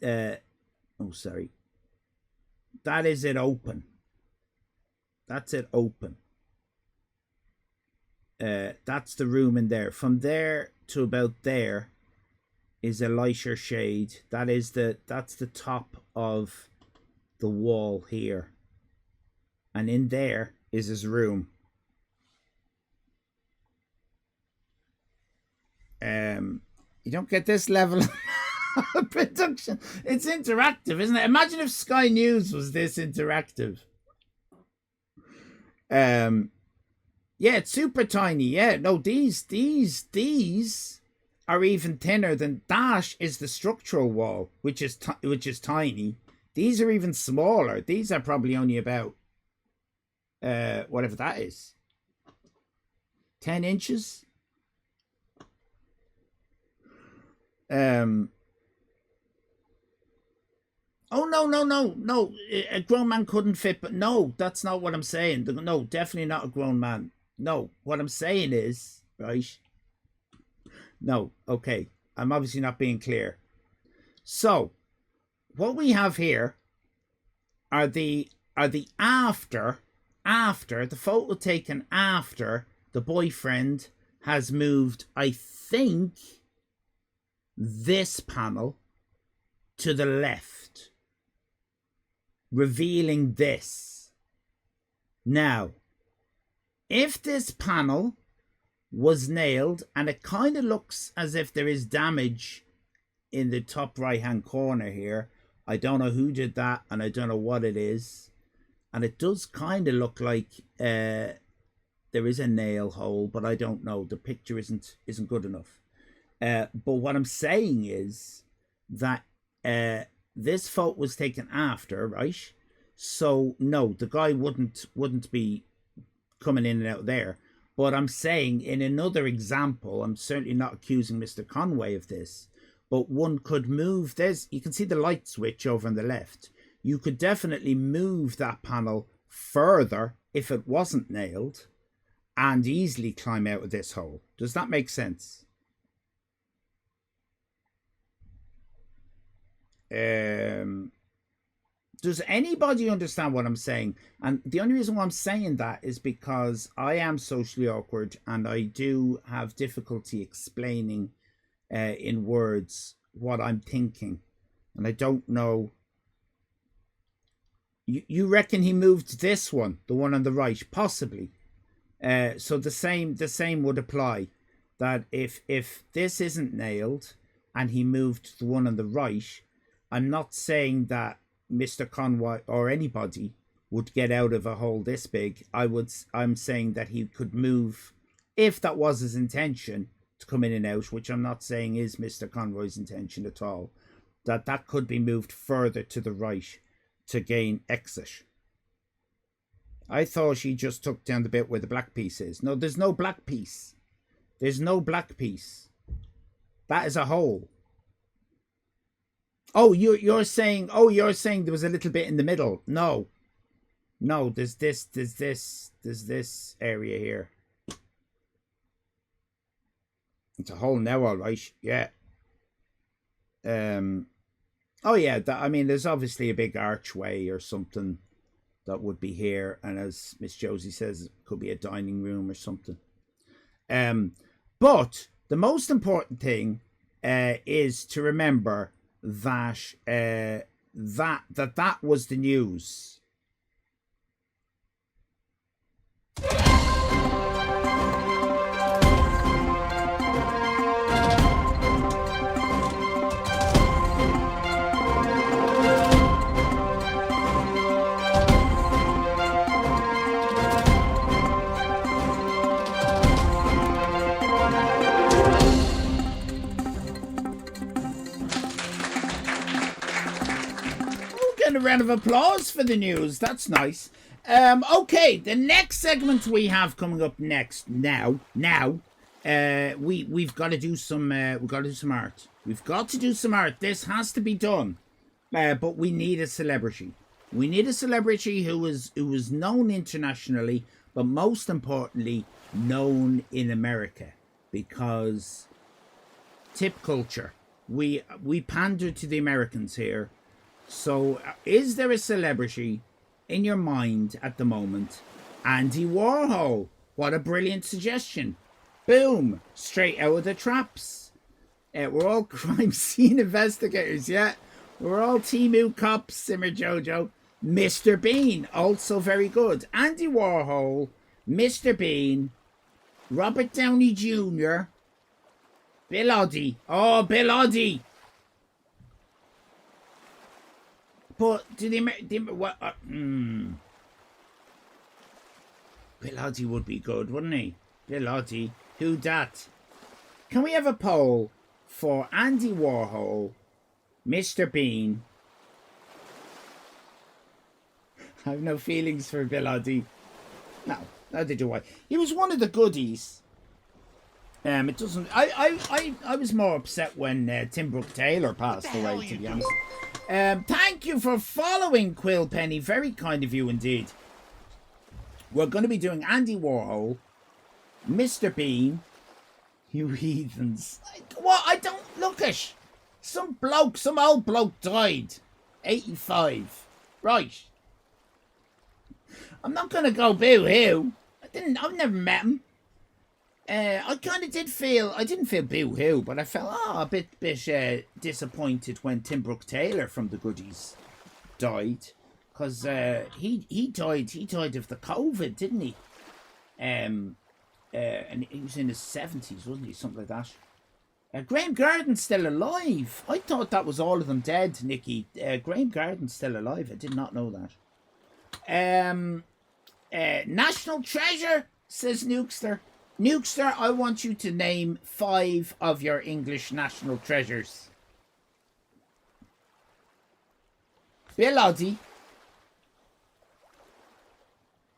Oh, sorry. That is it open. That's it open. That's the room in there. From there to about there is a lighter shade. That's the top of the wall here. And in there is his room. You don't get this level of production. It's interactive, isn't it? Imagine if Sky News was this interactive. Yeah, it's super tiny. Yeah, no, these are even thinner than Dash is the structural wall, which is tiny. These are even smaller. These are probably only about whatever that is. 10 inches. Oh, no. A grown man couldn't fit, but no, that's not what I'm saying. No, definitely not a grown man. No, what I'm saying is, right? No, okay. I'm obviously not being clear. So, what we have here are the after the photo taken after the boyfriend has moved, I think, this panel to the left, revealing this. Now, if this panel was nailed, and it kind of looks as if there is damage in the top right hand corner here. I don't know who did that, and I don't know what it is. And it does kind of look like there is a nail hole, but I don't know. The picture isn't good enough. But what I'm saying is that this photo was taken after, right? So no, the guy wouldn't be coming in and out there. But I'm saying in another example, I'm certainly not accusing Mr. Conway of this, but one could move this. You can see the light switch over on the left. You could definitely move that panel further if it wasn't nailed and easily climb out of this hole. Does that make sense? Does anybody understand what I'm saying? And the only reason why I'm saying that is because I am socially awkward and I do have difficulty explaining in words what I'm thinking. And I don't know. You reckon he moved this one, the one on the right? Possibly. So the same would apply. that if this isn't nailed and he moved the one on the right, I'm not saying that Mr. Conroy or anybody would get out of a hole this big. I'm saying that he could move, if that was his intention to come in and out, which I'm not saying is Mr. Conroy's intention at all, that could be moved further to the right to gain exit. I thought he just took down the bit where the black piece is. No, there's no black piece. There's no black piece. That is a hole. Oh, you're saying there was a little bit in the middle. No, there's this area here. It's a hole now, all right. Yeah. Oh yeah. I mean, there's obviously a big archway or something that would be here, and as Miss Josie says, it could be a dining room or something. But the most important thing is to remember that that was the news. A round of applause for the news. That's nice. Okay, the next segment we have coming up next now we've got to do some art. We've got to do some art. This has to be done. But we need a celebrity. We need a celebrity who is known internationally, but most importantly known in America, because tip culture. We pander to the Americans here. So, is there a celebrity in your mind at the moment? Andy Warhol. What a brilliant suggestion. Boom. Straight out of the traps. We're all crime scene investigators, yeah? We're all Timu cops, Simmer Jojo. Mr. Bean, also very good. Andy Warhol, Mr. Bean, Robert Downey Jr., Bill Oddie. Oh, Bill Oddie. But do Bill Oddie would be good, wouldn't he? Bill Oddie. Who dat? Can we have a poll for Andy Warhol, Mr. Bean? I have no feelings for Bill Oddie. No, neither do I. He was one of the goodies. It doesn't. I was more upset when Tim Brooke Taylor passed away, to be honest. Thank you for following, Quill Penny. Very kind of you indeed. We're going to be doing Andy Warhol, Mr. Bean. You heathens. What? I don't look at. Some old bloke died. 85. Right. I'm not going to go boo-hoo. I've never met him. I kind of didn't feel boo-hoo, but I felt a bit disappointed when Tim Brooke Taylor from the Goodies died, because he died of the COVID, didn't he? And he was in his 70s, wasn't he? Something like that. Graham Garden's still alive. I thought that was all of them dead, Nikki. Graham Garden's still alive. I did not know that. National treasure, says Nukester. Nukester, I want you to name 5 of your English national treasures. Bill Oddie,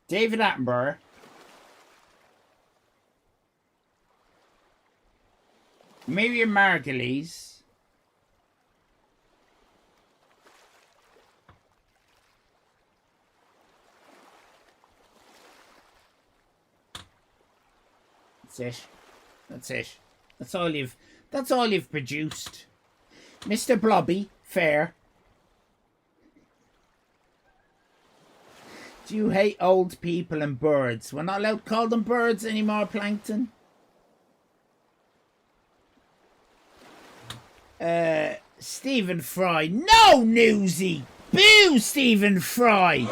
David Attenborough, Miriam Margolyes, That's it. That's all you've produced. Mr. Blobby, fair. Do you hate old people and birds? We're not allowed to call them birds anymore, Plankton. Stephen Fry. No, Newsy! Boo, Stephen Fry!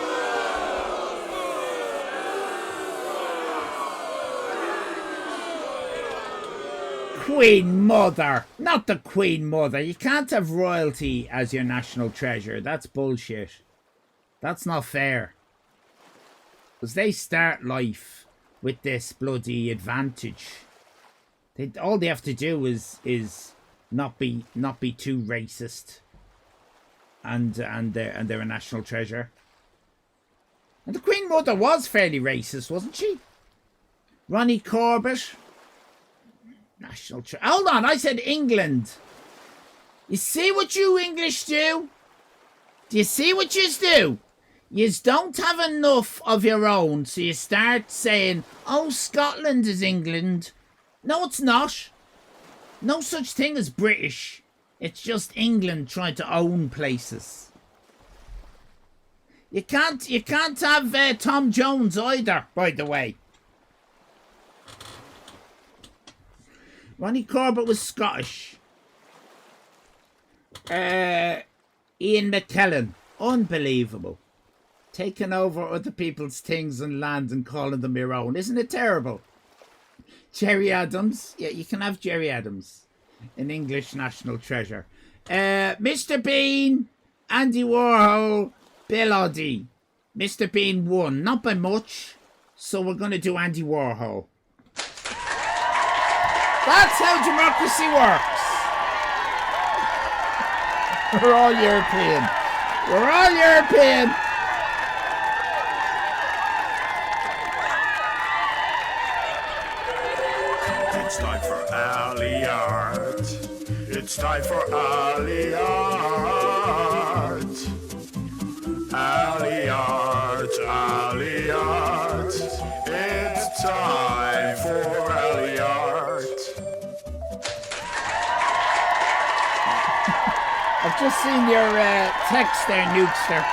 Queen Mother. Not the Queen Mother. You can't have royalty as your national treasure. That's bullshit. That's not fair. Because they start life with this bloody advantage. All they have to do is not be too racist. And they're a national treasure. And the Queen Mother was fairly racist, wasn't she? Ronnie Corbett. National treasure. Hold on, I said England. You see what you English do? Do you see what you do? You don't have enough of your own, so you start saying, oh, Scotland is England. No, it's not. No such thing as British. It's just England trying to own places. You can't have Tom Jones either, by the way. Ronnie Corbett was Scottish. Ian McKellen. Unbelievable. Taking over other people's things and land and calling them your own. Isn't it terrible? Jerry Adams. Yeah, you can have Jerry Adams. An English national treasure. Mr. Bean, Andy Warhol, Bill Oddie. Mr. Bean won. Not by much. So we're going to do Andy Warhol. That's how democracy works. We're all European. We're all European. It's time for Alley Art. It's time for Alley Art. Alley Art, Alley Art. It's time for Alley Art. I've just seen your text there, Nukester.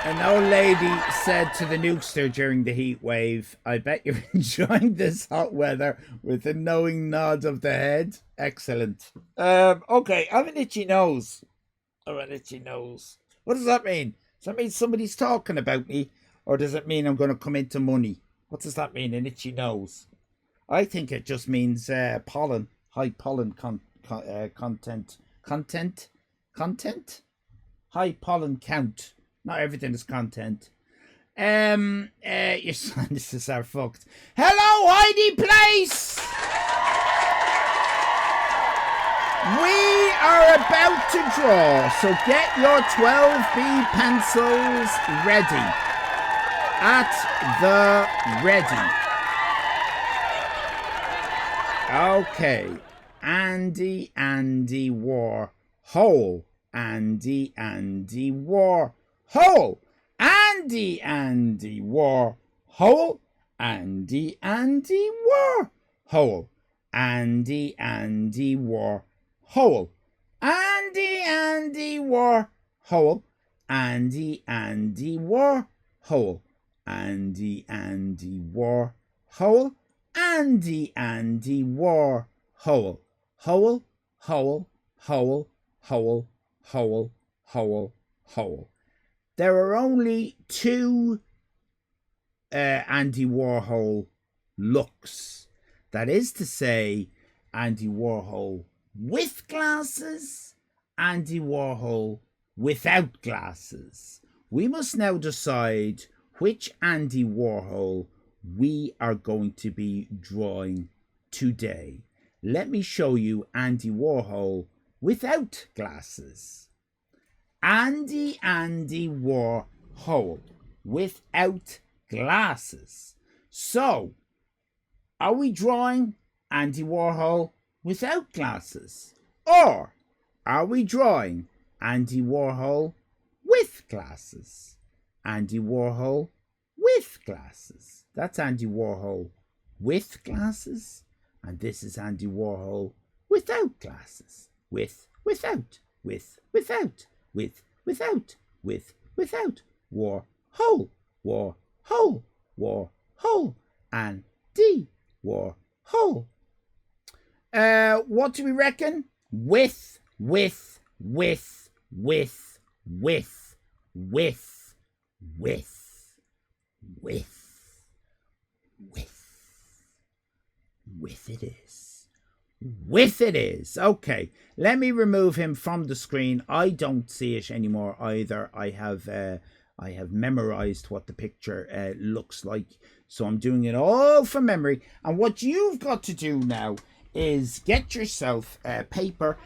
An old lady said to the Nukester during the heat wave, I bet you're enjoying this hot weather, with a knowing nod of the head. Excellent. Okay, I have an itchy nose. What does that mean? Does that mean somebody's talking about me? Or does it mean I'm going to come into money? What does that mean, an itchy nose? I think it just means pollen. High pollen content. High pollen count. Not everything is content. Your sinuses are fucked. Hello, Heidi Place! We are about to draw, so get your 12B pencils ready. At the ready. Okay. Andy Warhol. Andy Warhol. Andy Warhol. Andy Warhol. Andy Warhol. Andy Warhol. Andy Warhol. Andy Warhol. Andy Warhol. Hole. There are only two Andy Warhol looks. That is to say, Andy Warhol with glasses, Andy Warhol without glasses. We must now decide which Andy Warhol we are going to be drawing today. Let me show you Andy Warhol without glasses. Andy Warhol without glasses. So, are we drawing Andy Warhol without glasses? Or are we drawing Andy Warhol with glasses? Andy Warhol with glasses. That's Andy Warhol with glasses. And this is Andy Warhol without glasses. Without. Warhol. Andy Warhol. What do we reckon? With. with it is. With it is. Okay, let me remove him from the screen. I don't see it anymore either. I have memorized what the picture looks like, so I'm doing it all from memory. And what you've got to do now is get yourself paper.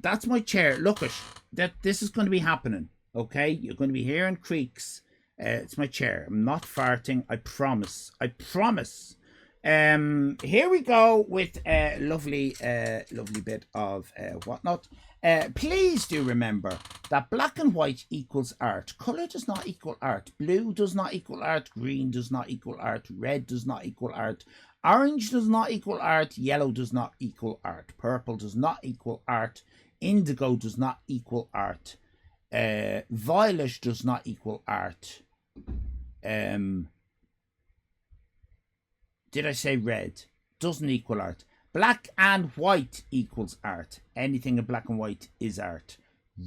That's my chair. Look at that. This is going to be happening. Okay, you're going to be hearing creaks. It's my chair. I'm not farting. I promise. I promise. Here we go with a lovely bit of whatnot. Please do remember that black and white equals art. Color does not equal art. Blue does not equal art. Green does not equal art. Red does not equal art. Orange does not equal art. Yellow does not equal art. Purple does not equal art. Indigo does not equal art. Violet does not equal art. Did I say red? Doesn't equal art. Black and white equals art. Anything in black and white is art.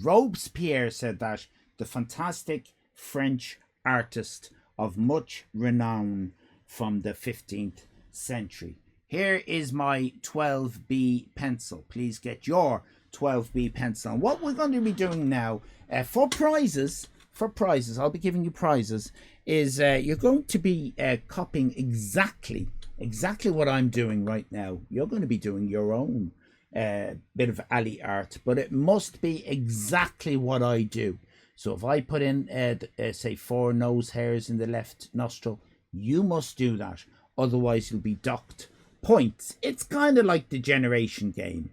Robespierre said that, the fantastic French artist of much renown from the 15th century. Here is my 12B pencil. Please get your 12B pencil. And what we're going to be doing now for prizes, I'll be giving you prizes, is you're going to be copying exactly what I'm doing right now. You're going to be doing your own bit of alley art, but it must be exactly what I do. So if I put in, say, 4 nose hairs in the left nostril, you must do that. Otherwise, you'll be docked points. It's kind of like the generation game.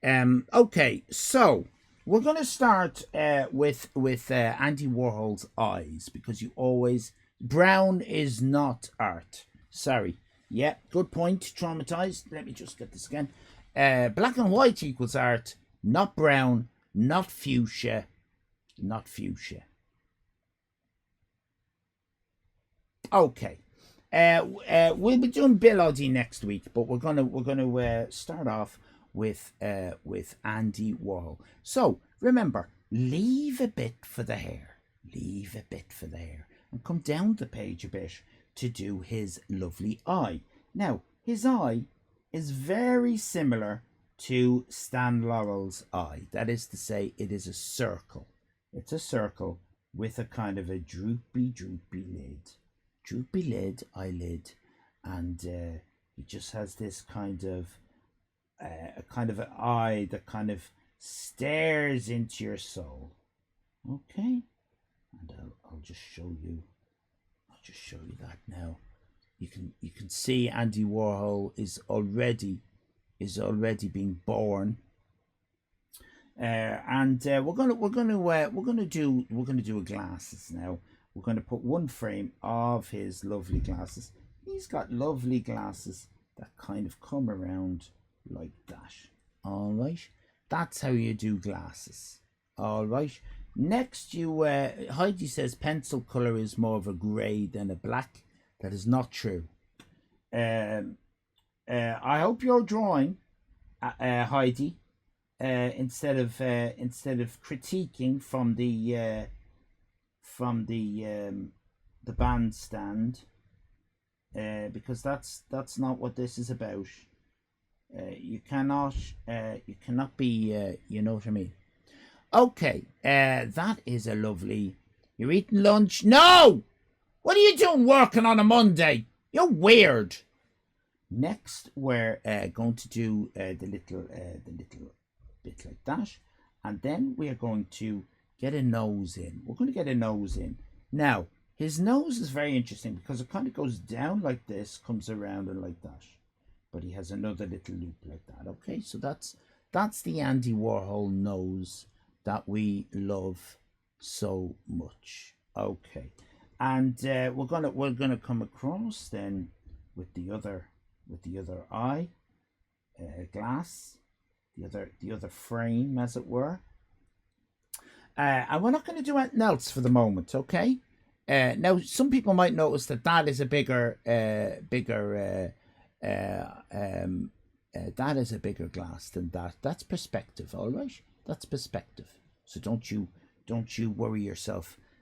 Okay, so we're going to start with Andy Warhol's eyes, because you always... Brown is not art. Sorry. Yeah, good point. Traumatized. Let me just get this again. Black and white equals art. Not brown. Not fuchsia. Not fuchsia. Okay. We'll be doing Bill Oddie next week, but we're gonna start off with Andy Warhol. So remember, leave a bit for the hair. Leave a bit for the hair, and come down the page a bit to do his lovely eye. Now, his eye is very similar to Stan Laurel's eye. That is to say, it is a circle. It's a circle with a kind of a droopy lid. Droopy lid, eyelid, and he just has this kind of an eye that kind of stares into your soul. Okay, and I'll just show you. I'll just show you that now. You can see Andy Warhol is already being born. And we're gonna do a glasses now. We're going to put one frame of his lovely glasses. He's got lovely glasses that kind of come around like that. All right, that's how you do glasses. All right. Next, Heidi says pencil color is more of a grey than a black. That is not true. I hope you're drawing, Heidi, instead of critiquing from the bandstand, because that's not what this is about. You cannot be, you know what I mean. Okay, that is a lovely. You're eating lunch? No. What are you doing working on a Monday? You're weird. Next, we're going to do the little bit like that, and then we are going to get a nose in. We're going to get a nose in. Now, his nose is very interesting because it kind of goes down like this, comes around and like that. But he has another little loop like that. Okay, so that's the Andy Warhol nose that we love so much. Okay, and we're gonna come across then with the other eye, glass, the other frame, as it were. And we're not going to do anything else for the moment, okay? Now, some people might notice that is a bigger that is a bigger glass than that. That's perspective, all right? That's perspective. So don't you worry yourself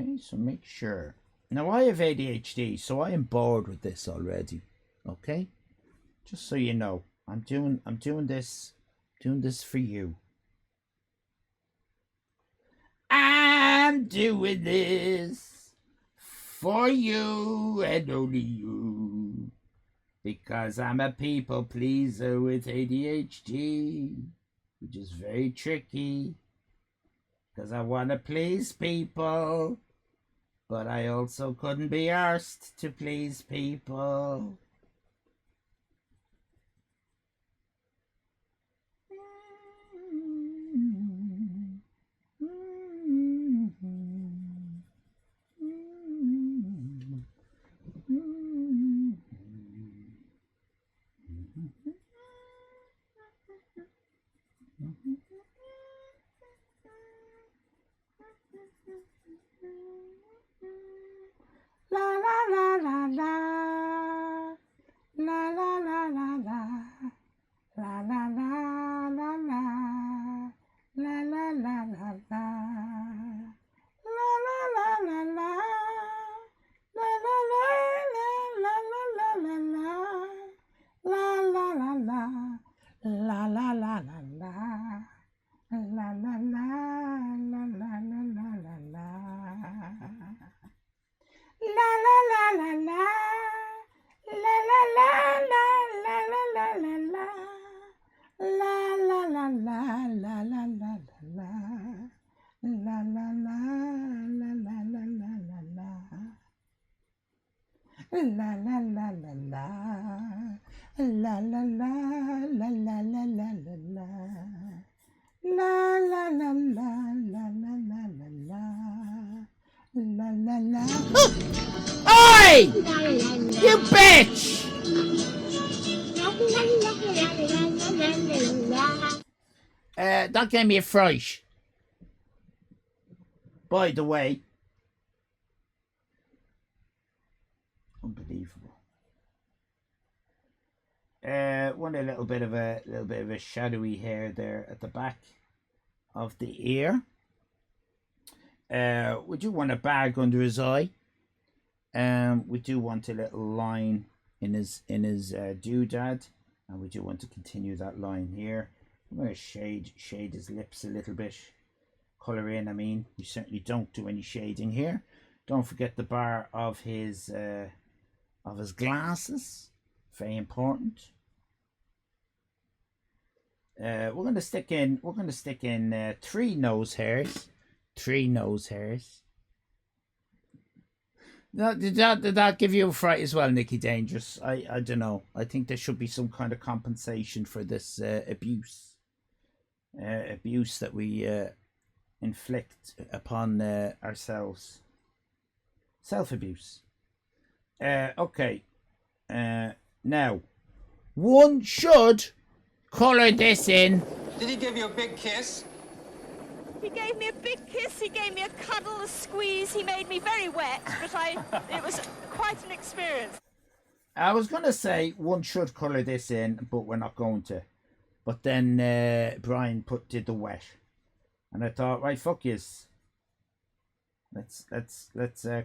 Okay, so make sure. Now I have ADHD, so I am bored with this already. Okay, just so you know, I'm doing this for you. I'm doing this for you and only you, because I'm a people pleaser with ADHD, which is very tricky, because I want to please people, but I also couldn't be arsed to please people. La la la la la, la la la la la, la la la la la, la la la la la, la la la la la, la la la la la la la la, la la la la, la la la la la, la la la la la la la la. La la la la la, la la la la la la la la la, la la la la la la la la la, la la la la la la la la, la la la la la, la la la la la la la la la, la la la la la la la la. La la la. Oi! You bitch! That gave me a fright. By the way. Unbelievable. Want a little bit of a shadowy hair there at the back of the ear. We do want a bag under his eye. We do want a little line in his doodad, and we do want to continue that line here. I'm going to shade his lips a little bit, color in. I mean, we certainly don't do any shading here. Don't forget the bar of his glasses, very important. We're going to stick in 3 nose hairs. 3 nose hairs. No, did that give you a fright as well, Nicky Dangerous? I don't know. I think there should be some kind of compensation for this abuse that we inflict upon ourselves. Self-abuse. Okay. Now, one should colour this in. Did he give you a big kiss? He gave me a big kiss, he gave me a cuddle, a squeeze, he made me very wet, but it was quite an experience. I was going to say one should colour this in, but we're not going to. But then Brian did the wet. And I thought, right, fuck yes. Let's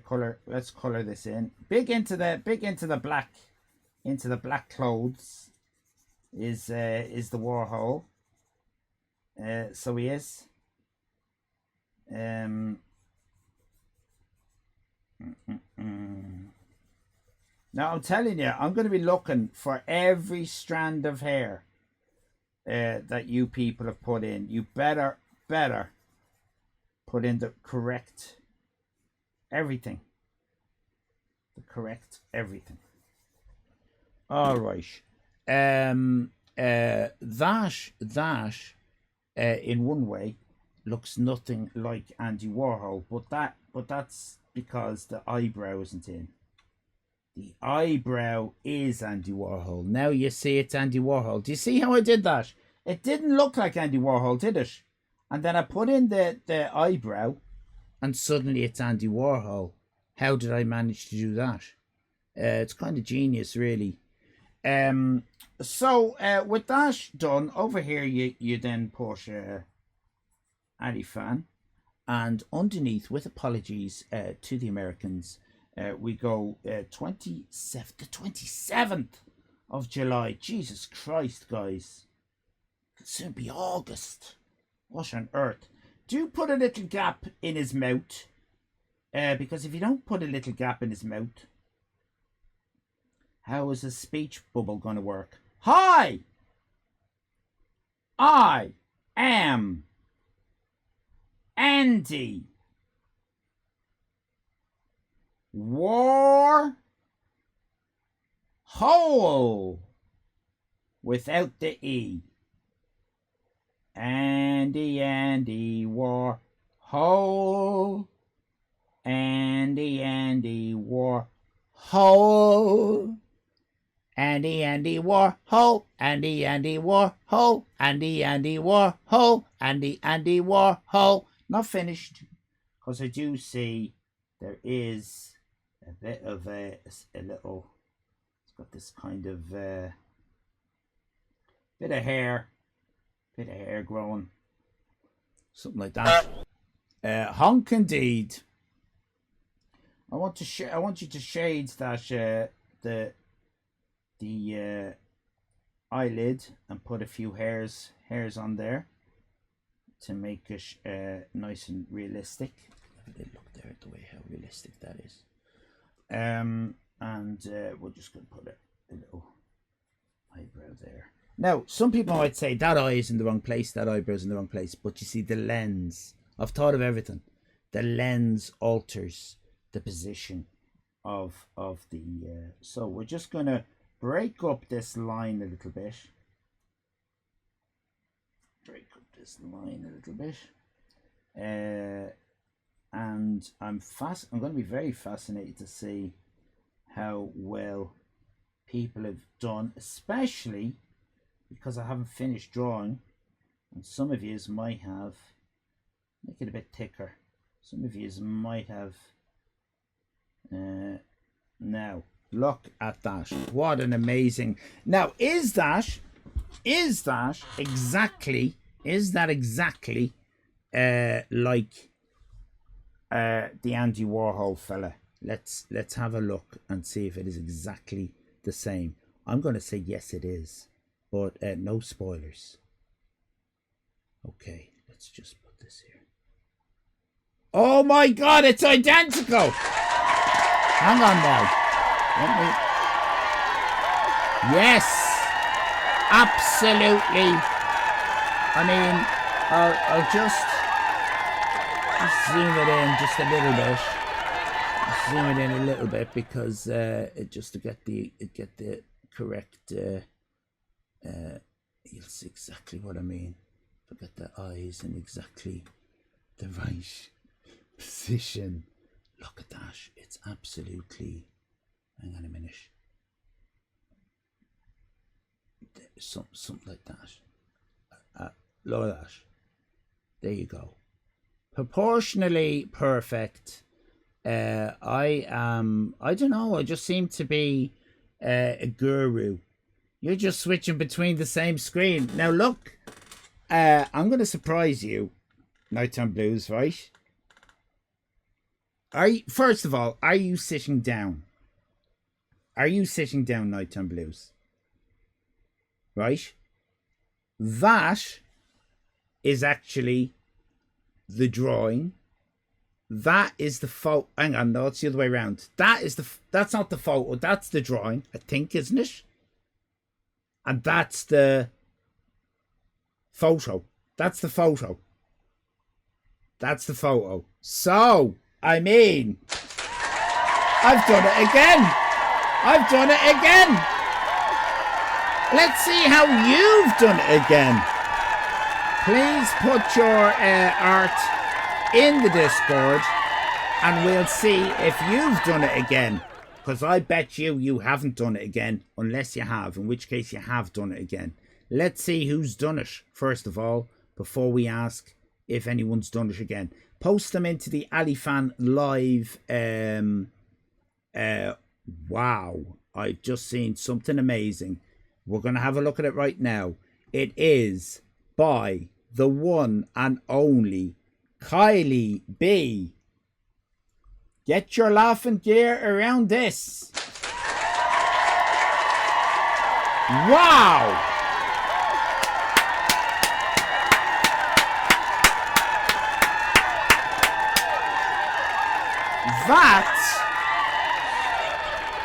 colour this in. Big into the black clothes is the Warhol. So he is. Now I'm telling you, I'm going to be looking for every strand of hair that you people have put in. You better put in the correct everything. All right. That in one way looks nothing like Andy Warhol, but that's because the eyebrow isn't in. The eyebrow is Andy Warhol. Now you see it's Andy Warhol. Do you see how I did that? It didn't look like Andy Warhol, did it? And then I put in the eyebrow, and suddenly it's Andy Warhol. How did I manage to do that? It's kind of genius, really. So with that done, over here you then put Allyfan, And underneath, with apologies to the Americans, we go the 27th of July. Jesus Christ, guys. It'll soon be August. What on earth? Do put a little gap in his mouth. Because if you don't put a little gap in his mouth, how is a speech bubble going to work? Hi! I am Andy Warhol without the E. Andy Warhol. Andy Warhol. Andy Warhol. Andy Warhol. Andy Warhol. Andy Warhol. Not finished, because I do see there is a bit of a little, it's got this kind of bit of hair growing, something like that. Honk indeed. I want you to shade that the eyelid and put a few hairs on there to make it nice and realistic. Have a little look there at the way how realistic that is. And we're just going to put a little eyebrow there. Now, some people might say that eye is in the wrong place, that eyebrow is in the wrong place, but you see the lens. I've thought of everything. The lens alters the position of the. So we're just going to break up this line a little bit. And I'm going to be very fascinated to see how well people have done, especially because I haven't finished drawing, and some of you might have, make it a bit thicker, some of you might have. Now look at that, what an amazing. Now is that exactly like the Andy Warhol fella? Let's have a look and see if it is exactly the same. I'm going to say yes it is, but no spoilers. Okay, let's just put this here. Oh my god, it's identical. Hang on now. Yes, absolutely. I mean, I'll just zoom it in just a little bit. Zoom it in a little bit because just to get the correct. You'll see exactly what I mean. Forget the eyes in exactly the right position. Look at that. It's absolutely. Hang on a minute. Something like that. Look at that. There you go. Proportionally perfect. I don't know. I just seem to be a guru. You're just switching between the same screen. Now look, I'm going to surprise you, Nighttime Blues, right? First of all, are you sitting down? Are you sitting down, Nighttime Blues? Right? That is actually the drawing. That is the photo. Hang on, no, it's the other way around. That's not the photo. That's the drawing, I think, isn't it? And that's the photo. That's the photo. That's the photo. So, I mean, I've done it again. I've done it again. Let's see how you've done it again. Please put your art in the Discord and we'll see if you've done it again. Because I bet you haven't done it again unless you have, in which case you have done it again. Let's see who's done it, first of all, before we ask if anyone's done it again. Post them into the Allyfan live. Wow, I've just seen something amazing. We're going to have a look at it right now. It is by the one and only Kylie B. Get your laughing gear around this. Wow!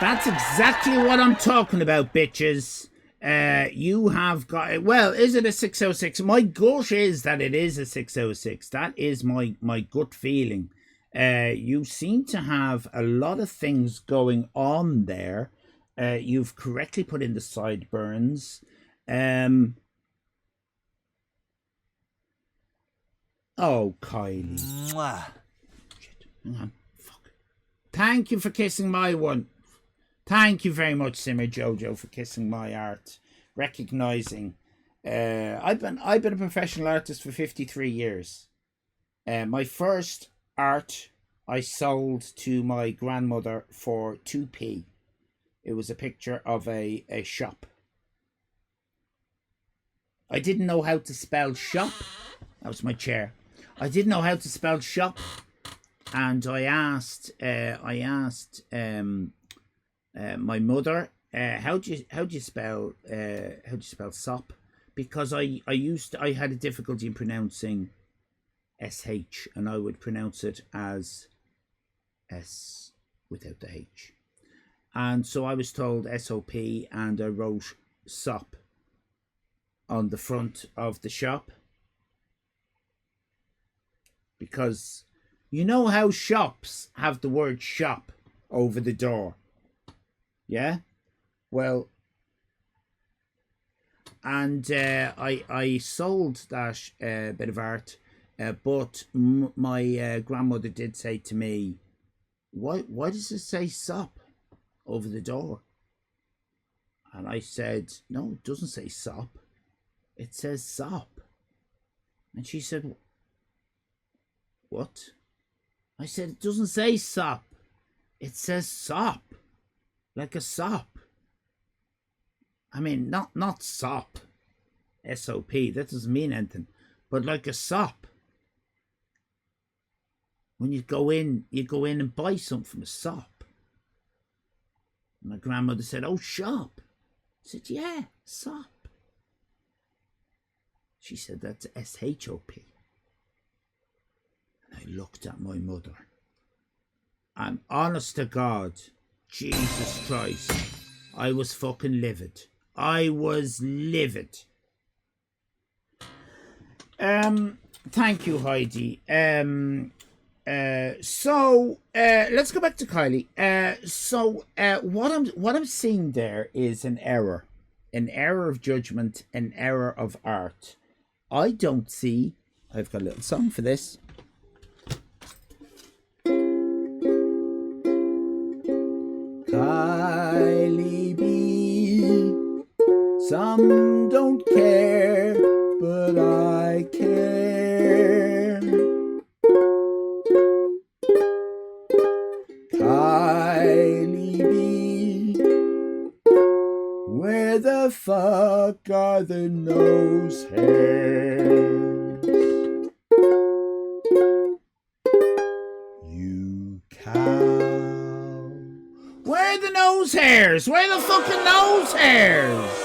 That's exactly what I'm talking about, bitches. You have got, well, is it a 606? My gut is that it is a 606. That is my gut feeling. You seem to have a lot of things going on there. You've correctly put in the sideburns. Oh, Kylie. Mwah. Shit. Hang on. Fuck. Thank you for kissing my one. Thank you very much, Simmer Jojo, for kissing my art. Recognizing. I've been a professional artist for 53 years. My first art I sold to my grandmother for 2p. It was a picture of a shop. I didn't know how to spell shop. That was my chair. I didn't know how to spell shop, and I asked my mother, how do you spell sop? Because I had a difficulty in pronouncing sh, and I would pronounce it as s without the h, and so I was told SOP, and I wrote sop on the front of the shop, because you know how shops have the word shop over the door. Yeah, well, and I sold that bit of art, but my grandmother did say to me, why does it say sop over the door? And I said, no, it doesn't say sop, it says sop. And she said, what? I said, it doesn't say sop, it says sop. Like a sop. I mean, not sop. SOP. That doesn't mean anything. But like a sop. When you go in and buy something from a sop. My grandmother said, oh, shop. I said, yeah, sop. She said, that's SHOP. And I looked at my mother. And honest to God, Jesus Christ, I was fucking livid. I was livid. Thank you, Heidi. So let's go back to Kylie. What I'm seeing there is an error of judgment, an error of art. I don't see. I've got a little song for this. Kylie B. Some don't care, but I care. Kylie B. Where the fuck are the nose hairs? You cow. Where are the nose hairs? Where are the fucking nose hairs?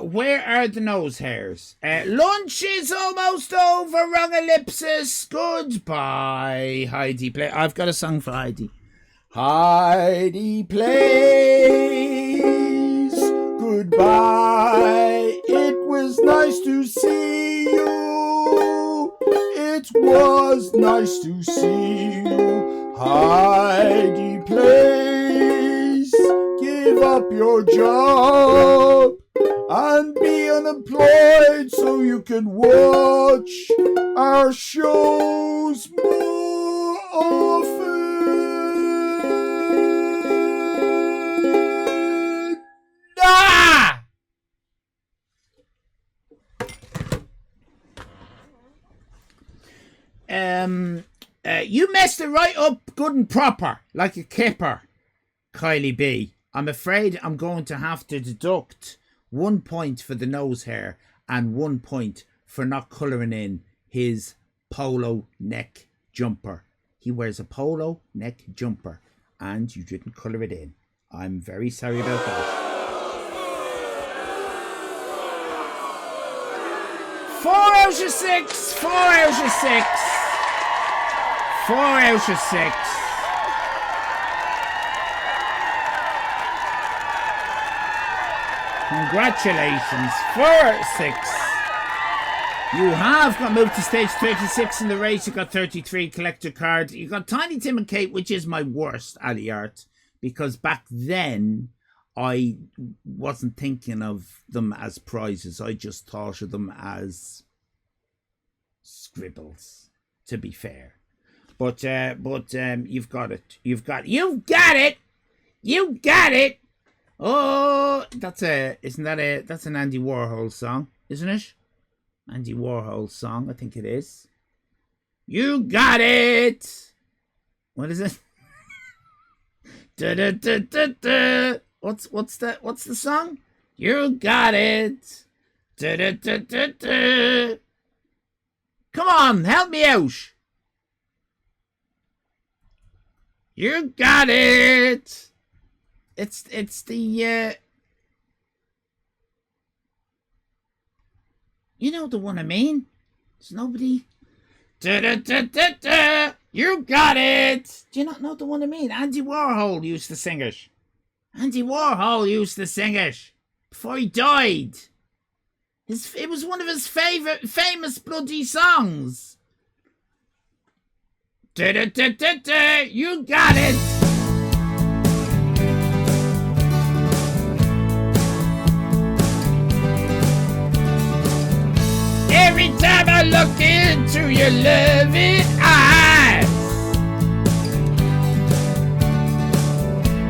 Where are the nose hairs? Lunch is almost over. Wrong ellipsis. Goodbye, Heidi. I've got a song for Heidi. Heidi plays. Goodbye. It was nice to see you. It was nice to see you. Heidi plays. Give up your job and be unemployed so you can watch our shows more often. Ah! You messed it right up good and proper, like a kipper, Kylie B. I'm afraid I'm going to have to deduct 1 point for the nose hair and 1 point for not colouring in his polo neck jumper. He wears a polo neck jumper and you didn't colour it in. I'm very sorry about that. 4 out of 6. 4 out of 6. 4 out of 6. Congratulations. 4 out of 6. You have got moved to stage 36 in the race. You got 33 collector cards. You got Tiny Tim and Kate, which is my worst alley art, because back then I wasn't thinking of them as prizes. I just thought of them as scribbles, to be fair. But you've got it. You've got it. You got it. Oh, that's an Andy Warhol song, isn't it? Andy Warhol song, I think it is. You got it. What is it? Da, da, da, da, da. What's the song? You got it. Da, da, da, da, da. Come on, help me out. You got it. It's the you know the one I mean. There's nobody. Da, da, da, da, da. You got it. Do you not know the one I mean? Andy Warhol used to sing it. Andy Warhol used to sing it before he died. It was one of his famous bloody songs. Da, da, da, da, da. You got it. Every time I look into your loving eyes,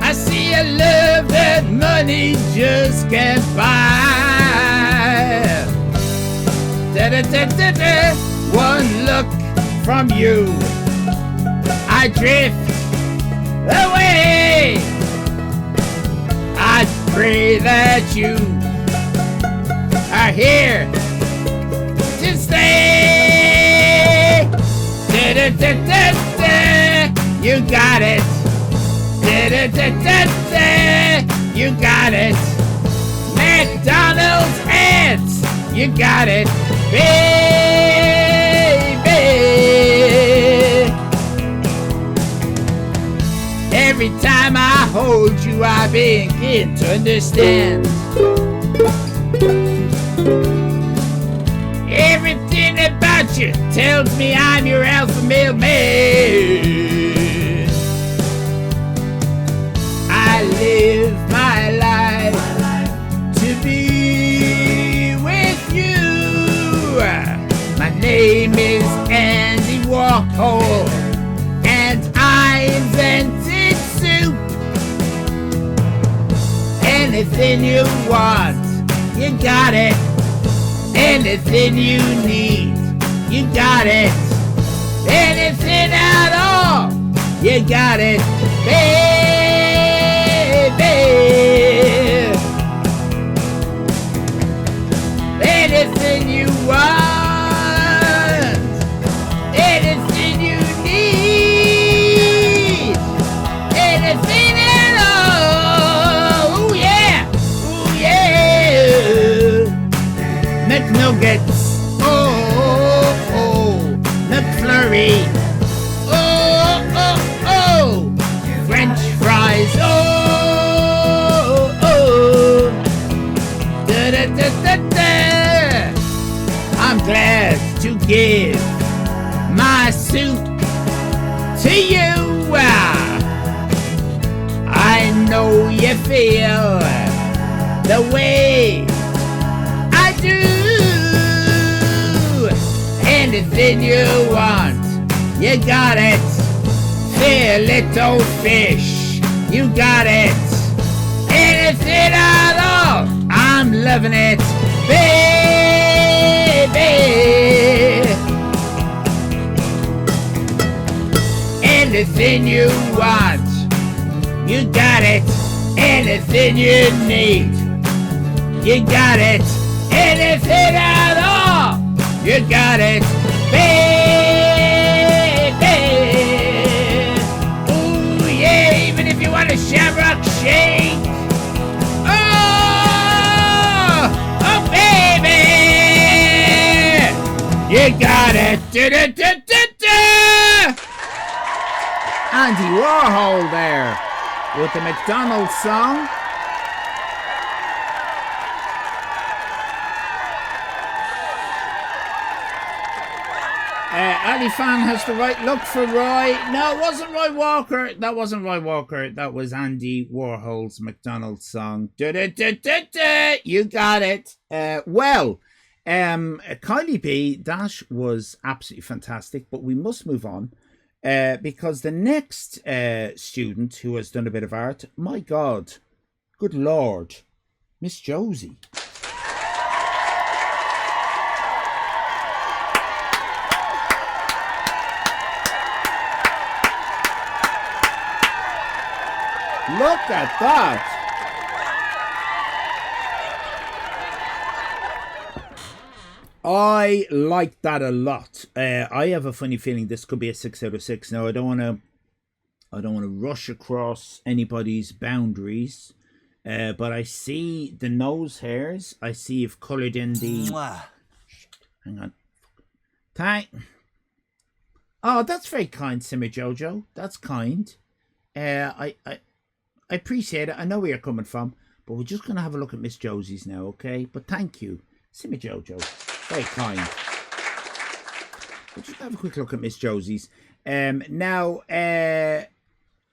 I see a love that money just can't buy. Da da da da da. One look from you, I drift away. I pray that you are here to stay. Da da da da da. You got it. Da da da da da. You got it. McDonald's ads. You got it, baby. Every time I hold you, I begin to understand. Everything about you tells me I'm your alpha male man. I live my life to be with you. My name is Andy Warhol, and I invented soup. Anything you want, you got it. Anything you need, you got it. Anything at all, you got it, baby. Anything you want, anything you need, anything at all. Oh yeah, oh yeah. McNuggets, oh, oh, oh. McFlurry, oh, oh, oh. French fries, oh, oh. Da, da, da, da, da. I'm glad to give my suit to you. I know you feel the way I do. Anything you want, you got it. Fair little fish, you got it. Anything at all, I'm loving it, baby. Anything you want, you got it. Anything you need, You got it. Anything at all. You got it, baby. Ooh, yeah, even if you want a shamrock shake. Oh, baby. You got it. Andy Warhol there with the McDonald's song. Allyfan has the right look for Roy. No, it wasn't Roy Walker. That wasn't Roy Walker. That was Andy Warhol's McDonald's song. You got it. Kylie B, that was absolutely fantastic, but we must move on because the next student who has done a bit of art, my God, good Lord, Miss Josie. Look at that! I like that a lot. I have a funny feeling this could be a 6 out of 6. Now I don't want to rush across anybody's boundaries, but I see the nose hairs. I see you've coloured in the. Hang on. Oh, that's very kind, Simmer Jojo. That's kind. I appreciate it. I know where you're coming from, but we're just going to have a look at Miss Josie's now, okay? But thank you, Simmy Jojo. Very kind. We'll just have a quick look at Miss Josie's. Now, the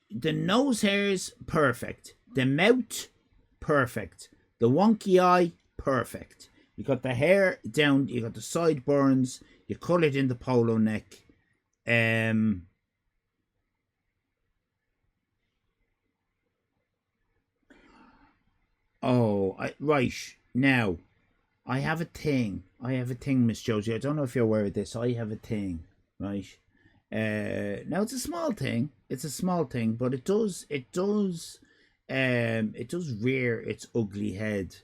nose hairs, perfect. The mouth, perfect. The wonky eye, perfect. You got the hair down, you got the sideburns, you coloured in the polo neck. Right, now, I have a thing, Miss Josie. I don't know if you're aware of this. I have a thing, right? Now, it's a small thing. But it does rear its ugly head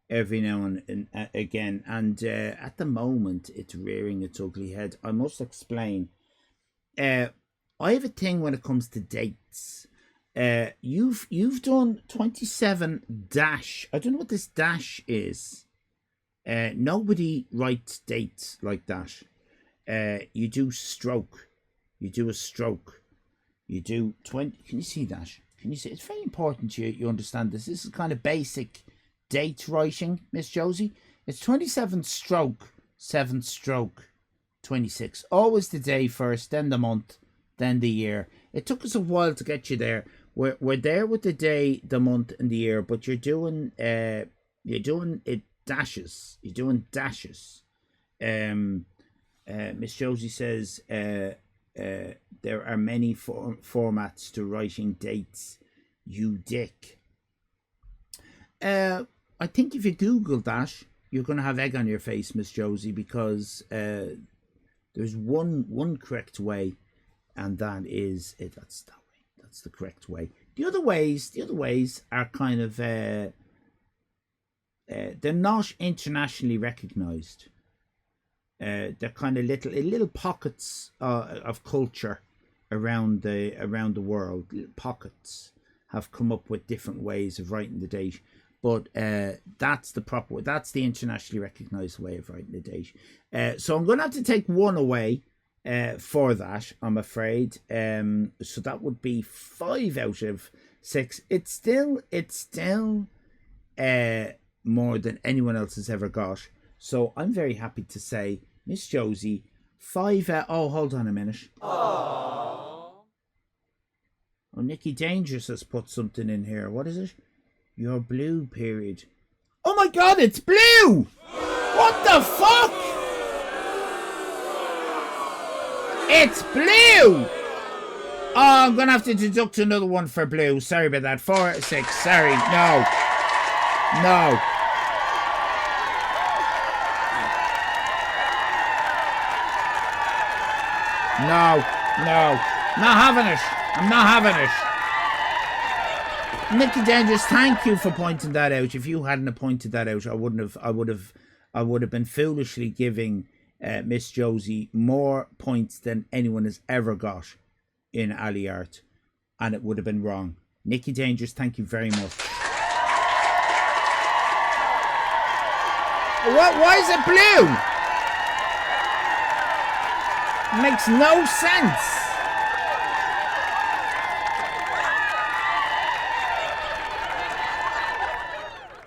every now and again. And at the moment, it's rearing its ugly head. I must explain. I have a thing when it comes to dates. You've done 27 dash. I don't know what this dash is. Nobody writes dates like that. You do stroke. You do a stroke. You do 20. Can you see that? Can you see? It's very important you understand this. This is kind of basic date writing, Miss Josie. It's 27 stroke, 7 stroke, 26. Always the day first, then the month, then the year. It took us a while to get you there. We're there with the day, the month, and the year, but you're doing it dashes. You're doing dashes. Miss Josie says there are many formats to writing dates. You dick. I think if you Google that, you're going to have egg on your face, Miss Josie, because there's one correct way, and that is it. That's that way. That's the correct way. The other ways are kind of they're not internationally recognized. They're kind of little pockets of culture around the world. Little pockets have come up with different ways of writing the date, but that's the proper way. That's the internationally recognized way of writing the date. So I'm going to have to take one away for that, I'm afraid. So that would be 5 out of 6. It's still more than anyone else has ever got. So I'm very happy to say, Miss Josie, 5 out. Oh, hold on a minute. Aww. Oh, Nikki Dangerous has put something in here. What is it? Your blue period. Oh my God, it's blue! What the fuck? It's blue! Oh, I'm going to have to deduct another one for blue. Sorry about that. 4 out of 6. Sorry. No. Not having it. I'm not having it. Nicky Dangerous, thank you for pointing that out. If you hadn't pointed that out, I would have been foolishly giving Miss Josie more points than anyone has ever got in Alley Art, and it would have been wrong. Nicky Dangerous, thank you very much. What? Why is it blue? It makes no sense.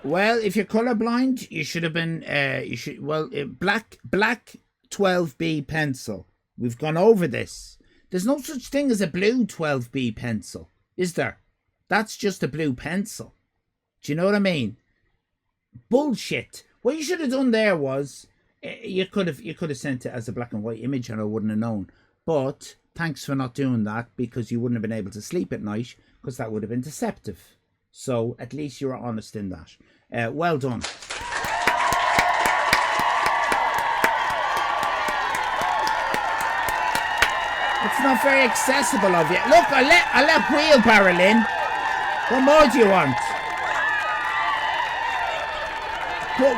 Well, if you're colorblind, you should have been. Black 12B pencil. We've gone over this. There's no such thing as a blue 12B pencil, is there? That's just a blue pencil. Do you know what I mean? Bullshit. What you should have done there was you could have sent it as a black and white image, and I wouldn't have known. But thanks for not doing that, because you wouldn't have been able to sleep at night, because that would have been deceptive. So at least you were honest in that. Well done. It's not very accessible of you. Look, I let wheelbarrow in. What more do you want?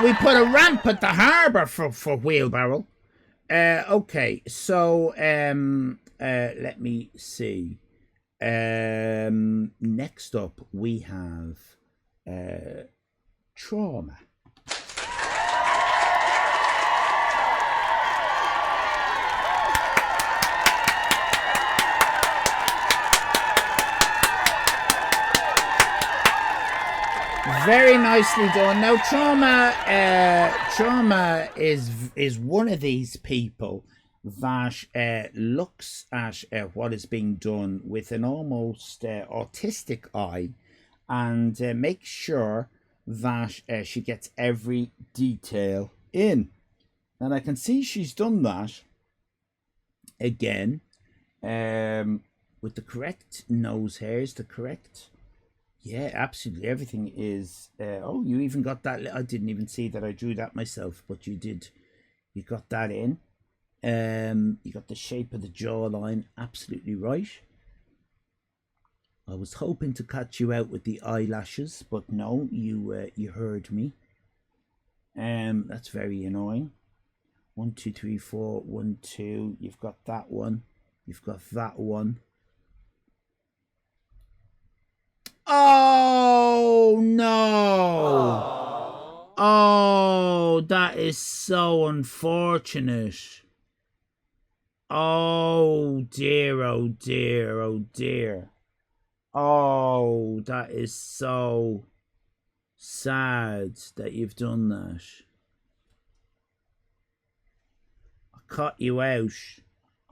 We put a ramp at the harbour for wheelbarrow. Okay, so let me see. Next up we have trauma. Very nicely done. Now, trauma is one of these people that looks at what is being done with an almost autistic eye, and makes sure that she gets every detail in. And I can see she's done that again, with the correct nose hairs, the correct. Yeah, absolutely. Everything is... oh, you even got that... I didn't even see that. I drew that myself, but you did. You got that in. You got the shape of the jawline absolutely right. I was hoping to catch you out with the eyelashes, but no, you heard me. That's very annoying. 1, 2, 3, 4, 1, 2. You've got that one. You've got that one. Oh no! Oh, that is so unfortunate. Oh dear, oh dear, oh dear. Oh, that is so sad that you've done that. I cut you out.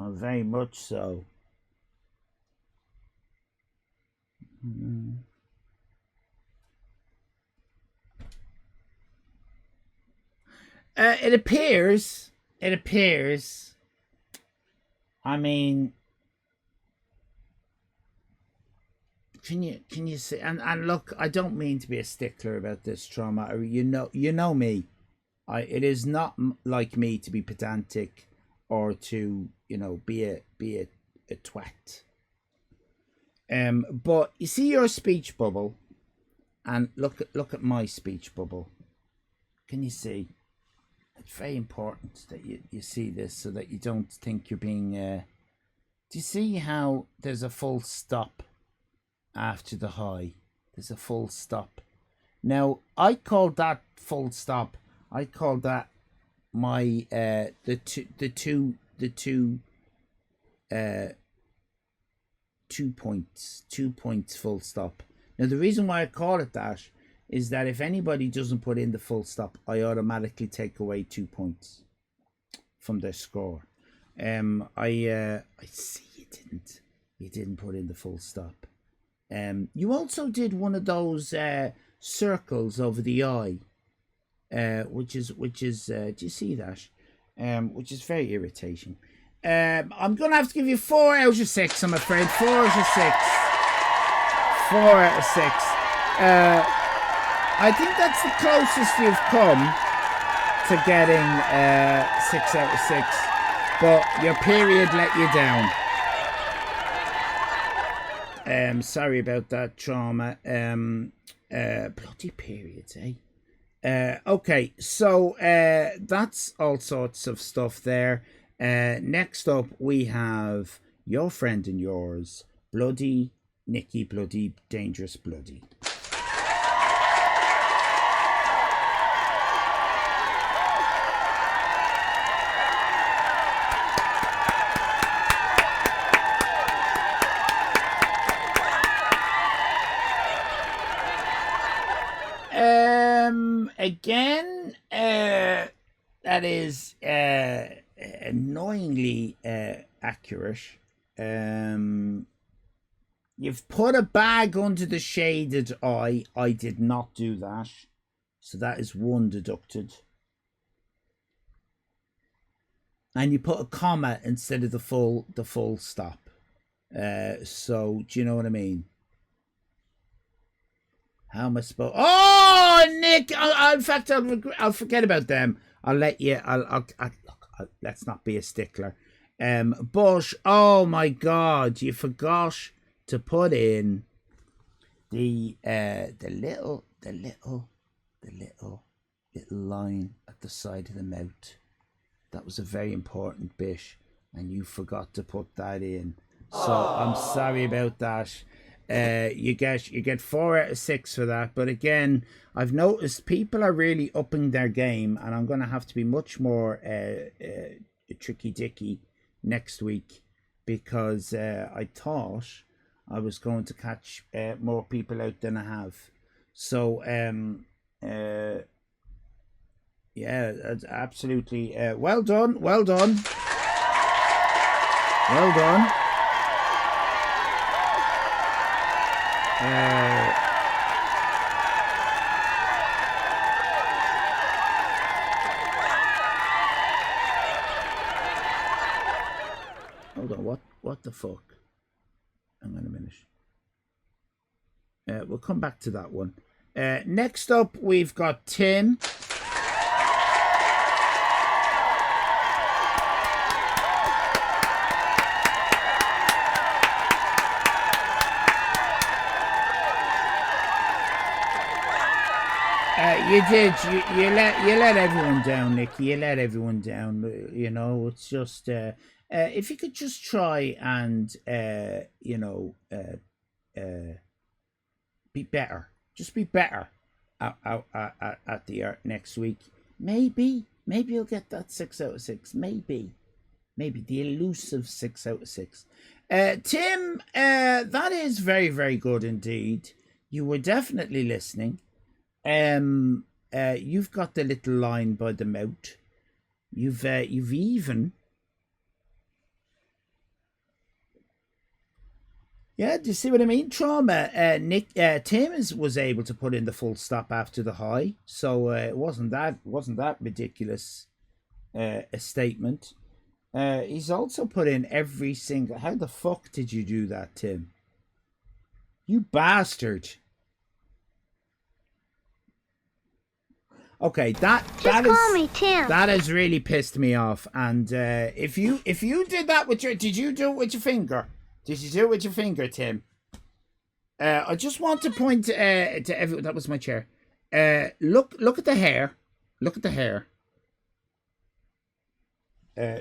Oh, very much so. It appears, I mean, can you see, and look, I don't mean to be a stickler about this trauma. You know me. It is not like me to be pedantic or to, be a twat. But you see your speech bubble, and look at my speech bubble. Can you see? It's very important that you see this, so that you don't think you're being... do you see how there's a full stop after the high? There's a full stop. Now, I call that full stop. I call that my the two 2 points. 2 points full stop. Now, the reason why I call it that is that if anybody doesn't put in the full stop, I automatically take away 2 points from their score. I see you didn't put in the full stop. You also did one of those circles over the eye, which is do you see that? Which is very irritating. I'm gonna have to give you 4 out of 6, I'm afraid. 4 out of 6. 4 out of 6. I think that's the closest you've come to getting 6 out of 6, but your period let you down. Sorry about that, trauma. Bloody periods, eh? Okay, so that's all sorts of stuff there. Next up, we have your friend and yours, Bloody Nicky, Bloody Dangerous Bloody. Again, that is annoyingly accurate. You've put a bag under the shaded eye. I did not do that. So that is one deducted. And you put a comma instead of the full stop. So do you know what I mean? How am I supposed? Oh, Nick! In fact, I'll forget about them. I'll let you. I'll let's not be a stickler. But oh my God, you forgot to put in the little line at the side of the mouth. That was a very important bit, and you forgot to put that in. So I'm sorry about that. You get 4 out of 6 for that, but again, I've noticed people are really upping their game, and I'm going to have to be much more tricky dicky next week, because I thought I was going to catch more people out than I have. So yeah, absolutely well done. Hold on, what the fuck? Hang on a minute. We'll come back to that one. Next up, we've got Tim. You did. You let everyone down, Nicky. You let everyone down. You know, it's just if you could just try and be better. Just be better at the art next week. Maybe you'll get that 6 out of 6. Maybe the elusive 6 out of 6. Tim, that is very, very good indeed. You were definitely listening. You've got the little line by the mouth. You've even. Yeah, do you see what I mean? Trauma. Tim was able to put in the full stop after the high, so it wasn't that ridiculous a statement. He's also put in every single. How the fuck did you do that, Tim? You bastard! Okay, that call me Tim. That has really pissed me off. And if you did that with your, did you do it with your finger? Did you do it with your finger, Tim? I just want to point to everyone. That was my chair. Look at the hair. Look at the hair.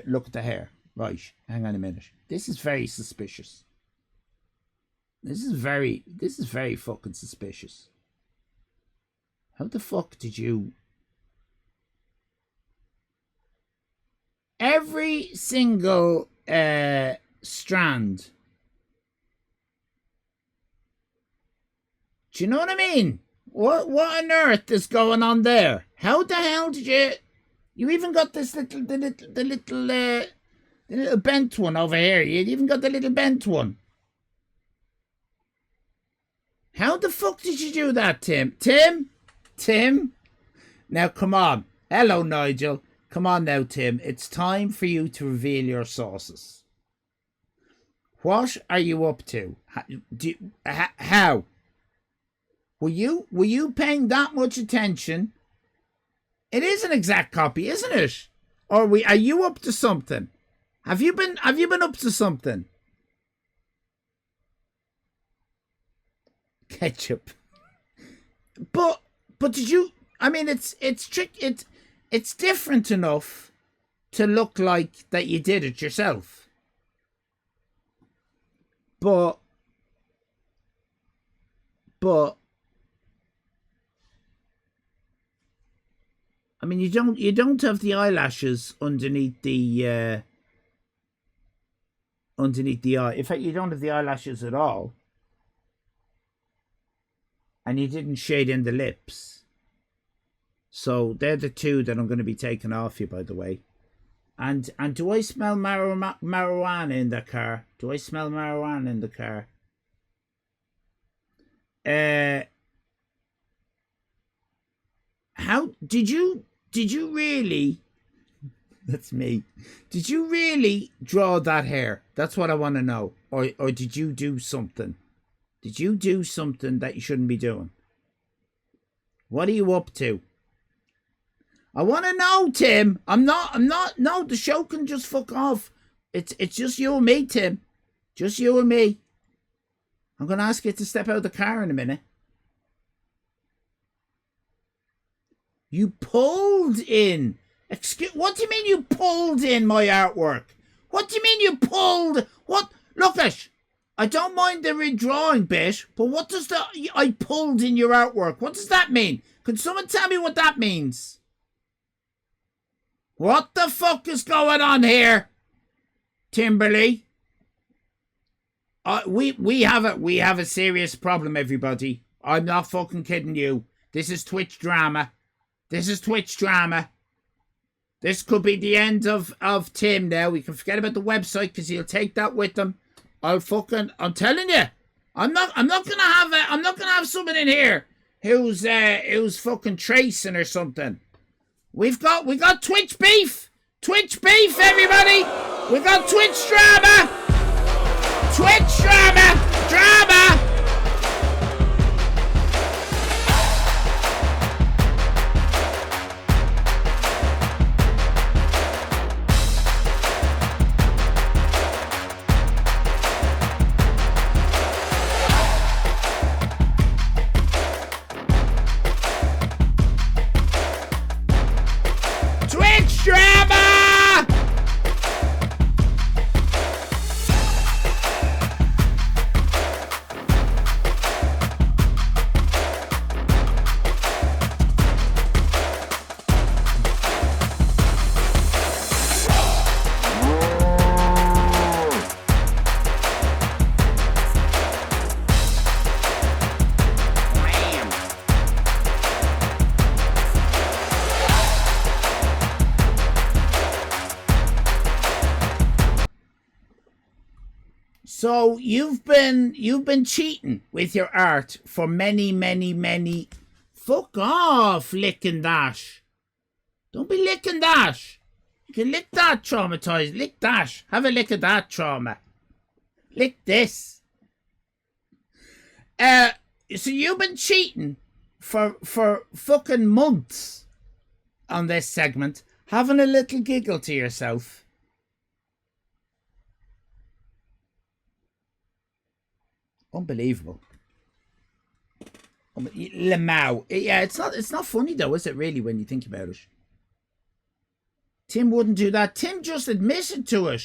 Look at the hair. Right. Hang on a minute. This is very suspicious. This is very fucking suspicious. How the fuck did you? Every single strand. Do you know what I mean? What on earth is going on there? How the hell did you even got this the little bent one over here? You even got the little bent one. How the fuck did you do that, Tim? Tim? Now come on. Hello, Nigel. Come on now, Tim. It's time for you to reveal your sources. What are you up to? How? Were you paying that much attention? It is an exact copy, isn't it? Or are you up to something? Have you been up to something? ketchup. But did you? I mean, it's different enough to look like that you did it yourself. But I mean, you don't have the eyelashes underneath the eye. In fact, you don't have the eyelashes at all. And you didn't shade in the lips. So they're the two that I'm going to be taking off you, by the way. And do I smell marijuana in the car? Do I smell marijuana in the car? How did you really? That's me. Did you really draw that hair? That's what I want to know. Or did you do something? Did you do something that you shouldn't be doing? What are you up to? I want to know, Tim. I'm not. No, the show can just fuck off. It's just you and me, Tim. Just you and me. I'm going to ask you to step out of the car in a minute. You pulled in. What do you mean you pulled in my artwork? What do you mean you pulled? What? Look at. I don't mind the redrawing bit, but what does the I pulled in your artwork? What does that mean? Can someone tell me what that means? What the fuck is going on here, Timberly? We have a serious problem, everybody. I'm not fucking kidding you. This is Twitch drama. This is Twitch drama. This could be the end of Tim now. We can forget about the website because he'll take that with him. I'm telling you, I'm not gonna have someone in here who's fucking tracing or something. We got Twitch beef, everybody. We got Twitch drama, drama. So you've been cheating with your art for many. Fuck off, licking that. Don't be licking that. You can lick that, traumatized. Lick that. Have a lick of that trauma. Lick this. So you've been cheating for fucking months on this segment, having a little giggle to yourself. Unbelievable. Lamau. Yeah, it's not funny though, is it really, when you think about it? Tim wouldn't do that. Tim just admitted to it,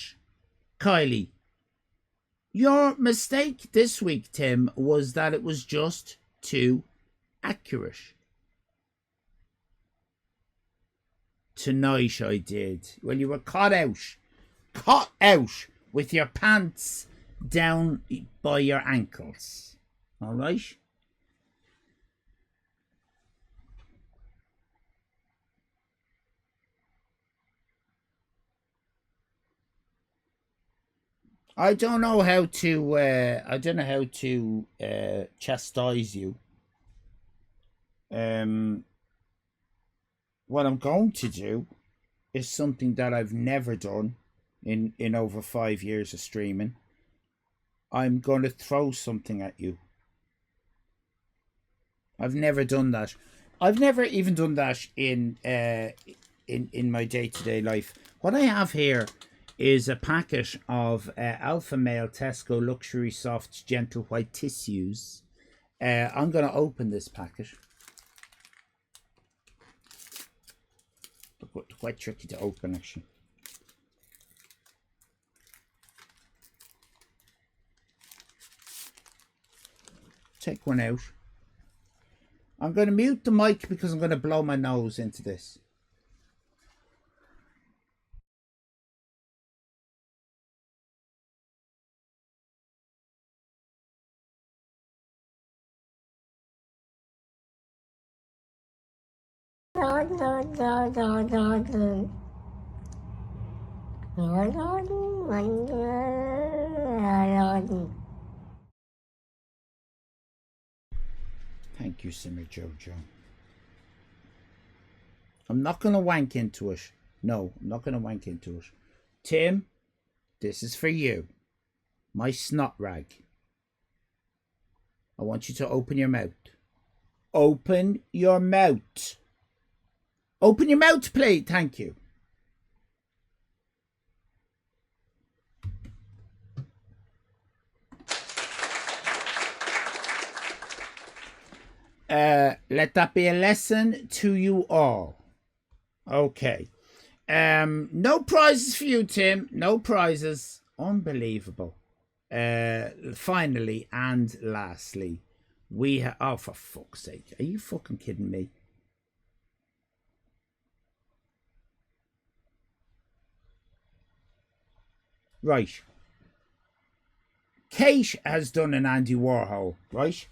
Kylie. Your mistake this week, Tim, was that it was just too accurate. Tonight I did. Well, you were caught out with your pants down by your ankles. All right? I don't know how to chastise you. What I'm going to do is something that I've never done in over 5 years of streaming. I'm going to throw something at you. I've never done that. I've never even done that in my day-to-day life. What I have here is a packet of Alpha Male Tesco Luxury Soft Gentle White Tissues. I'm going to open this packet. Quite tricky to open, actually. Take one out. I'm going to mute the mic because I'm going to blow my nose into this. Thank you, Simmer Jojo. I'm not going to wank into it. No, I'm not going to wank into it. Tim, this is for you. My snot rag. I want you to open your mouth. Open your mouth. Open your mouth, please. Thank you. Let that be a lesson to you all. Okay. No prizes for you, Tim. No prizes. Unbelievable. Finally and lastly, we have... Oh, for fuck's sake. Are you fucking kidding me? Right. Kate has done an Andy Warhol, right?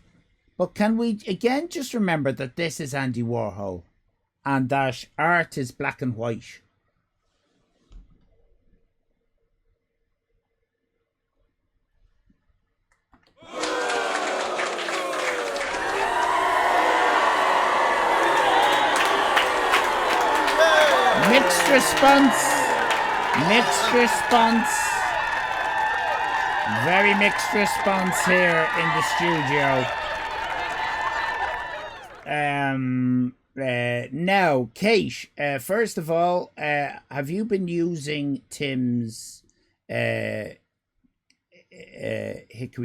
But can we again just remember that this is Andy Warhol and that art is black and white? Mixed response. Mixed response. Very mixed response here in the studio. Now, Kate, first of all, have you been using Tim's hickory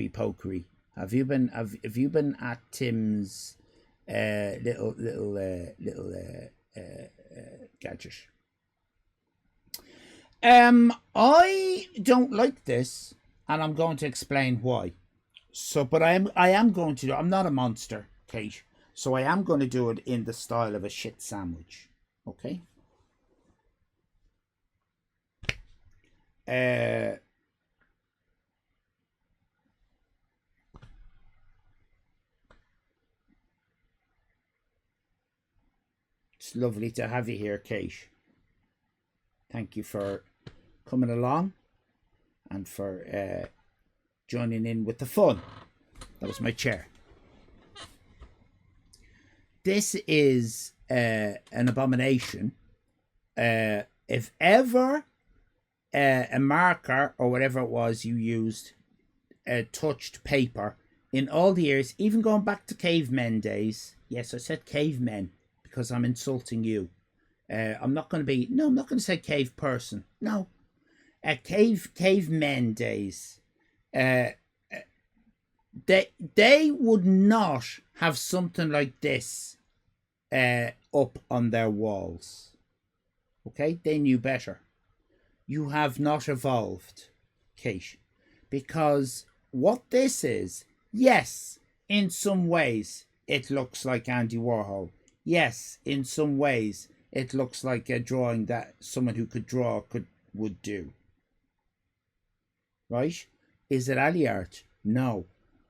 pokery? Have you been at Tim's little gadget? I don't like this, and I'm going to explain why. So, but I am going to do. I'm not a monster, Kate. So I am going to do it in the style of a shit sandwich. Okay. It's lovely to have you here, Kate. Thank you for coming along and for joining in with the fun. That was my chair. This is an abomination. If ever a marker or whatever it was you used touched paper in all the years, even going back to cavemen days. Yes, I said cavemen because I'm insulting you. I'm not going to say cave person. No. Cavemen days. They would not have something like this up on their walls. Okay? They knew better. You have not evolved, Kate. Because what this is, yes, in some ways, it looks like Andy Warhol. Yes, in some ways, it looks like a drawing that someone who could draw would do. Right? Is it alley art? No.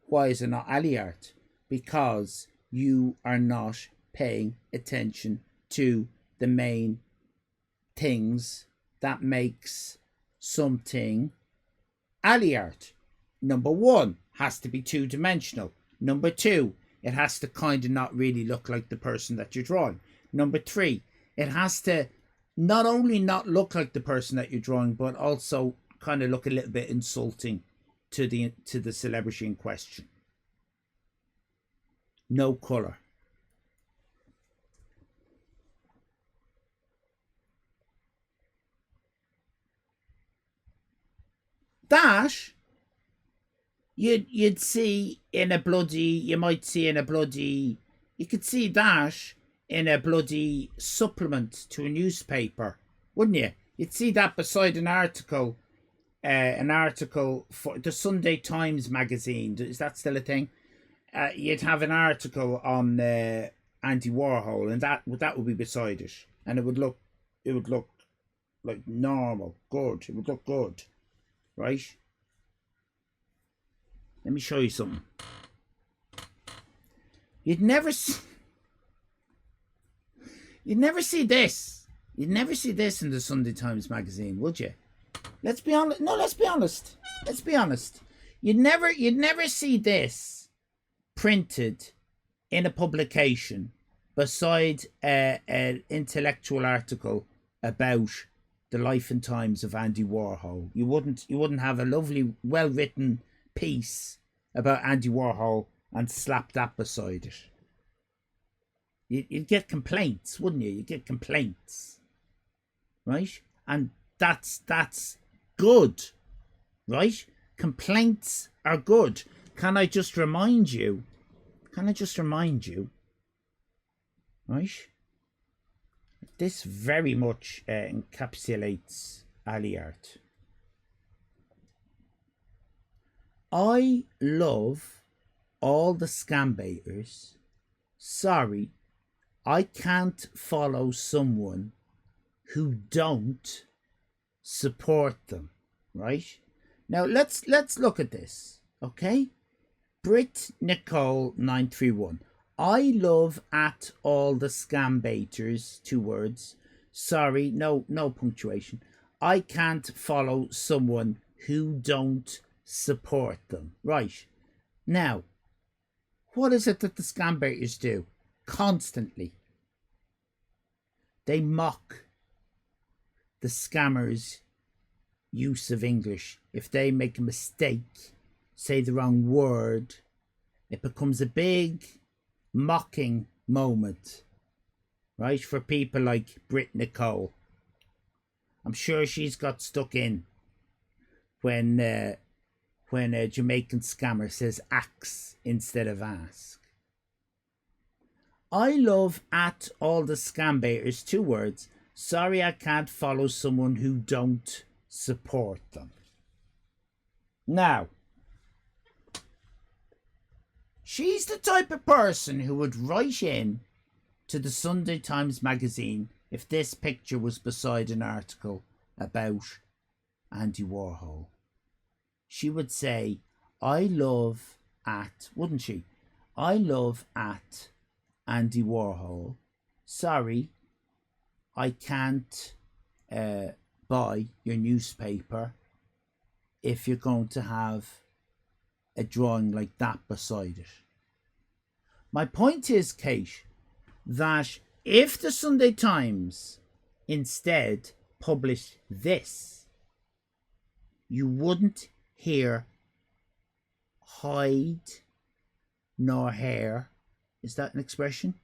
Why is it not alley art? Because you are not paying attention to the main things that makes something alley art. Number one, has to be two-dimensional. Number two, it has to kind of not really look like the person that you're drawing. Number three, it has to not only not look like the person that you're drawing, but also kind of look a little bit insulting to the celebrity in question. No colour. That you'd see in a bloody, you might see in a bloody, you could see that in a bloody supplement to a newspaper, wouldn't you? You'd see that beside an article for the Sunday Times magazine. Is that still a thing? You'd have an article on Andy Warhol, and that would be beside it, and it would look like normal, good. It would look good, right? Let me show you something. You'd never see this. You'd never see this in the Sunday Times magazine, would you? Let's be honest. No, let's be honest. Let's be honest. You'd never see this printed in a publication beside an intellectual article about the life and times of Andy Warhol. You wouldn't have a lovely, well-written piece about Andy Warhol and slap that beside it. You'd get complaints, wouldn't you? You'd get complaints, right? And that's good, right? Complaints are good. Can I just remind you, right? This very much encapsulates alley art. I love all the scam baiters. Sorry, I can't follow someone who don't support them, right? Now let's look at this, okay? Brit Nicole 931. I love at all the scam baiters, 2 words. Sorry, no punctuation. I can't follow someone who don't support them. Right. Now, what is it that the scam baiters do? Constantly. They mock the scammers' use of English. If they make a mistake, say the wrong word, it becomes a big mocking moment, right, for people like Brit Nicole. I'm sure she's got stuck in when a Jamaican scammer says axe instead of ask. I love at all the scam baiters, 2 words. Sorry, I can't follow someone who don't support them. Now, she's the type of person who would write in to the Sunday Times magazine if this picture was beside an article about Andy Warhol. She would say, I love at, wouldn't she? I love at Andy Warhol. Sorry, I can't buy your newspaper if you're going to have a drawing like that beside it. My point is, Kate, that if the Sunday Times instead published this, you wouldn't hear hide nor hair. Is that an expression?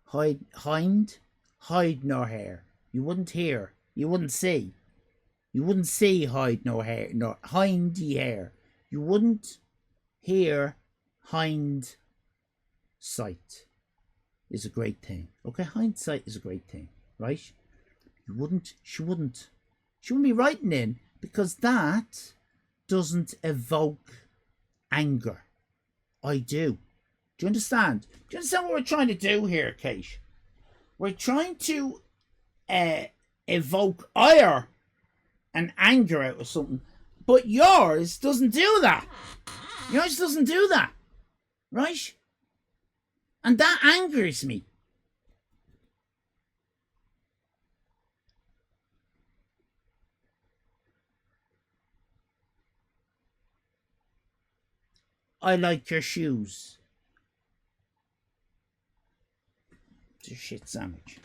Hide nor hair. You wouldn't hear. You wouldn't see. You wouldn't see hide nor hair, nor hindy hair. You wouldn't hear hind sight is a great thing. Okay, hindsight is a great thing, right? She wouldn't be writing in, because that doesn't evoke anger. I do. Do you understand? Do you understand what we're trying to do here, Kate? We're trying to evoke ire and anger out of something, but yours doesn't do that. Yours doesn't do that, right? And that angers me. I like your shoes. It's a shit sandwich.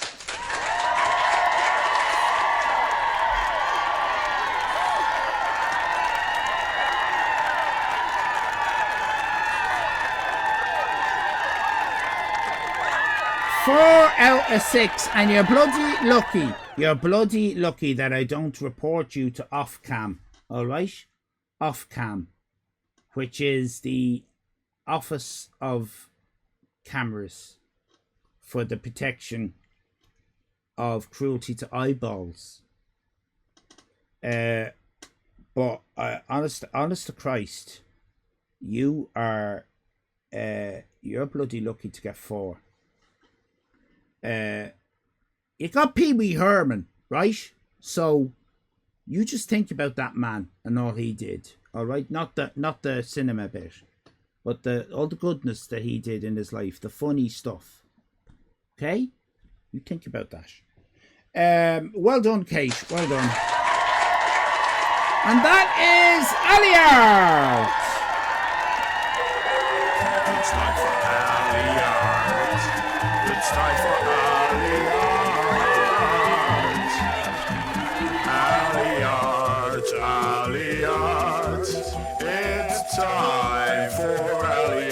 Four out of 6, and you're bloody lucky. You're bloody lucky that I don't report you to off cam. All right, off cam. which is the Office of Cameras for the protection of cruelty to eyeballs. But honest to Christ, you're bloody lucky to get 4. You got Pee Wee Herman, right? So you just think about that man and all he did, all right? Not the cinema bit, but all the goodness that he did in his life, the funny stuff. Okay? You think about that. Well done, Kate. Well done. And that is Allyfan. It's time for Allyfan. It's time for Allyfan. It's time for Allyfan.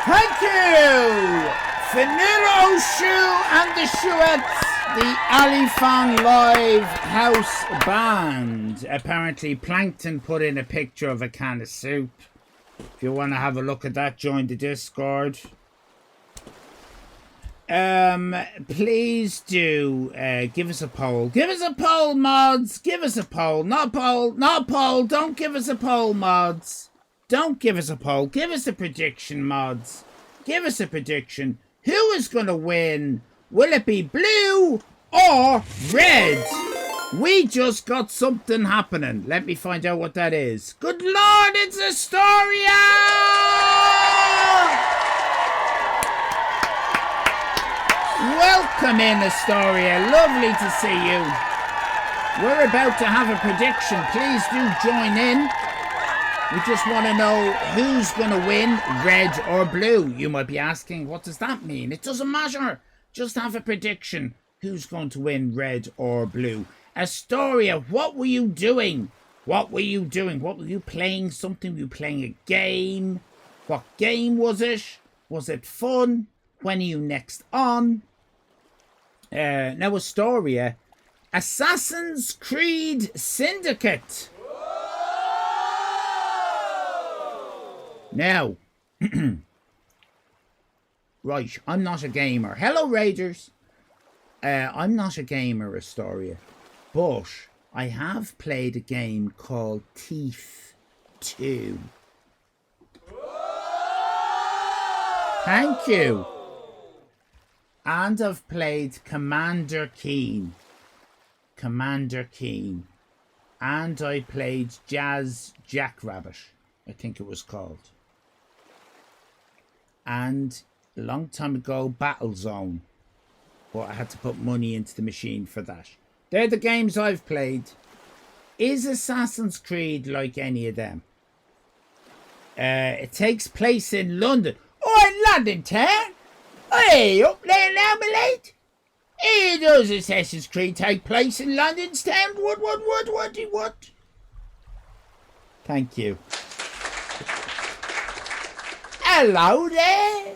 Thank you! Vanilla Shoe and the Shoeettes, the Allyfan Live House Band. Apparently, Plankton put in a picture of a can of soup. If you want to have a look at that, join the Discord. Please do give us a poll. Give us a poll, mods. Give us a poll. Not poll. Not poll. Don't give us a poll, mods. Don't give us a poll. Give us a prediction, mods. Give us a prediction. Who is going to win? Will it be blue or red? We just got something happening. Let me find out what that is. Good Lord, it's Astoria! Welcome in, Astoria. Lovely to see you. We're about to have a prediction. Please do join in. We just want to know who's going to win, red or blue. You might be asking, what does that mean? It doesn't matter. Just have a prediction. Who's going to win, red or blue? Astoria, what were you doing? What were you doing? What were you playing? Something? Were you playing a game? What game was it? Was it fun? When are you next on? Now, Astoria, Assassin's Creed Syndicate. Now, right, I'm not a gamer. Hello, Raiders. I'm not a gamer, Astoria, but I have played a game called Thief 2. Thank you. And I've played Commander Keen. And I played Jazz Jackrabbit, I think it was called. And a long time ago, Battlezone. But I had to put money into the machine for that. They're the games I've played. Is Assassin's Creed like any of them? It takes place in London. Oh, in London town? Hey, up there now, my lad? Hey, does Assassin's Creed take place in London's town? What? Thank you. Hello there.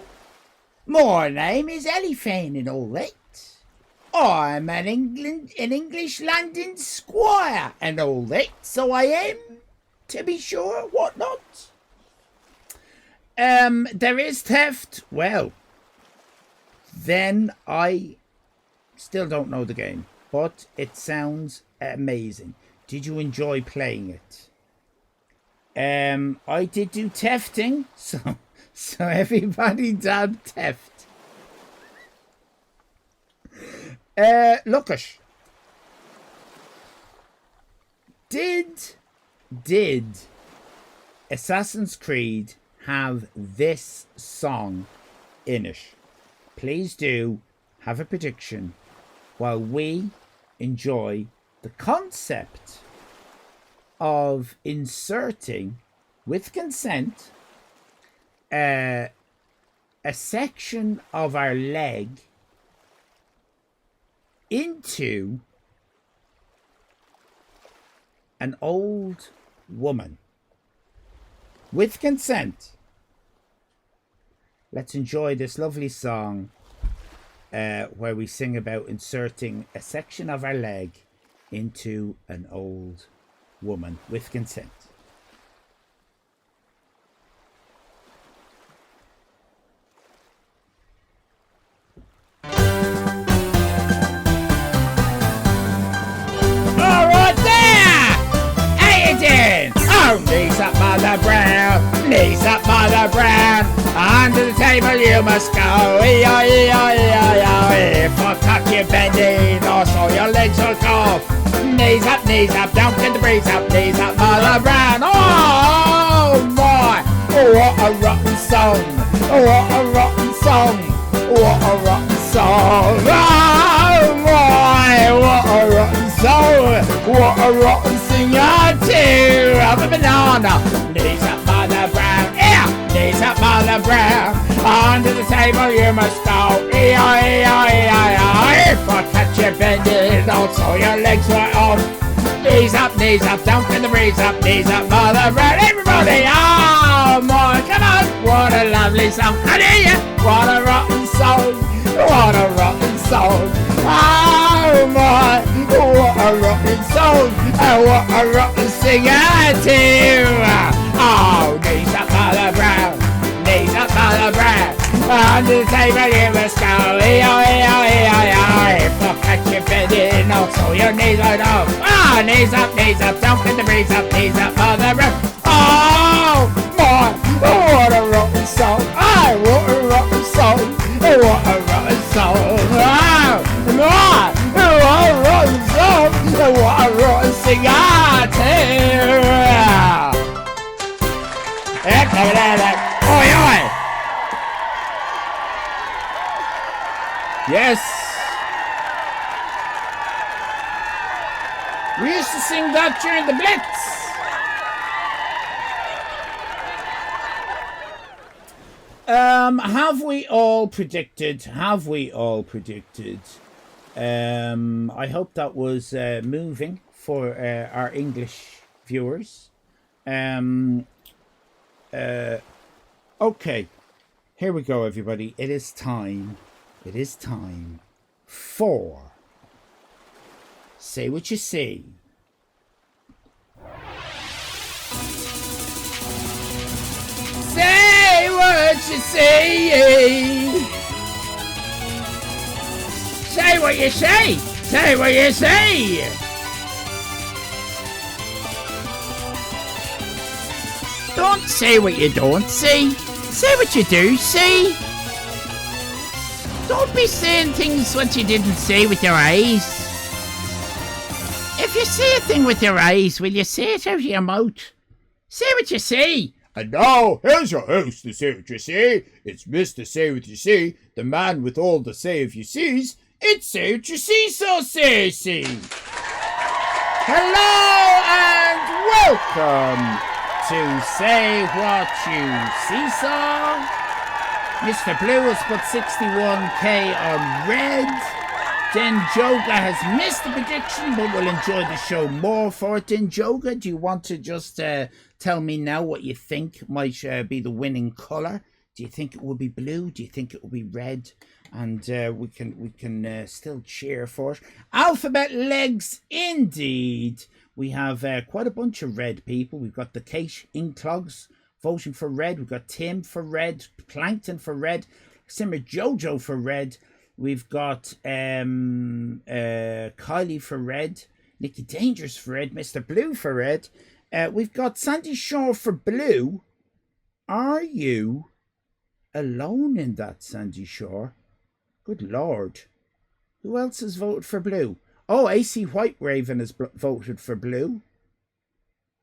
My name is Allyfan and all that. I'm an English London squire and all that, so I am, to be sure, what not. there is theft. Well, then I still don't know the game, but it sounds amazing. Did you enjoy playing it? I did do thefting, so everybody did theft. Lookish. Did Assassin's Creed have this song in it? Please do have a prediction while we enjoy the concept of inserting, with consent, a section of our leg into an old woman. With consent. Let's enjoy this lovely song where we sing about inserting a section of our leg into an old woman with consent. Knees up, Mother Brown, knees up, Mother Brown. Under the table you must go. If I tuck you bending, also your legs will go. Knees up, don't get the breeze up. Knees up, Mother Brown. Oh my, what a rotten song. What a rotten song. What a rotten song. Oh my, what a rotten song. What a rotten singer too. Of a banana. Knees up, Mother Brown. Yeah, knees up, Mother Brown. Under the table you must go. If I catch you bending, also your legs right off. Knees up, don't get the breeze up. Knees up, Mother Brown. Everybody, oh my, come on. What a lovely song. I hear you. What a rotten song. What a rotten song. Oh my, what a rotten song. And what a rotten singer too. Oh, knees up, Mother Brown. Knees up, Mother Brown. Under the table you must go. If I catch you bending, also your knees right off. Ah, knees up, don't get the breeze up. Knees up, Mother Brown. Oh my, what a rotten song. Ah, what a rotten song. What a rotten song. Oh my, what a rotten song. What a rotten singer too. Oi, oi. Yes. We used to sing that during the Blitz. Have we all predicted? I hope that was moving for our English viewers. Okay, here we go, everybody. It is time for Say What You See. Say what you see. Say what you say. Say what you say. Don't say what you don't see. Say what you do see. Don't be saying things what you didn't say with your eyes. If you see a thing with your eyes, will you say it out of your mouth? Say what you see. And now, here's your host to Say What You See. It's Mr. Say What You See, the man with all the say if you sees. It's Say What You See, so say. Hello and welcome to Say What You See, so. Mr. Blue has put 61k on red. Den Joga has missed the prediction, but will enjoy the show more for it. Den Joga, do you want to just tell me now what you think might be the winning colour? Do you think it will be blue? Do you think it will be red? And we can still cheer for it. Alphabet legs, indeed. We have quite a bunch of red people. We've got the Kate Inclogs voting for red. We've got Tim for red, Plankton for red, Simmer Jojo for red. We've got Kylie for red, Nicky Dangerous for red, Mr. Blue for red. We've got Sandy Shaw for blue. Are you alone in that, Sandy Shaw? Good Lord. Who else has voted for blue? Oh, AC White Raven has voted for blue.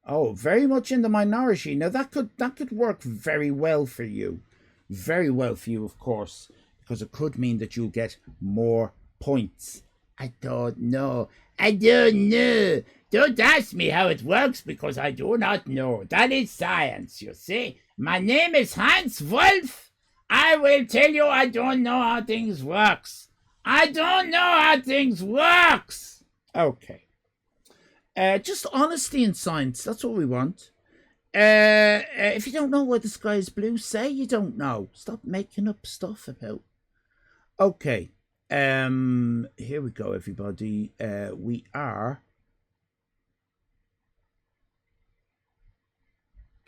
Oh, very much in the minority. Now that could work very well for you. Very well for you, of course, because it could mean that you'll get more points. I don't know. Don't ask me how it works, because I do not know. That is science, you see. My name is Hans Wolf. I will tell you I don't know how things works. I don't know how things works. Okay. Just honesty in science. That's what we want. If you don't know why the sky is blue, say you don't know. Stop making up stuff about. Okay. Here we go, everybody. We are.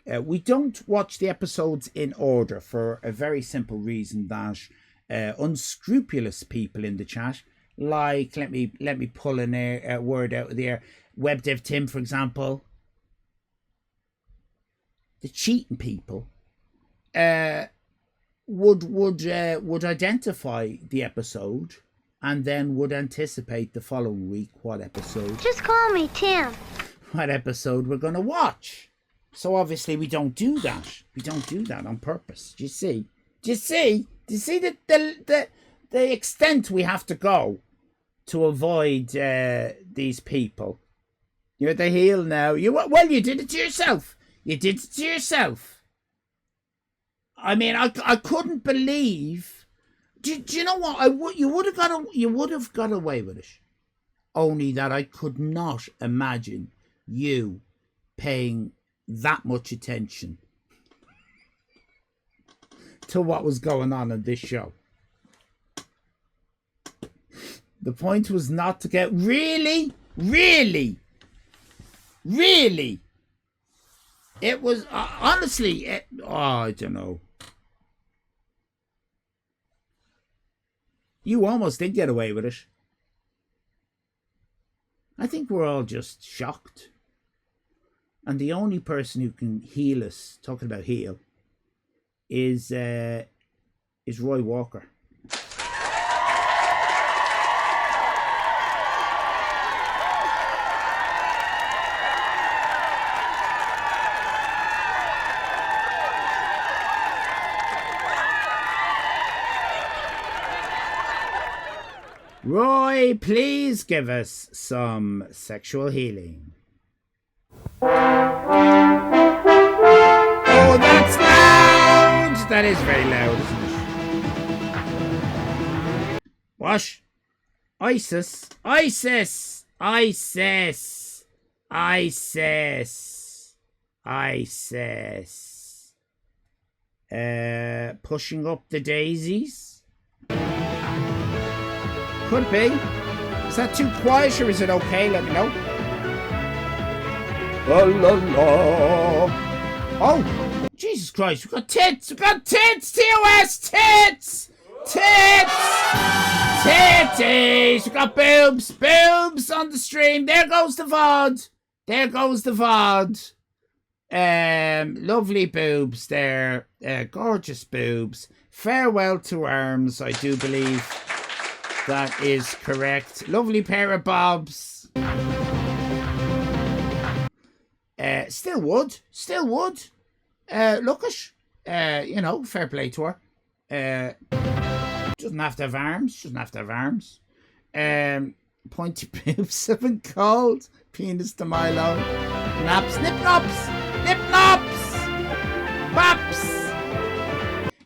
We don't watch the episodes in order for a very simple reason that unscrupulous people in the chat, like let me pull a word out of the air. WebDev Tim, for example. The cheating people would identify the episode and then would anticipate the following week what episode. Just call me Tim. What episode we're going to watch. So obviously we don't do that. We don't do that on purpose. Do you see? Do you see the extent we have to go to avoid these people? You're the heel now. You did it to yourself. You did it to yourself. I mean, I couldn't believe. Do you know what? You would have got away with it. Only that I could not imagine you paying that much attention to what was going on in this show. The point was not to get really. It was honestly. I don't know. You almost did get away with it. I think we're all just shocked. And the only person who can heal us, talking about heal, is Roy Walker. Roy, please give us some sexual healing. Oh, that's loud! That is very loud, isn't it? What? ISIS. Pushing up the daisies? Could be. Is that too quiet or is it okay? Let me know. La la la. Oh, Jesus Christ, we've got tits! We've got tits! TOS! Tits! Tits! Titties! We've got boobs! Boobs on the stream! There goes the VOD! There goes the VOD! Lovely boobs there. Gorgeous boobs. Farewell to arms, I do believe. That is correct. Lovely pair of bobs. Still would. Look at, fair play to her. Doesn't have to have arms. Pointy boobs have been called. Penis to Milo. Naps, nip nops. Pops.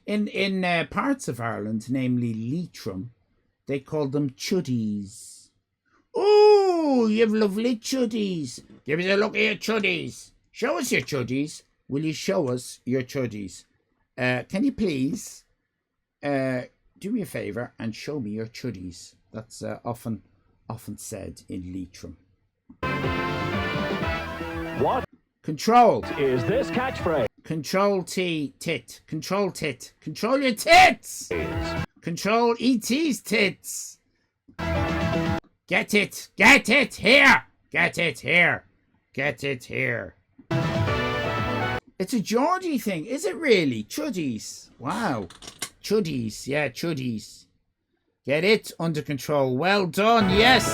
In parts of Ireland, namely Leitrim, they call them chuddies. Oh, you have lovely chuddies. Give us a look at your chuddies. Show us your chuddies. Will you show us your chuddies? Can you please do me a favour and show me your chuddies? That's often said in Leitrim. What Controlled is this catchphrase? Control T, tit. Control tit. Control your tits! Control ET's tits. Get it. Get it here. Get it here. Get it here. It's a Georgie thing. Is it really? Chuddies. Wow. Chuddies. Yeah, chuddies. Get it under control. Well done. Yes.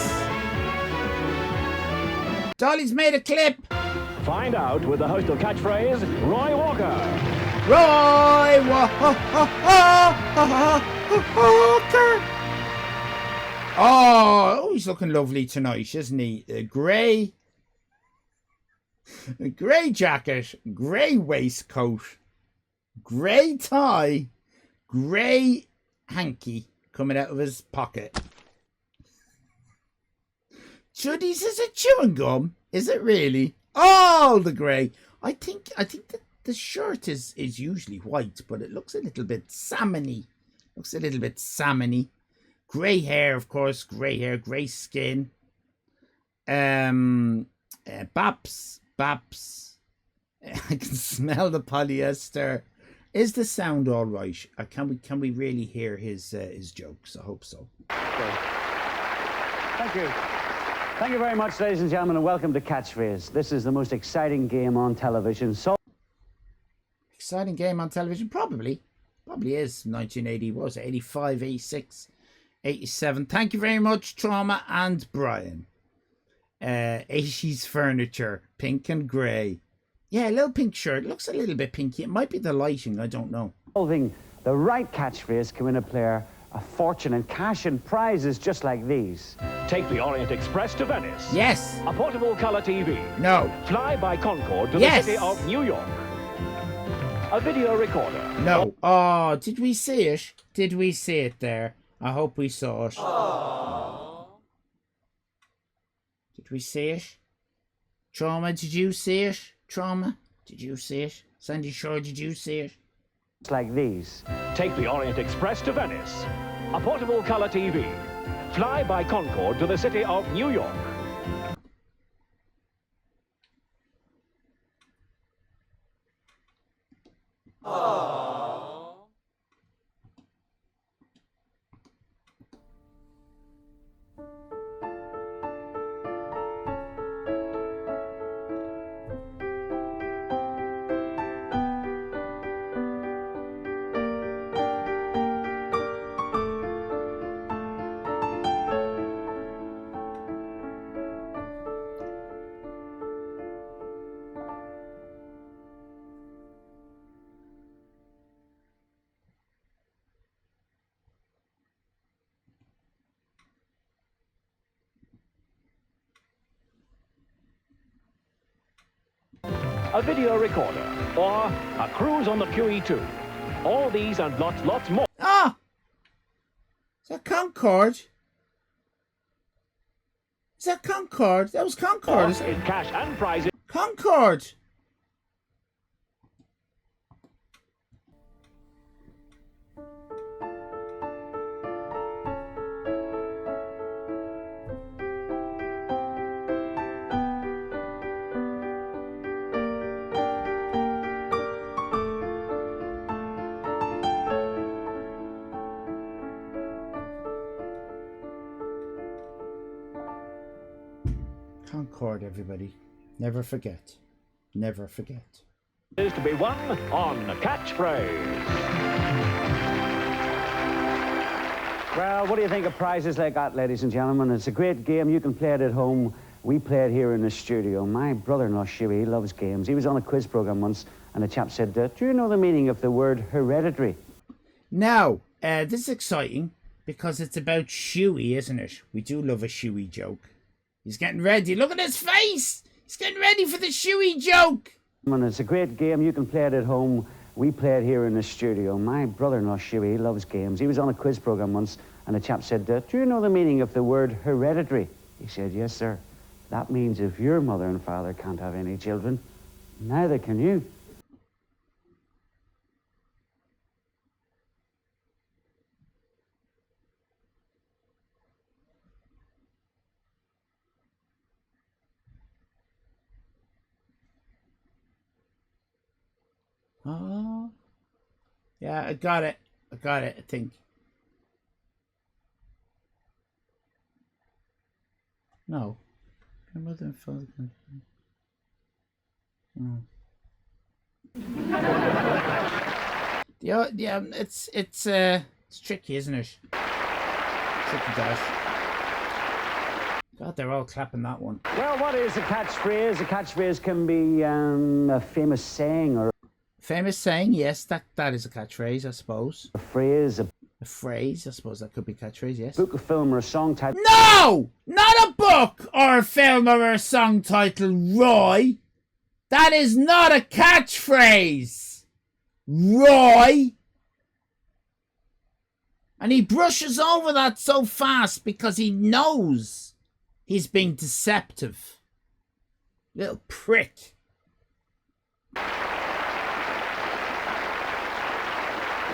Dolly's made a clip. Find out with the host of Catchphrase, Roy Walker. Roy Walker. Oh, he's looking lovely tonight, isn't he? A grey jacket, grey waistcoat, grey tie, grey hanky coming out of his pocket. Chuddies is a chewing gum, is it really? All the grey. I think that the shirt is usually white, but it looks a little bit salmony. Grey hair, of course. Grey hair, grey skin. Baps. I can smell the polyester. Is the sound all right? Can we really hear his jokes? I hope so. Okay. Thank you. Thank you very much, ladies and gentlemen, and welcome to Catchphrase. This is the most exciting game on television. Exciting game on television? Probably is. 1980, what was it? 85, 86, 87. Thank you very much, Trauma and Brian. 80s furniture, pink and grey. Yeah, a little pink shirt. Looks a little bit pinky. It might be the lighting. I don't know. Solving the right catchphrase can win a player a fortune and cash and prizes just like these. Take the Orient Express to Venice. Yes. A portable color TV. No. Fly by Concorde to Yes. the city of New York. A video recorder. No. Oh, did we see it? Did we see it there? I hope we saw it. Aww. Did we see it? Trauma, did you see it? Trauma, did you see it? Sandy Shore, did you see it? It's like these. Take the Orient Express to Venice. A portable color TV. Fly by Concorde to the city of New York. A video recorder, or a cruise on the QE2. All these and lots more. Ah! Is that Concorde? Is that Concorde? That was Concorde, isn't it? In cash and prizes. Concorde! Concorde, everybody. Never forget. Never forget. Is to be won on Catchphrase. Well, what do you think of prizes like that, ladies and gentlemen? It's a great game. You can play it at home. We play it here in the studio. My brother-in-law, Shuey, loves games. He was on a quiz program once, and the chap said, do you know the meaning of the word hereditary? Now, this is exciting because it's about Shuey, isn't it? We do love a Shuey joke. He's getting ready. Look at his face. He's getting ready for the Shuey joke. And it's a great game. You can play it at home. We play it here in the studio. My brother-in-law, Shuey, loves games. He was on a quiz program once, and the chap said, do you know the meaning of the word hereditary? He said, yes, sir. That means if your mother and father can't have any children, neither can you. Oh. Yeah, I got it. I think. No. Your mother and father. Oh. Yeah, it's tricky, isn't it? Tricky, Dash. God, they're all clapping that one. Well, what is a catchphrase? A catchphrase can be a famous saying or famous saying. Yes, that is a catchphrase, I suppose. A phrase. A phrase, I suppose that could be catchphrase. Yes. Book, a film, or a song title. No, not a book or a film or a song title, Roy. That is not a catchphrase, Roy. And he brushes over that so fast because he knows he's being deceptive. Little prick.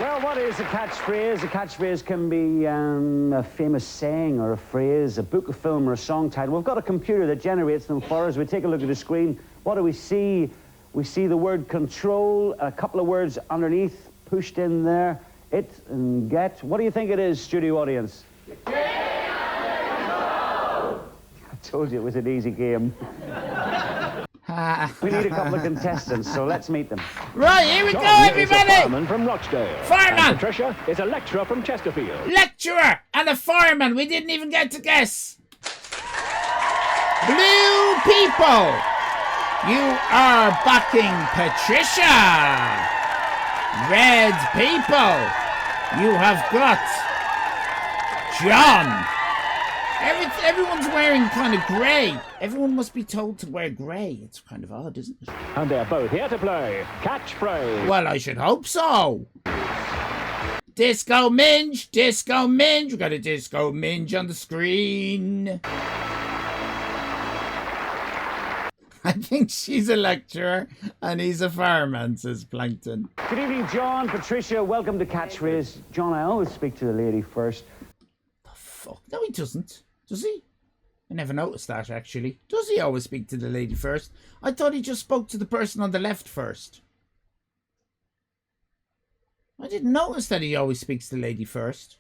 Well, what is a catchphrase? A catchphrase can be a famous saying or a phrase, a book, a film, or a song title. We've got a computer that generates them for us. We take a look at the screen. What do we see? We see the word control, a couple of words underneath pushed in there. It and get. What do you think it is, studio audience? I told you it was an easy game. We need a couple of contestants, so let's meet them. Right, here we go, John everybody! Is a fireman from Rochdale. Fireman! And Patricia is a lecturer from Chesterfield. Lecturer and a fireman. We didn't even get to guess. Blue people, you are backing Patricia. Red people, you have got John. Everyone's wearing kind of grey. Everyone must be told to wear grey. It's kind of odd, isn't it? And they're both here to play catchphrase. Well, I should hope so. Disco Minge, Disco Minge. We've got a Disco Minge on the screen. I think she's a lecturer and he's a fireman, says Plankton. Good evening, John, Patricia. Welcome to Catchphrase. John, I always speak to the lady first. The fuck? No, he doesn't. Does he? I never noticed that, actually. Does he always speak to the lady first? I thought he just spoke to the person on the left first. I didn't notice that he always speaks to the lady first.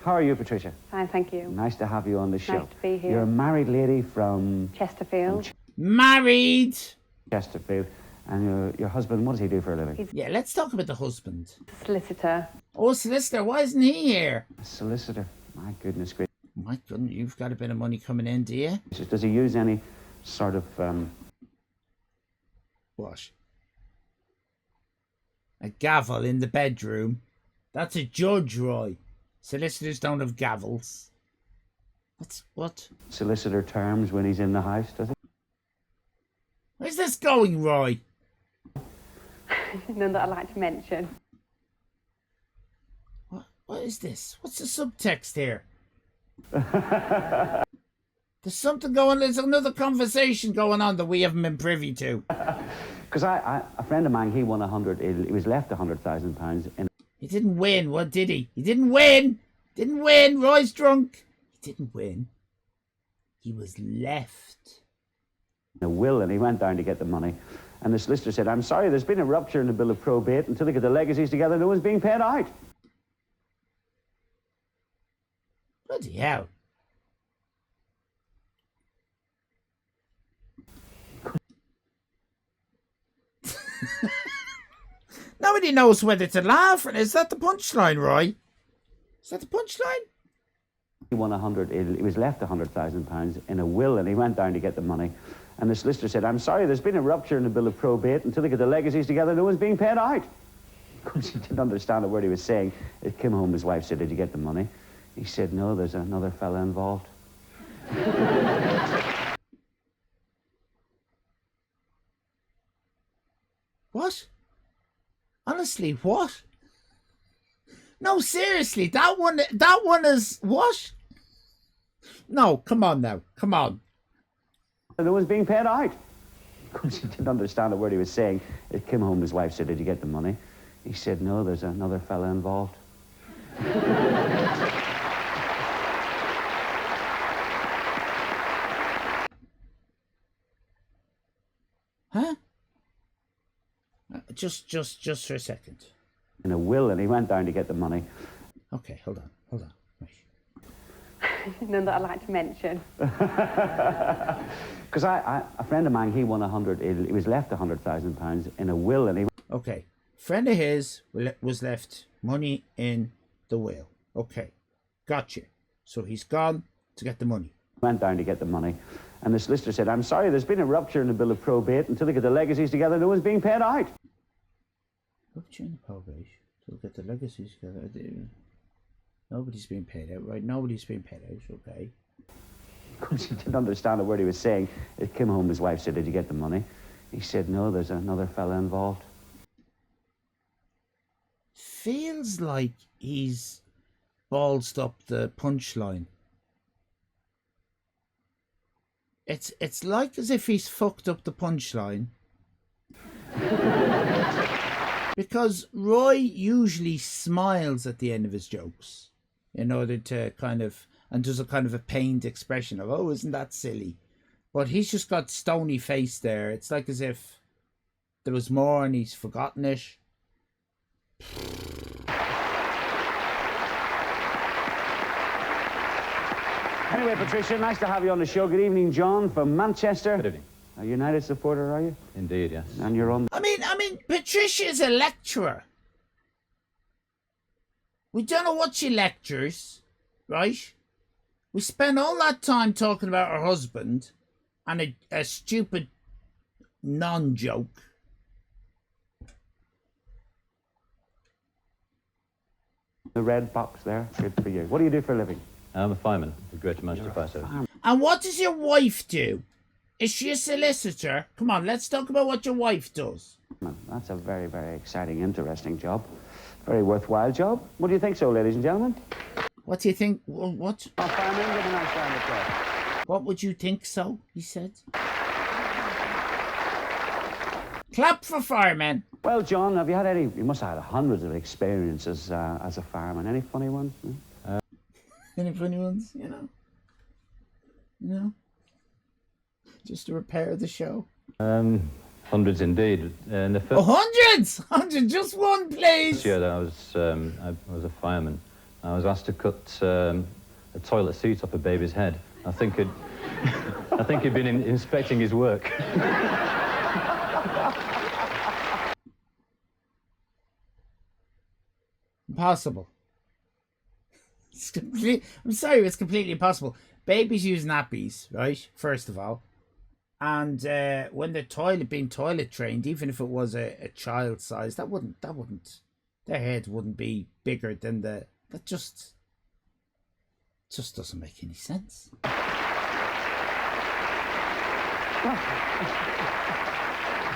How are you, Patricia? Fine, thank you. Nice to have you on the show. Nice to be here. You're a married lady from... Chesterfield. Married! Chesterfield. And your husband, what does he do for a living? Yeah, let's talk about the husband. Solicitor. Oh, solicitor. Why isn't he here? A solicitor. My goodness gracious. My goodness, you've got a bit of money coming in, do you? Does he use any sort of... What? A gavel in the bedroom? That's a judge, Roy. Solicitors don't have gavels. That's what? Solicitor terms when he's in the house, does he? Where's this going, Roy? None that I'd like to mention. What is this? What's the subtext here? There's something going on. There's another conversation going on that we haven't been privy to. Because a friend of mine, he won 100. He was left £100,000 in... He didn't win. What did he? He didn't win. Didn't win. Roy's drunk. He didn't win. He was left a will, and he went down to get the money. And the solicitor said, I'm sorry, there's been a rupture in the bill of probate. Until they get the legacies together, no one's being paid out. Bloody hell. Nobody knows whether to laugh. Is that the punchline, Roy? Is that the punchline? He won 100. He was left £100,000 in a will, and he went down to get the money. And the solicitor said, I'm sorry, there's been a rupture in the bill of probate. Until they get the legacies together, no one's being paid out. Of course, he didn't understand a word he was saying. It came home, his wife said, did you get the money? He said, no, there's another fella involved. What? Honestly, what? No, seriously, that one is what? No, come on now, come on. No one's being paid out. Of course, he didn't understand a word he was saying. It came home, his wife said, did you get the money? He said, no, there's another fella involved. Huh? just for a second. In a will, and he went down to get the money. Okay, hold on. None that I'd like to mention. Because a friend of mine, he won he was left £100,000 in a will, and he... Okay, friend of his was left money in the will. Okay, gotcha. So he's gone to get the money. Went down to get the money, and the solicitor said, I'm sorry, there's been a rupture in the bill of probate. Until they get the legacies together, no one's being paid out. Rupture in the probate? To get the legacies together? Nobody's being paid out, right? Nobody's being paid out, okay. Of course, he didn't understand a word he was saying. It came home, his wife said, did you get the money? He said, no, there's another fella involved. Feels like he's ballsed up the punchline. It's like as if he's fucked up the punchline. Because Roy usually smiles at the end of his jokes in order to kind of, and does a kind of a pained expression of, oh, isn't that silly? But he's just got stony face there. It's like as if there was more and he's forgotten it. Anyway, Patricia, nice to have you on the show. Good evening, John from Manchester. Good evening. A United supporter, are you? Indeed, yes. And you're on... I mean, Patricia's a lecturer. We don't know what she lectures, right? We spend all that time talking about her husband and a stupid non-joke. The red box there, good for you. What do you do for a living? I'm a fireman with Greater Manchester Fire Service. And what does your wife do? Is she a solicitor? Come on, let's talk about what your wife does. That's a very, very exciting, interesting job. Very worthwhile job. What do you think so, ladies and gentlemen? What do you think? What? Oh, fireman, give a nice round of applause. What would you think so? He said. Clap for firemen. Well, John, have you had any... You must have had hundreds of experiences as a fireman. Any funny ones? Any funny ones? You know? Just to repair the show. Hundreds indeed. In the first hundreds! Just one, please! year that I was a fireman, I was asked to cut a toilet seat off a baby's head. I think he'd been inspecting his work. Impossible. I'm sorry, it's completely impossible. Babies use nappies, right? First of all. And when they're being toilet trained, even if it was a child size, that wouldn't, their head wouldn't be bigger than that just doesn't make any sense.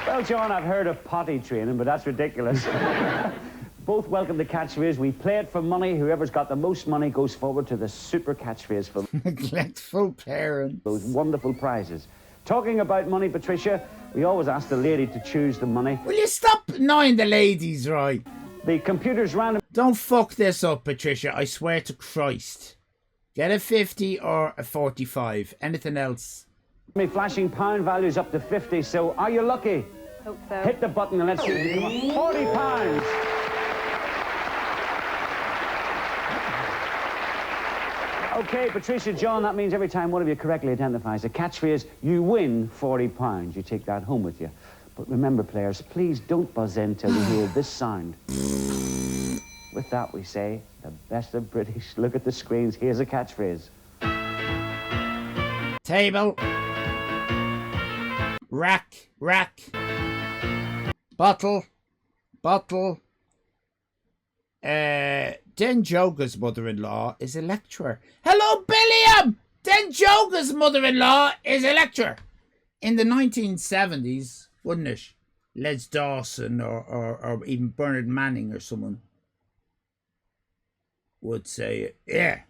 Well, John, I've heard of potty training, but that's ridiculous. Both welcome the catchphrase. We play it for money. Whoever's got the most money goes forward to the super catchphrase for neglectful parents. Those wonderful prizes. Talking about money, Patricia, we always ask the lady to choose the money. Will you stop annoying the ladies, right? The computer's random... Don't fuck this up, Patricia. I swear to Christ. Get a 50 or a 45. Anything else? Me flashing pound values up to 50, so are you lucky? Hope so. Hit the button and let's see if you come up. £40. Okay, Patricia, John, that means every time one of you correctly identifies a catchphrase, you win £40. You take that home with you. But remember, players, please don't buzz in till you hear this sound. With that, we say, the best of British. Look at the screens. Here's a catchphrase. Table. Rack. Bottle. Den Joga's mother-in-law is a lecturer. Hello, Billiam! Den Joga's mother-in-law is a lecturer. In the 1970s, wouldn't it? Les Dawson or even Bernard Manning or someone would say, yeah.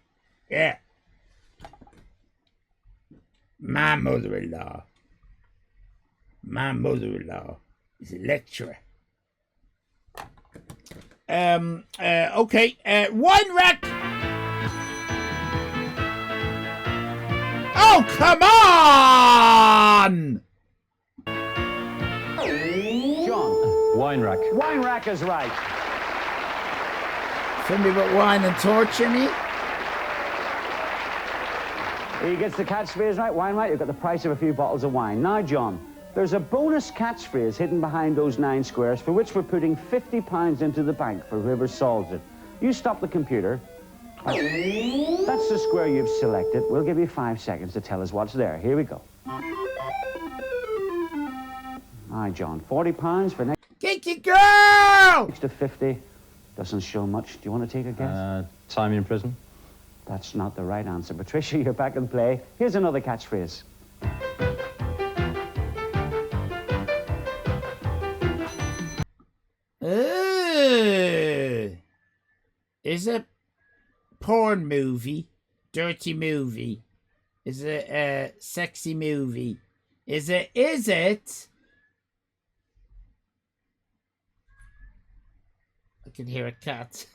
My mother-in-law is a lecturer. Okay, wine rack. Oh, come on! John. Wine wine rack. Wine rack is right. Fill me with wine and torture me. He gets the catchphrase right. Wine rack, you've got the price of a few bottles of wine. Now, John, there's a bonus catchphrase hidden behind those 9 squares for which we're putting £50 into the bank for whoever solves it. You stop the computer. That's the square you've selected. We'll give you 5 seconds to tell us what's there. Here we go. All right, John, £40 for next. Kinky girl! Next to 50 doesn't show much. Do you want to take a guess? Time in prison. That's not the right answer. Patricia, you're back in play. Here's another catchphrase. Is it porn movie? Dirty movie? Is it a sexy movie? Is it? I can hear a cat.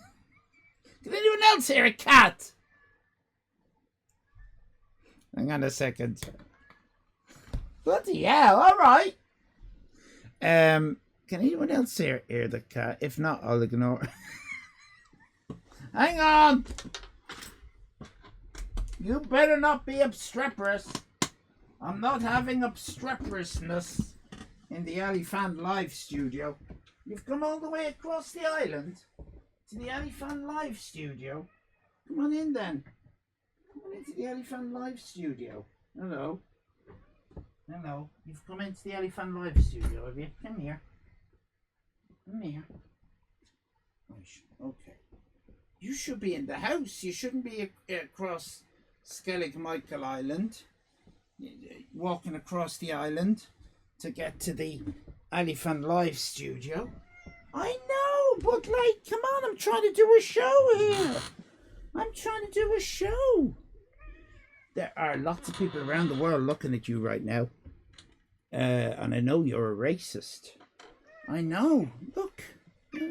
Can anyone else hear a cat? Hang on a second. Bloody hell, all right. Can anyone else hear the cat? If not, I'll ignore. Hang on. You better not be obstreperous. I'm not having obstreperousness in the Allyfan live studio. You've come all the way across the island to the Allyfan live studio. Come on in then. Come on into the Allyfan live studio. Hello. Hello. You've come into the Allyfan live studio, have you? Come here. Come here. Okay. You should be in the house. You shouldn't be across Skellig Michael Island, walking across the island to get to the Allyfan live studio. I know, but like, come on, I'm trying to do a show here. I'm trying to do a show. There are lots of people around the world looking at you right now. And I know you're a racist. I know. Look.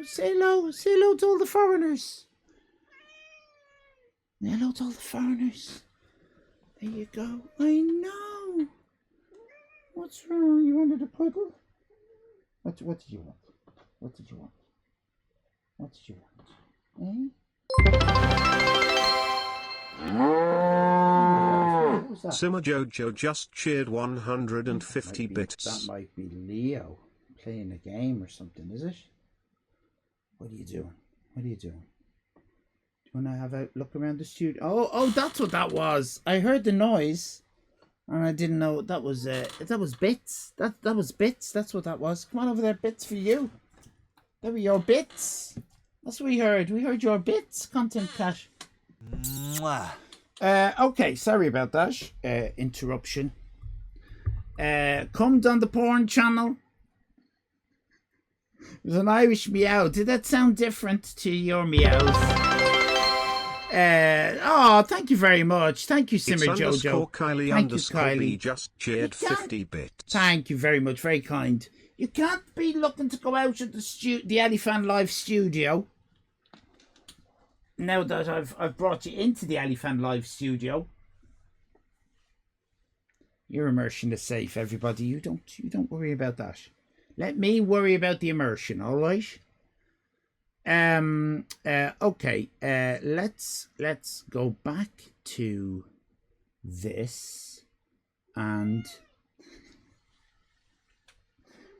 Say hello. Say hello to all the foreigners. Hello to all the foreigners. There you go. I know. What's wrong? You wanted a puddle? What did you want? What did you want? What did you want? What was that? Simmer Jojo just cheered 150 bits. That might be Leo playing a game or something, is it? What are you doing? What are you doing? Do you want to have a look around the studio? Oh, that's what that was. I heard the noise, and I didn't know that was bits. That was bits. That's what that was. Come on over there, bits for you. There were your bits. That's what we heard. We heard your bits, Content Cash. Okay, sorry about that interruption. Come on the porn channel. It was an Irish meow. Did that sound different to your meows? Thank you very much. Thank you, Simmer Jojo. Kylie Thank you, Kylie. Kylie. Just cheered 50 bits. Thank you very much. Very kind. You can't be looking to go out at the Allyfan live studio. Now that I've brought you into the Allyfan live studio. Your immersion is safe, everybody. You don't worry about that. Let me worry about the immersion, all right? Okay. Let's go back to this, and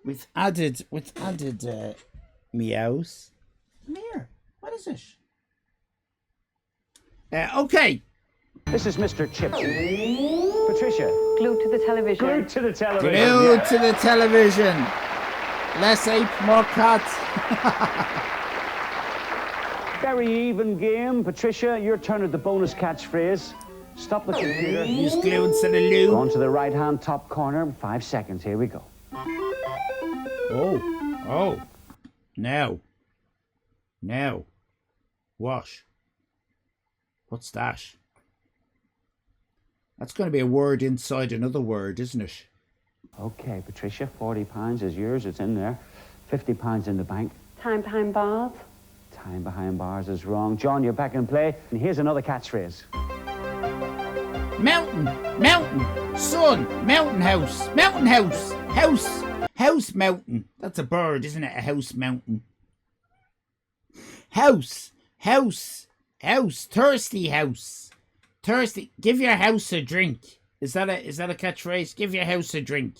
with added meows. Come here. What is it? Okay. This is Mr. Chips. Patricia. Glued to the television. Glued to the television. Glued to the television. Less ape, more cat. Very even game. Patricia, your turn at the bonus catchphrase. Stop the computer. He's glued to the loo. Go on to the right-hand top corner. 5 seconds. Here we go. Oh. Now. What? What's that? That's going to be a word inside another word, isn't it? Okay, Patricia, £40 is yours. It's in there. £50 in the bank. Time behind bars. Time behind bars is wrong. John, you're back in play. And here's another catchphrase. Mountain, sun, mountain house, House mountain. That's a bird, isn't it? A house mountain. House. Thirsty house. Thirsty. Give your house a drink. Is that a catchphrase? Give your house a drink.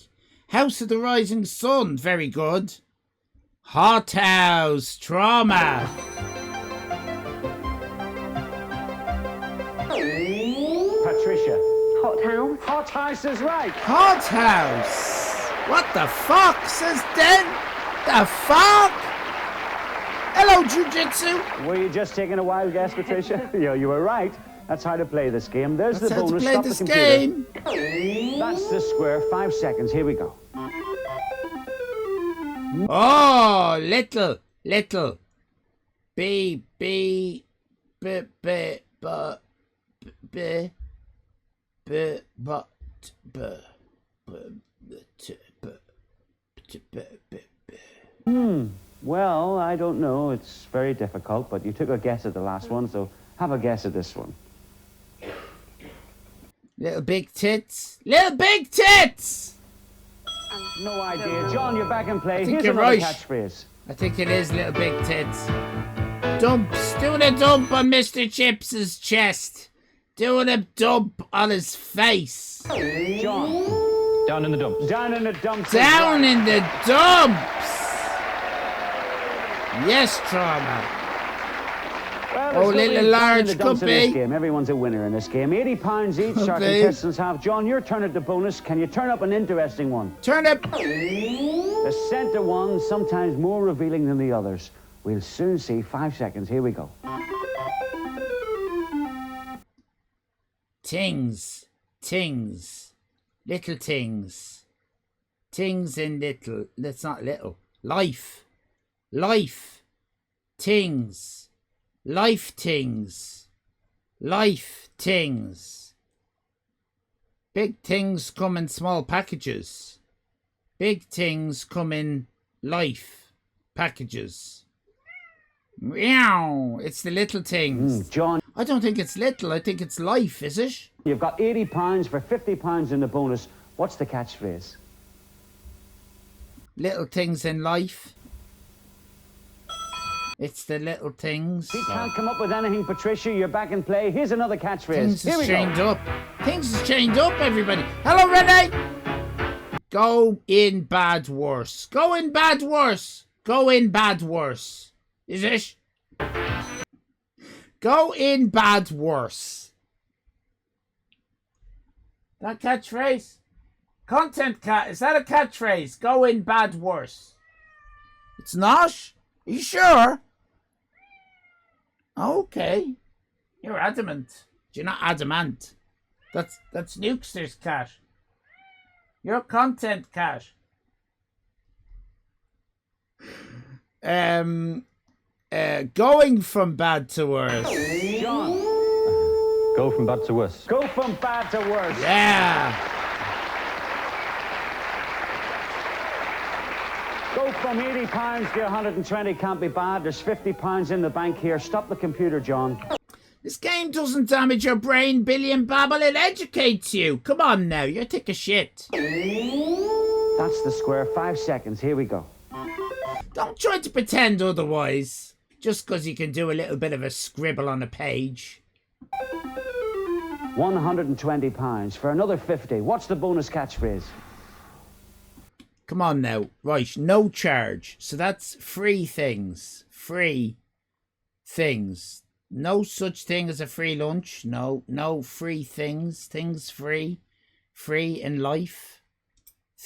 House of the Rising Sun. Very good. Hot house. Trauma. Patricia. Hot house. Hot house is right. Hot house. What the fuck, says Den? The fuck? Hello, Jiu-Jitsu. Were you just taking a wild guess, Patricia? Yeah, you were right. That's how to play this game. There's That's the how bonus. to play Stop this the computer. game. That's the square. 5 seconds. Here we go. Oh, little. B, but, Well, I don't know. It's very difficult, but you took a guess at the last one, so have a guess at this one. Little big tits. Little big tits! No idea. John, you're back in play. I think Here's you're another right. catchphrase. I think it is little big tits. Dumps. Doing a dump on Mr. Chips's chest. Doing a dump on his face. John. Down in the dumps. Down in the dumps. Down in the dumps. Yes, Trauma. Well, Oh, little large dumps in could this be. game. Everyone's a winner in this game. £80 each. Our Okay. contestants have. John, your turn at the bonus. Can you turn up an interesting one? Turn up. The centre one, sometimes more revealing than the others. We'll soon see. 5 seconds. Here we go. Tings. Little tings. Tings and little. That's not little. Life. Tings. Life tings. Big things come in small packages. Big things come in life packages. Meow. It's the little things. John. I don't think it's little. I think it's life, is it? You've got £80 for £50 in the bonus. What's the catchphrase? Little things in life. It's the little things. He can't come up with anything, Patricia. You're back in play. Here's another catchphrase. Things Here is we chained go. up. Things is chained up, everybody. Hello, Renee. Go in bad worse. Go in bad worse. Go in bad worse. Is it? Go in bad worse. That catchphrase? Content cat. Is that a catchphrase? Go in bad worse. It's not? Are you sure? Okay. You're adamant. You're not adamant. That's Nukster's cat. You're content cat. Going from bad to worse. John. Go from bad to worse. Go from bad to worse. Yeah. Go from £80 to 120 can't be bad. There's £50 in the bank here. Stop the computer, John. This game doesn't damage your brain, Billion Babble. It educates you. Come on now. You're thick as shit. That's the square. 5 seconds. Here we go. Don't try to pretend otherwise. Just because you can do a little bit of a scribble on a page. £120 for another 50. What's the bonus catchphrase? Come on now. Right, no charge. So that's free things. Free things. No such thing as a free lunch. No free things. Things free. Free in life.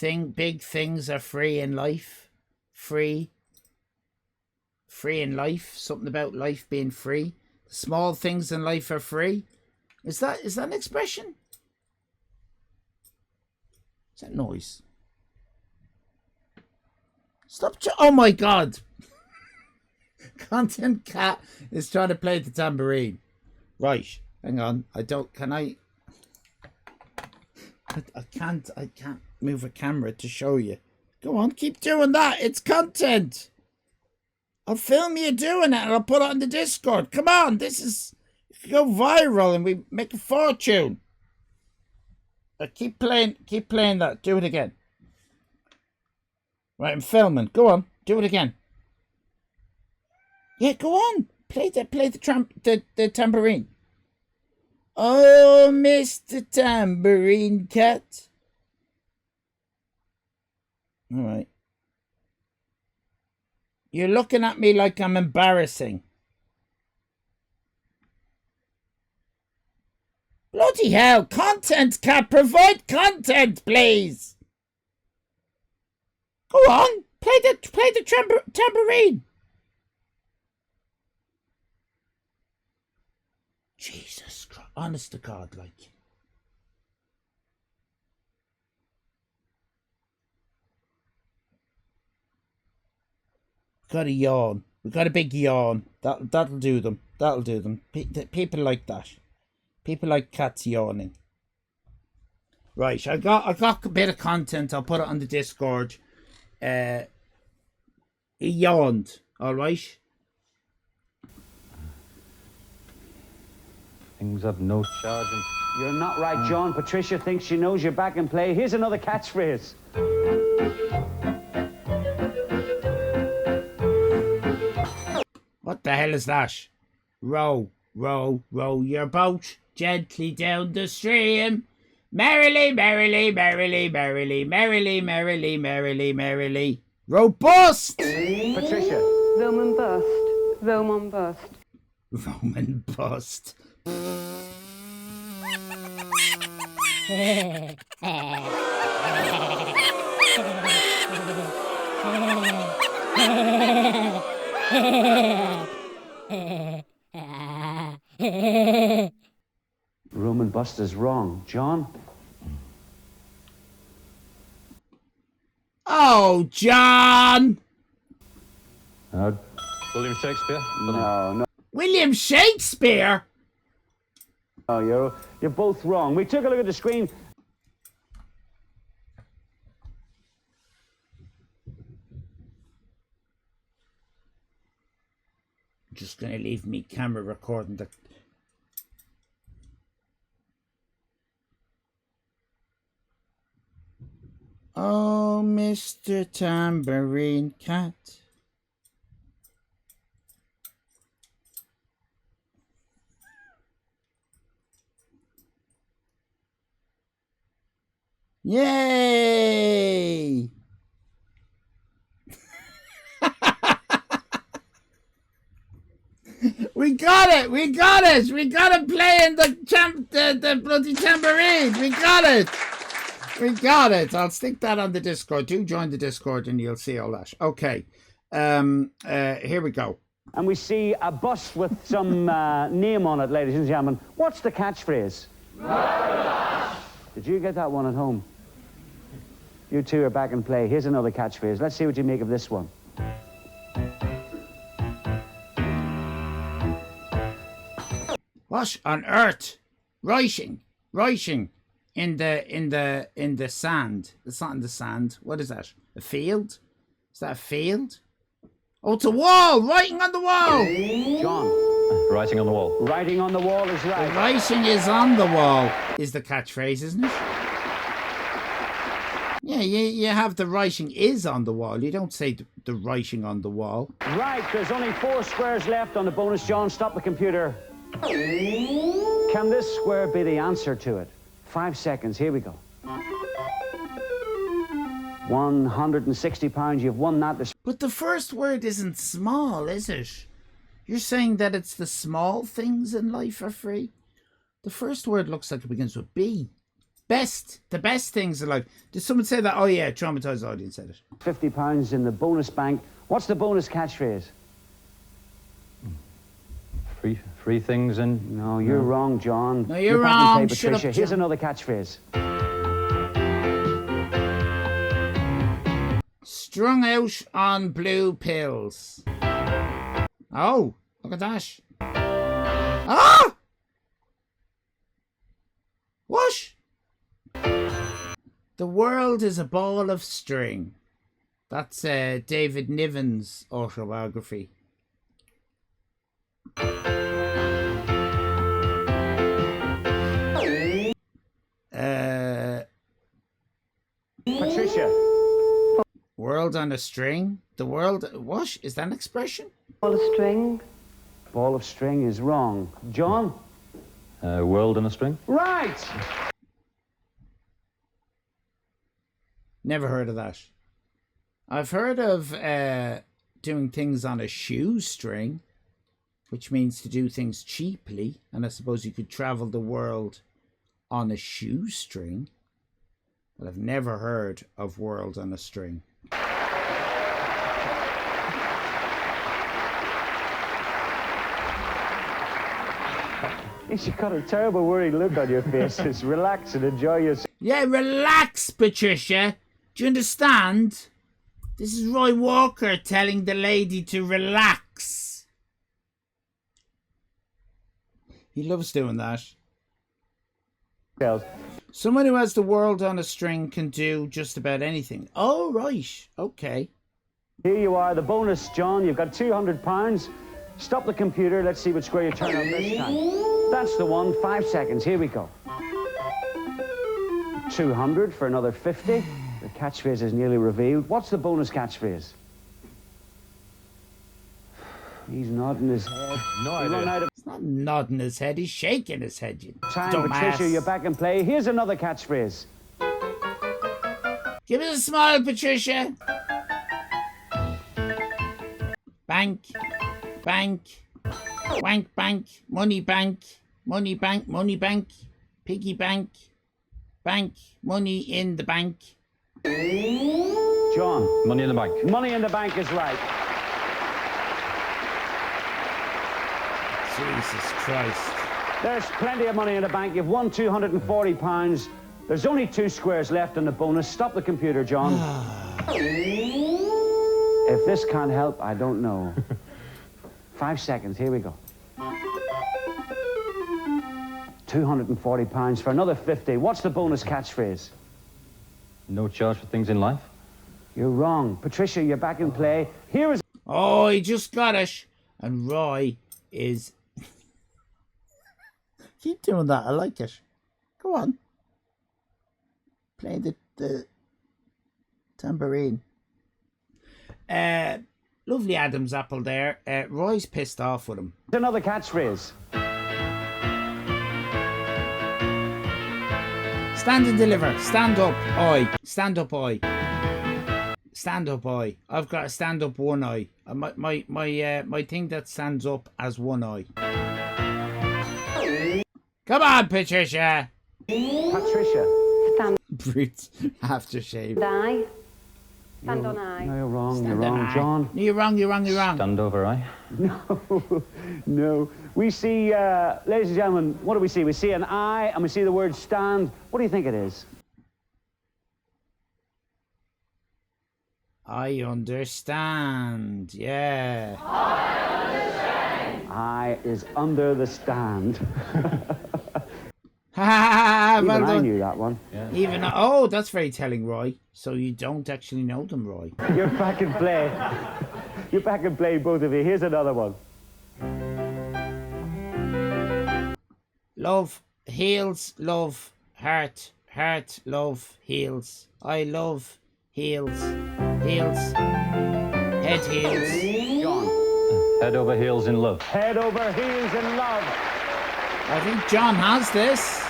Big things are free in life. Free in life. Something about life being free. Small things in life are free. Is that an expression? Is that noise? Stop! Oh my God! Content cat is trying to play the tambourine. Right, hang on. I can't move a camera to show you. Go on, keep doing that. It's content. I'll film you doing it and I'll put it on the Discord. Come on, this is go viral and we make a fortune. Keep playing that. Do it again. Right, I'm filming. Go on, do it again. Yeah, go on. Play the tambourine. Oh, Mr. Tambourine Cat. All right. You're looking at me like I'm embarrassing. Bloody hell, content, Cat. Provide content, please. Go on, play the tambourine. Jesus Christ, honest to God, like. Got a yawn. We got a big yawn. That'll do them. That'll do them. People like that. People like cats yawning. Right, I got a bit of content. I'll put it on the Discord. He yawned. All right. Things have no charge. You're not right, John. Patricia thinks she knows you're back in play. Here's another catchphrase. What the hell is that? Row, row, row your boat gently down the stream. Merrily, merrily, merrily, merrily, merrily, merrily, merrily, merrily. Robust! Patricia. Roman bust. Roman bust. Roman bust. Roman bust is wrong. John? Oh, John! William Shakespeare? No. William Shakespeare? Oh, you're both wrong. We took a look at the screen. Just gonna leave me camera recording the. Oh, Mr. Tambourine Cat. Yay! We got it! We got it! We got it playing the bloody tambourine! We got it! We got it! I'll stick that on the Discord. Do join the Discord and you'll see all that. Okay. Here we go. And we see a bus with some name on it, ladies and gentlemen. What's the catchphrase? Did you get that one at home? You two are back in play. Here's another catchphrase. Let's see what you make of this one. What on earth? Writing in the sand. It's not in the sand. What is that? A field? Is that a field? Oh, it's a wall! Writing on the wall! John. Writing on the wall. Writing on the wall is right. The writing is on the wall is the catchphrase, isn't it? Yeah, you have the writing is on the wall. You don't say the writing on the wall. Right, there's only 4 squares left on the bonus. John, stop the computer. Can this square be the answer to it? 5 seconds, here we go. £160, you've won that. But the first word isn't small, is it? You're saying that it's the small things in life are free? The first word looks like it begins with B. Best. The best things in life. Did someone say that? Oh yeah, traumatized audience said it. £50 in the bonus bank. What's the bonus catchphrase? Free things and... No, you're wrong, John. No, you're wrong. Shut up, John. Here's another catchphrase. Strung out on blue pills. Oh, look at that. Ah! What? The world is a ball of string. That's David Niven's autobiography. Patricia. world on a string. The world... What? Is that an expression? Ball of string. Ball of string is wrong. John? World on a string. Right! Never heard of that. I've heard of doing things on a shoestring, which means to do things cheaply, and I suppose you could travel the world on a shoestring, but I've never heard of world on a string. You've got a terrible worried look on your face. Just relax and enjoy yourself. Yeah, relax, Patricia. Do you understand? This is Roy Walker telling the lady to relax. He loves doing that. Someone who has the world on a string can do just about anything. Oh, right. Okay. Here you are, the bonus, John. You've got £200. Stop the computer. Let's see which square you turn on this time. That's the one. 5 seconds. Here we go. 200 for another 50. The catchphrase is nearly revealed. What's the bonus catchphrase? He's nodding his head. No idea. He's not nodding his head. He's shaking his head. You Time, dumbass. Patricia, you're back in play. Here's another catchphrase. Give us a smile, Patricia. Bank. Bank. Wank bank. Money bank. Money bank. Money bank. Piggy bank. Bank. Money in the bank. John. Money in the bank. Money in the bank is right. Jesus Christ. There's plenty of money in the bank. You've won £240. There's only 2 squares left in the bonus. Stop the computer, John. If this can't help, I don't know. 5 seconds. Here we go. £240 for another 50. What's the bonus catchphrase? No charge for things in life. You're wrong. Patricia, you're back in play. Here is... Oh, he just got it. And Roy is... Keep doing that. I like it. Go on. Play the tambourine. Lovely Adam's apple there. Roy's pissed off with him. Another catchphrase. Stand and deliver. Stand up, oi. Stand up, oi. Stand up, oi. I've got to stand up one eye. My thing that stands up as one eye. Come on, Patricia. Patricia. Stand. Brute aftershave. Eye. Stand on eye. No, you're wrong. Stand You're wrong, on eye. John. No, you're wrong. You're wrong. You're wrong. Stand over eye. No. No. We see, ladies and gentlemen, what do we see? We see an eye and we see the word stand. What do you think it is? I understand. Yeah. Eye is under the stand. Ha! Even Well I done. knew that one. Yeah. Even oh, that's very telling, Roy. So you don't actually know them, Roy. You're back in play. You're back in play, both of you. Here's another one. Love heals, love heart, heart love heals. I love heals, heals, head heals. John. Head over heels in love. Head over heels in love. I think John has this.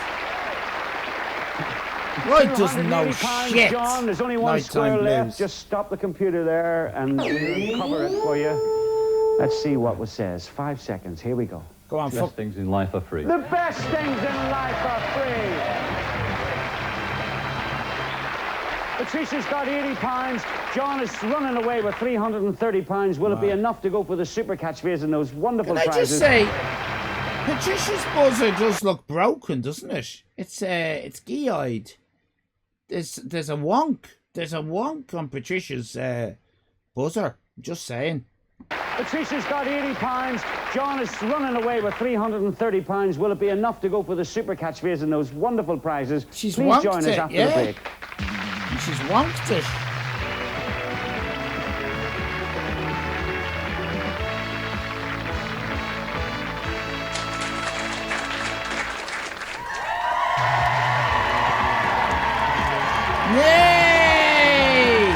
Roy doesn't know £280, shit. John, there's only one Nighttime square left. blues. Just stop the computer there and we'll cover it for you. Let's see what was says. 5 seconds. Here we go. Go on, Best fuck. things in life are free. The best things in life are free. Patricia's got £80. John is running away with £330. Will it be enough to go for the super catchphrase and those wonderful Can I prizes? just say, Patricia's buzzer does look broken, doesn't it? It's gee-eyed. There's a wonk. There's a wonk on Patricia's buzzer. Just saying. Patricia's got £80. John is running away with £330. Will it be enough to go for the super catchphrase and those wonderful prizes? She's Please wonked join us it, after yeah. the break. She's wonked it. Yay!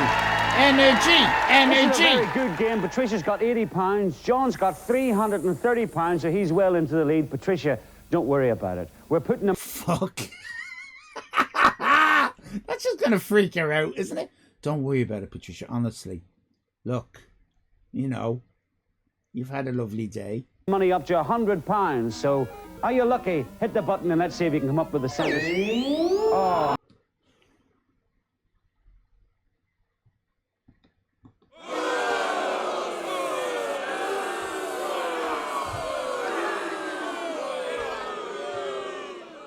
This is a very good game. Patricia's got £80. John's got £330, so he's well into the lead. Patricia, don't worry about it. We're putting a... Fuck. That's just gonna freak her out, isn't it? Don't worry about it, Patricia, honestly. Look, you know, you've had a lovely day. Money up to £100, so are you lucky? Hit the button and let's see if you can come up with the sentence. Oh.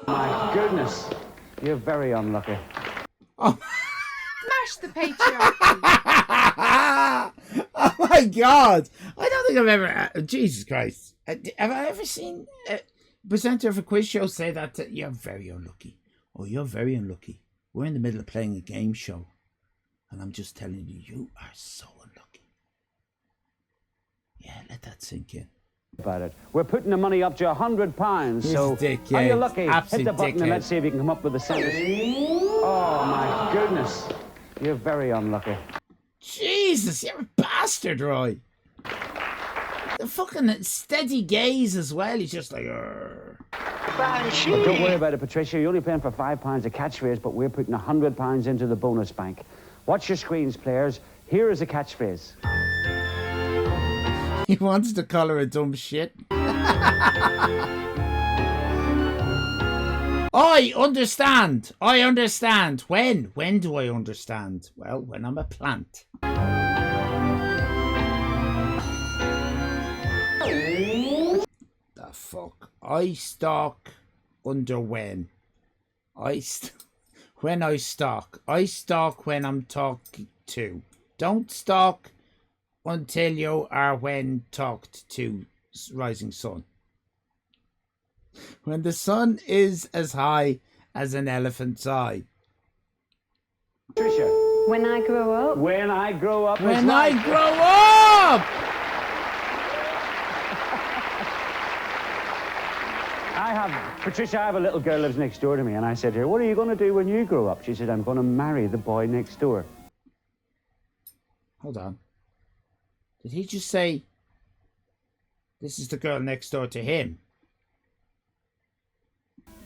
My goodness, you're very unlucky. Oh. Smash the patriarchy. Oh my God! I don't think I've ever. Jesus Christ! Have I ever seen a presenter of a quiz show say that you're very unlucky? Oh, you're very unlucky. We're in the middle of playing a game show, and I'm just telling you, you are so unlucky. Yeah, let that sink in. About it. We're putting the money up to £100, so are you lucky? Hit the button and let's see if you can come up with the sentence. Oh my goodness, you're very unlucky. Jesus, you're a bastard, Roy. The fucking steady gaze as well. He's just like, Banshee. But don't worry about it, Patricia. You're only playing for £5 a catchphrase, but we're putting £100 into the bonus bank. Watch your screens, players. Here is a catchphrase. He wants to call her a dumb shit. I understand. I understand. When? When do I understand? Well, when I'm a plant. The fuck? I stalk under when? When I stalk. I stalk when I'm talking to. Don't stalk until you are when talked to, rising sun. When the sun is as high as an elephant's eye. Patricia. When I grow up. When I grow up. When I grow up! Patricia, I have a little girl lives next door to me, and I said to her, what are you going to do when you grow up? She said, I'm going to marry the boy next door. Hold on. Did he just say, this is the girl next door to him?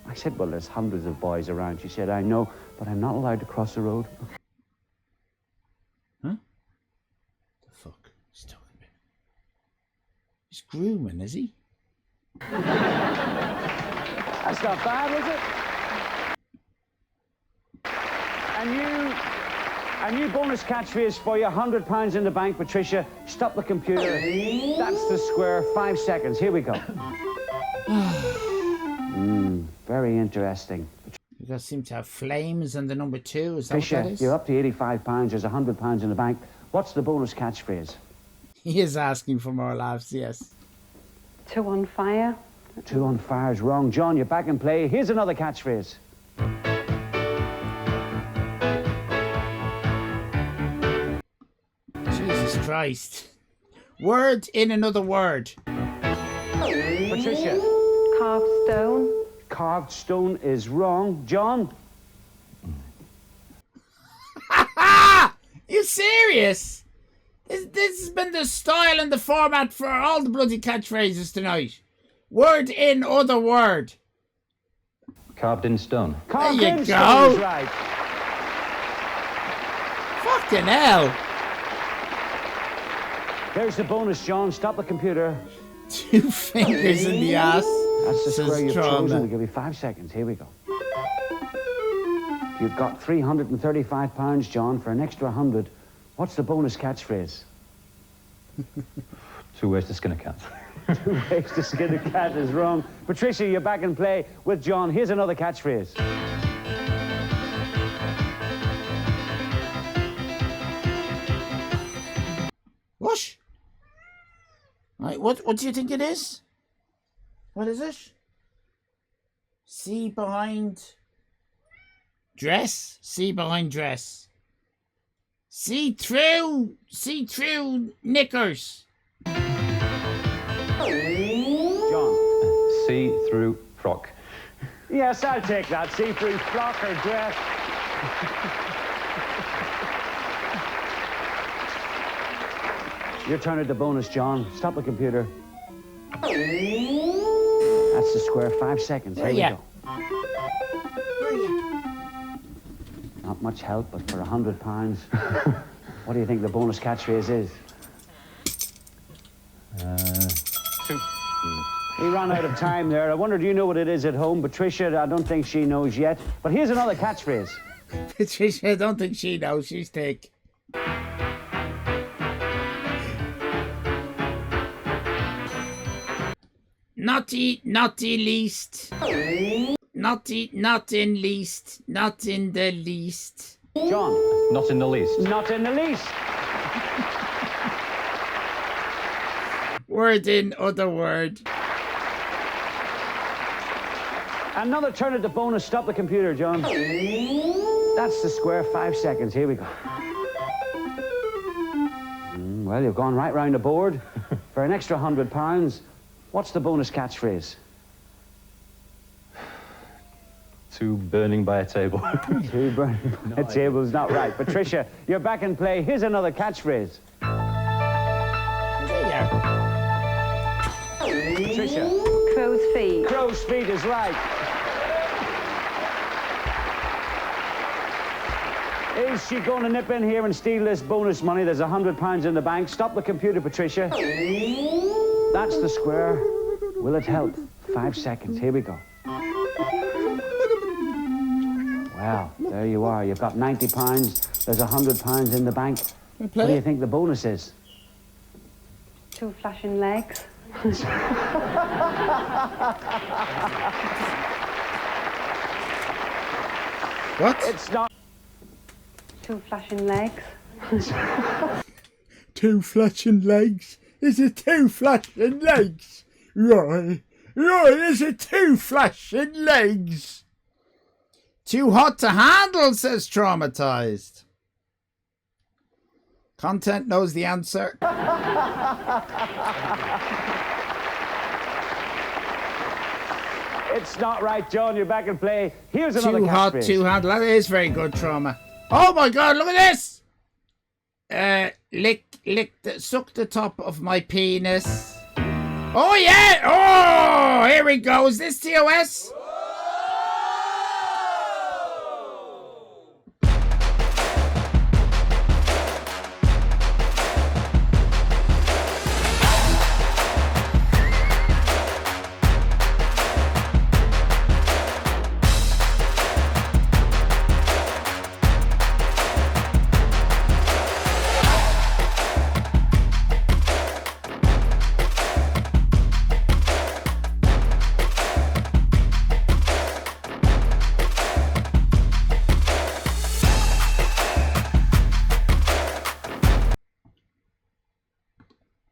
I said, well, there's hundreds of boys around. She said, I know, but I'm not allowed to cross the road. Huh? The fuck he's talking about? He's grooming, is he? That's not bad, is it? A new bonus catchphrase for you, £100 in the bank, Patricia. Stop the computer. That's the square. 5 seconds. Here we go. Very interesting. You guys seem to have flames and the number 2. Is that Patricia, what that is? you're up to £85. There's £100 in the bank. What's the bonus catchphrase? He is asking for more laughs, yes. 2 on fire. 2 on fire is wrong. John, you're back in play. Here's another catchphrase. Jesus Christ. Word in another word. Patricia. Carved stone. Carved stone is wrong. John? You serious? This has been the style and the format for all the bloody catchphrases tonight. Word in other word. Carved in stone. Carved there you in go. stone is right. Fucking hell. There's the bonus, John. Stop the computer. 2 fingers in the ass. That's the square you've trauma. chosen. We'll give you 5 seconds. Here we go. You've got £335, John, for an extra 100. What's the bonus catchphrase? 2 ways to skin a cat. 2 ways to skin a cat is wrong. Patricia, you're back in play with John. Here's another catchphrase. What? Right, what do you think it is? What is it? See behind dress? See behind dress. See through knickers. John. See-through frock. Yes, I'll take that. See-through frock or dress. Your turn at the bonus, John. Stop the computer. That's the square. 5 seconds. Here we go. Not much help, but for £100, what do you think the bonus catchphrase is? He ran out of time there. I wonder, do you know what it is at home? Patricia, I don't think she knows yet. But here's another catchphrase. Patricia, I don't think she knows. She's thick. Naughty, naughty least. Naughty, not in least. Not in the least. John. Not in the least. Not in the least. Word in, other word. Another turn at the bonus. Stop the computer, John. That's the square. 5 seconds. Here we go. Well, you've gone right round the board. For an extra £100, what's the bonus catchphrase? Two burning by a table. Two burning by a table is not right. Patricia, you're back in play. Here's another catchphrase. Patricia. Crow's feet. Crow's feet is right. Is she going to nip in here and steal this bonus money? There's £100 in the bank. Stop the computer, Patricia. That's the square. Will it help? 5 seconds. Here we go. Well, there you are. You've got £90. There's £100 in the bank. What do you think the bonus is? 2 flashing legs. What? It's not. 2 flashing legs. 2 flashing legs? Is it 2 flashing legs? Right. Right, is it 2 flashing legs? Too hot to handle, says Traumatized. Content knows the answer. It's not right, John. You're back in play. Here's another Too hot catchphrase. to handle. That is very good, Trauma. Oh my God, look at this! Suck the top of my penis. Oh yeah! Oh, here we go. Is this TOS?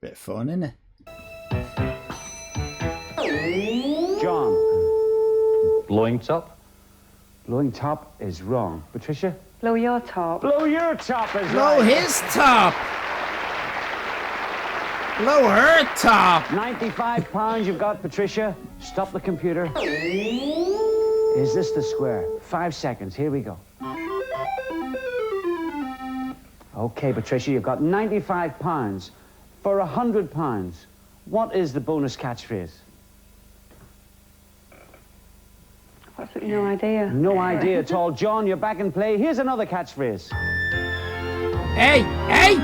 Bit of fun, isn't it? John. Blowing top? Blowing top is wrong. Patricia? Blow your top. Blow your top is Blow right. his top. Blow her top. £95 you've got, Patricia. Stop the computer. Is this the square? 5 seconds. Here we go. Okay, Patricia, you've got £95. For £100, what is the bonus catchphrase? Absolutely no idea. No idea at all. John, you're back in play. Here's another catchphrase. Hey, hey,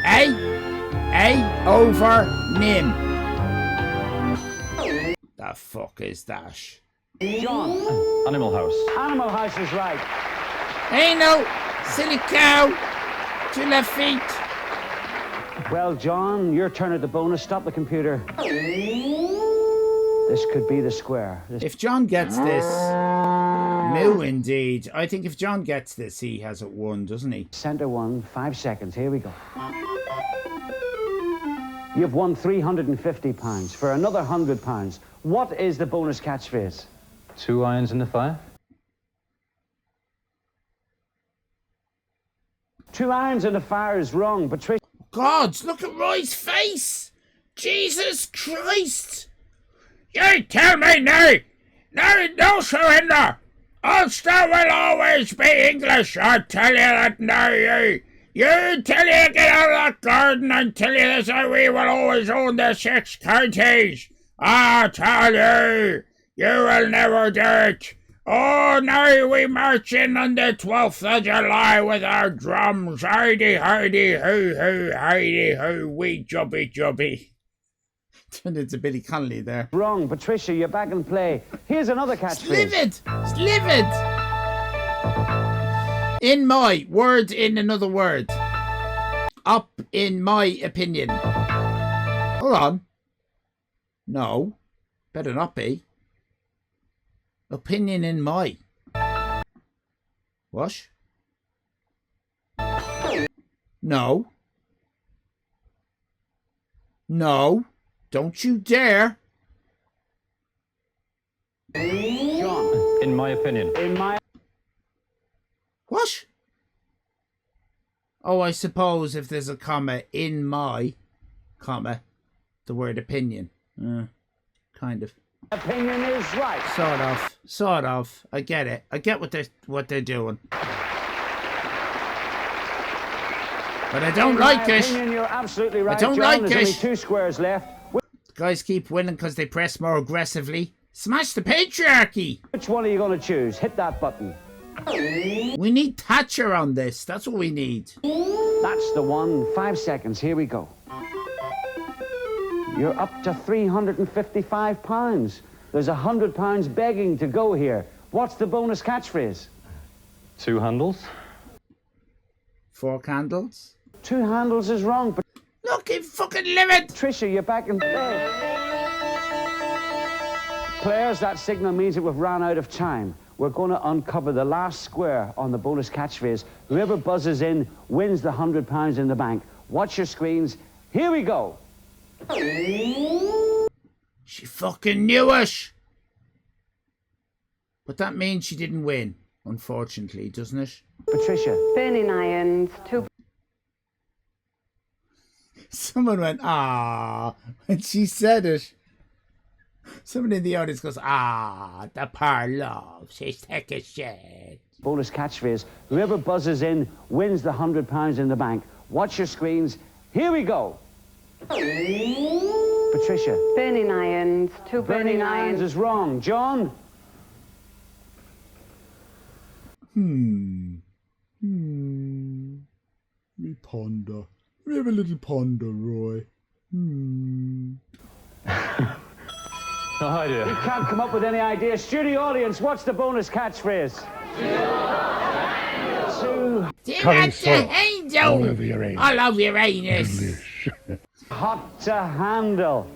hey, hey, over Nim. The fuck is that? John. Animal House. Animal House is right. Hey, no, silly cow. 2 left feet. Well, John, your turn at the bonus. Stop the computer. This could be the square. If John gets this, no, indeed. I think if John gets this, he has it won, doesn't he? Centre one, 5 seconds. Here we go. You've won £350 for another £100. What is the bonus catchphrase? 2 irons in the fire? 2 irons in the fire is wrong. Patricia. God, look at Roy's face! Jesus Christ! You tell me now! No surrender! Ulster will always be English, I tell you that now, you! You tell you to get out of that garden and tell you this, we will always own the 6 counties. I tell you, you will never do it. Oh, now we march in on the 12th of July with our drums. Heidi, Heidi, hoo, hoo, Heidi, hoo, wee jubby, jubby. Turned into Billy Connolly there. Wrong. Patricia, you're back in play. Here's another catchphrase. Livid! Livid! In my word, in another word. Up in my opinion. Hold on. No. Better not be. Opinion in my. What? No. No. Don't you dare. John. In my opinion. In my... What? Oh, I suppose if there's a comma in my, comma, the word opinion. Kind of. Opinion is right. Sort of. I get it. I get what they're doing. But I don't like it. Opinion, you're absolutely right. I don't John, like there's it. only 2 squares left. Guys keep winning because they press more aggressively. Smash the patriarchy. Which one are you going to choose? Hit that button. We need Thatcher on this. That's what we need. That's the one. 5 seconds. Here we go. You're up to £355. There's £100 begging to go here. What's the bonus catchphrase? 2 handles. 4 candles. 2 handles is wrong, but... Look, it fucking limit! Tricia, you're back in play. Players, that signal means that we've run out of time. We're going to uncover the last square on the bonus catchphrase. Whoever buzzes in wins the £100 in the bank. Watch your screens. Here we go. She fucking knew us. But that means she didn't win, unfortunately, doesn't it? Patricia. Burning irons, 2... Someone went, ah, when she said it. Someone in the audience goes, ah, the poor love, she's taking shit. Bonus catchphrase. Whoever buzzes in wins the £100 in the bank. Watch your screens. Here we go. Patricia. Burning irons, 2 Burning irons is wrong. John? Me ponder. We have a little ponder, Roy. No idea. He can't come up with any ideas. Studio audience, what's the bonus catchphrase? Cutting salt all over your anus. All over your anus. Hot to handle.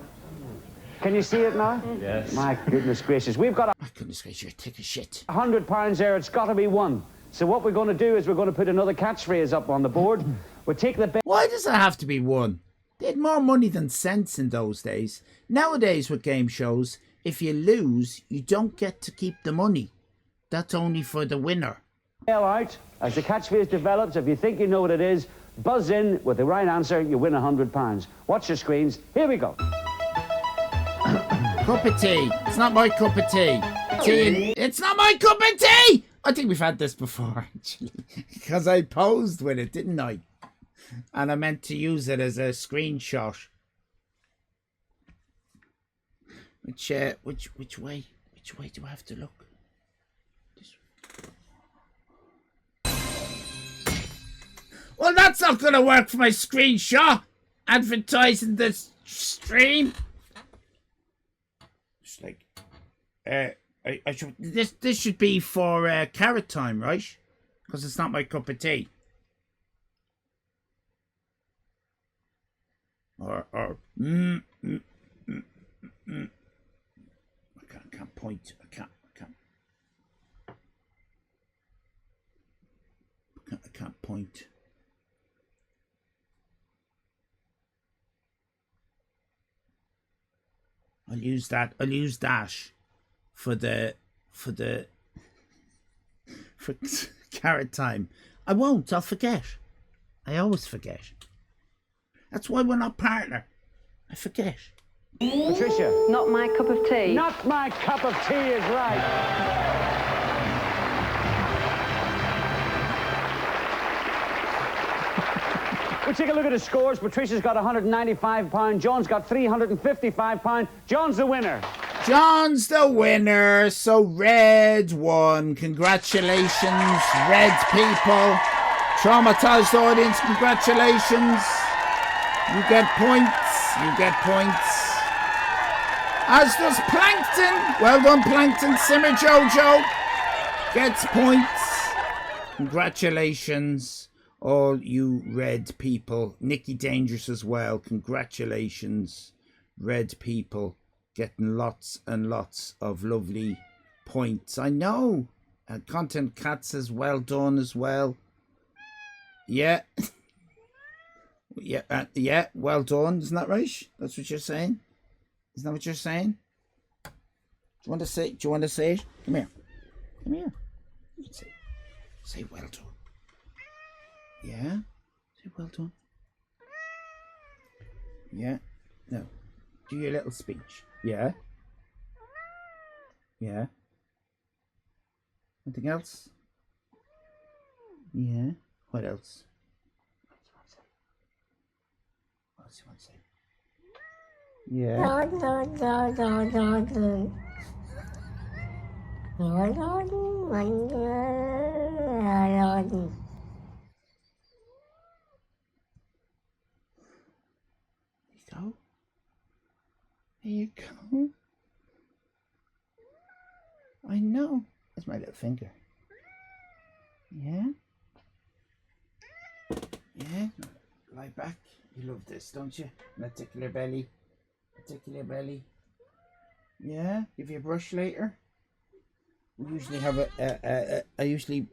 Can you see it now? Yes. My goodness gracious. We've got My goodness gracious, you're thick as shit. £100 there. It's got to be won. So what we're going to do is we're going to put another catchphrase up on the board. We'll take the... Why does it have to be one? They had more money than sense in those days. Nowadays with game shows, if you lose, you don't get to keep the money. That's only for the winner. Out. As the catchphrase develops, if you think you know what it is, buzz in with the right answer, you win £100. Watch your screens. Here we go. Cup of tea. It's not my cup of tea. It's not my cup of tea! I think we've had this before, actually. Because I posed with it, didn't I? And I meant to use it as a screenshot. Which way? Which way do I have to look? Well, that's not going to work for my screenshot. Advertising this stream. It's like, I should, this should be for carrot time, right? Because it's not my cup of tea. Or I can't point. I can't point. I'll use dash for carrot time. I won't. I'll forget. I always forget. That's why we're not partner. I forget. Patricia. Not my cup of tea. Not my cup of tea is right. we take a look at the scores, Patricia's got £195. John's got £355. John's the winner. John's the winner. So Red won. Congratulations, Red people. Traumatized audience, congratulations. You get points. You get points. As does Plankton. Well done, Plankton. Simmer Jojo gets points. Congratulations, all you Red people. Nikki Dangerous as well. Congratulations, Red people. Getting lots and lots of lovely points. I know. Content Cat says well done as well. Yeah. Yeah, well done. Isn't that right? That's what you're saying? Isn't that what you're saying? Do you want to say it? Come here. Come here. Say well done. Yeah? Say well done. Yeah? No. Do your little speech. Yeah? Yeah? Anything else? Yeah? What else? What else you want to say? Yeah. There you go. I know. That's my little finger. Yeah? Yeah? Lie back. You love this, don't you? Particular belly. Particular belly. Yeah? Give you a brush later. We usually have I usually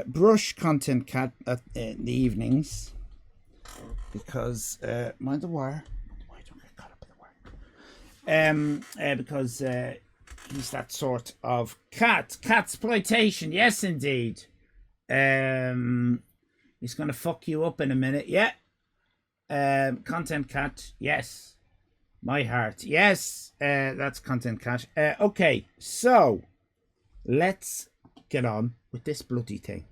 brush Content Cat in the evenings because mind the wire. Don't get caught up in the wire. Because he's that sort of cat. Catsploitation, yes indeed. He's gonna fuck you up in a minute. Yeah. Content Cat, yes. My heart, yes. That's Content Cat. Okay, so let's get on with this bloody thing.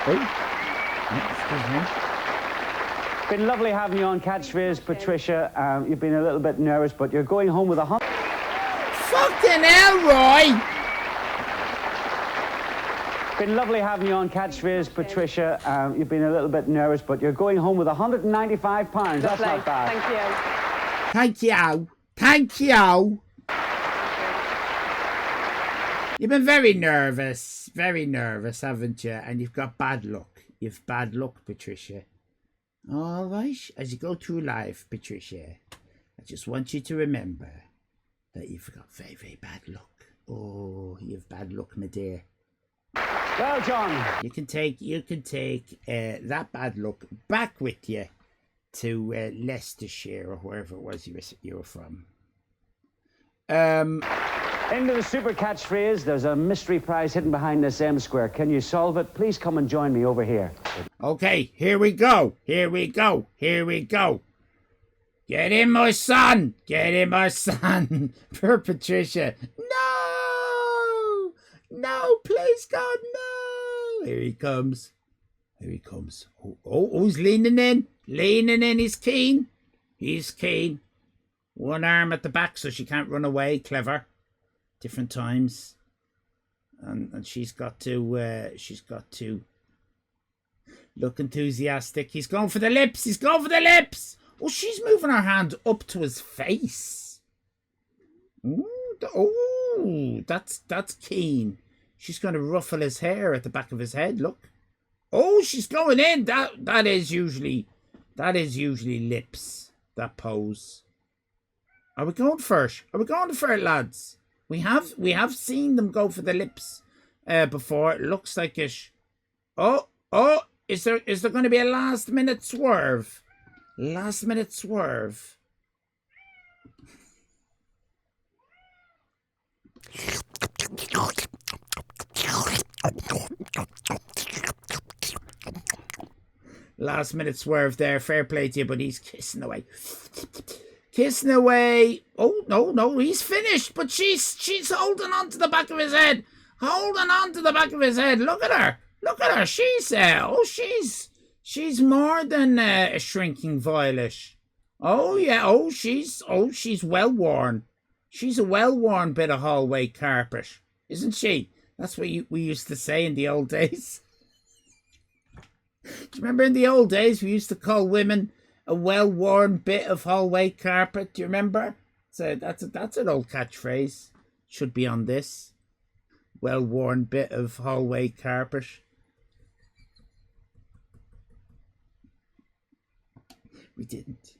Excuse me. Been lovely having you on Catchphrase, Patricia. You've been a little bit nervous, but you're going home with Fucking hell, Roy! Been lovely having you on Catchphrase, Patricia. You've been a little bit nervous, but you're going home with £195. That's not bad. Thank you. Thank you. Thank you. You've been very nervous, haven't you? And you've got bad luck. You've bad luck, Patricia. All right, as you go through life, Patricia, I just want you to remember that you've got very, very bad luck. Oh, you've bad luck, my dear. Well, John, you can take that bad luck back with you to Leicestershire or wherever it was you were from. Into the super catchphrase. There's a mystery prize hidden behind this M square. Can you solve it? Please come and join me over here. Okay, here we go. Here we go. Here we go. Get in, my son. Get in, my son. For Patricia. No. No, please, God, no. Here he comes. Here he comes. Oh, he's leaning in. Leaning in. He's keen. He's keen. One arm at the back so she can't run away. Clever. Different times. And she's got to look enthusiastic. He's going for the lips. He's going for the lips. Oh, she's moving her hand up to his face. Ooh, that's keen. She's going to ruffle his hair at the back of his head. Look. Oh, she's going in. That is usually lips. That pose. Are we going for it? Are we going for it, lads? We have seen them go for the lips before. It looks like it. Oh, is there going to be a last minute swerve? Last minute swerve. Last minute swerve there. Fair play to you, but he's kissing away. Kissing away. Oh, no, he's finished. But she's holding on to the back of his head. holding on to the back of his head. Look at her. Look at her. She's more than a shrinking violet. Oh yeah. She's well worn. She's a well worn bit of hallway carpet, isn't she? That's what we used to say in the old days. Do you remember in the old days we used to call women a well worn bit of hallway carpet? Do you remember? So that's an old catchphrase. Should be on this. Well worn bit of hallway carpet. We didn't.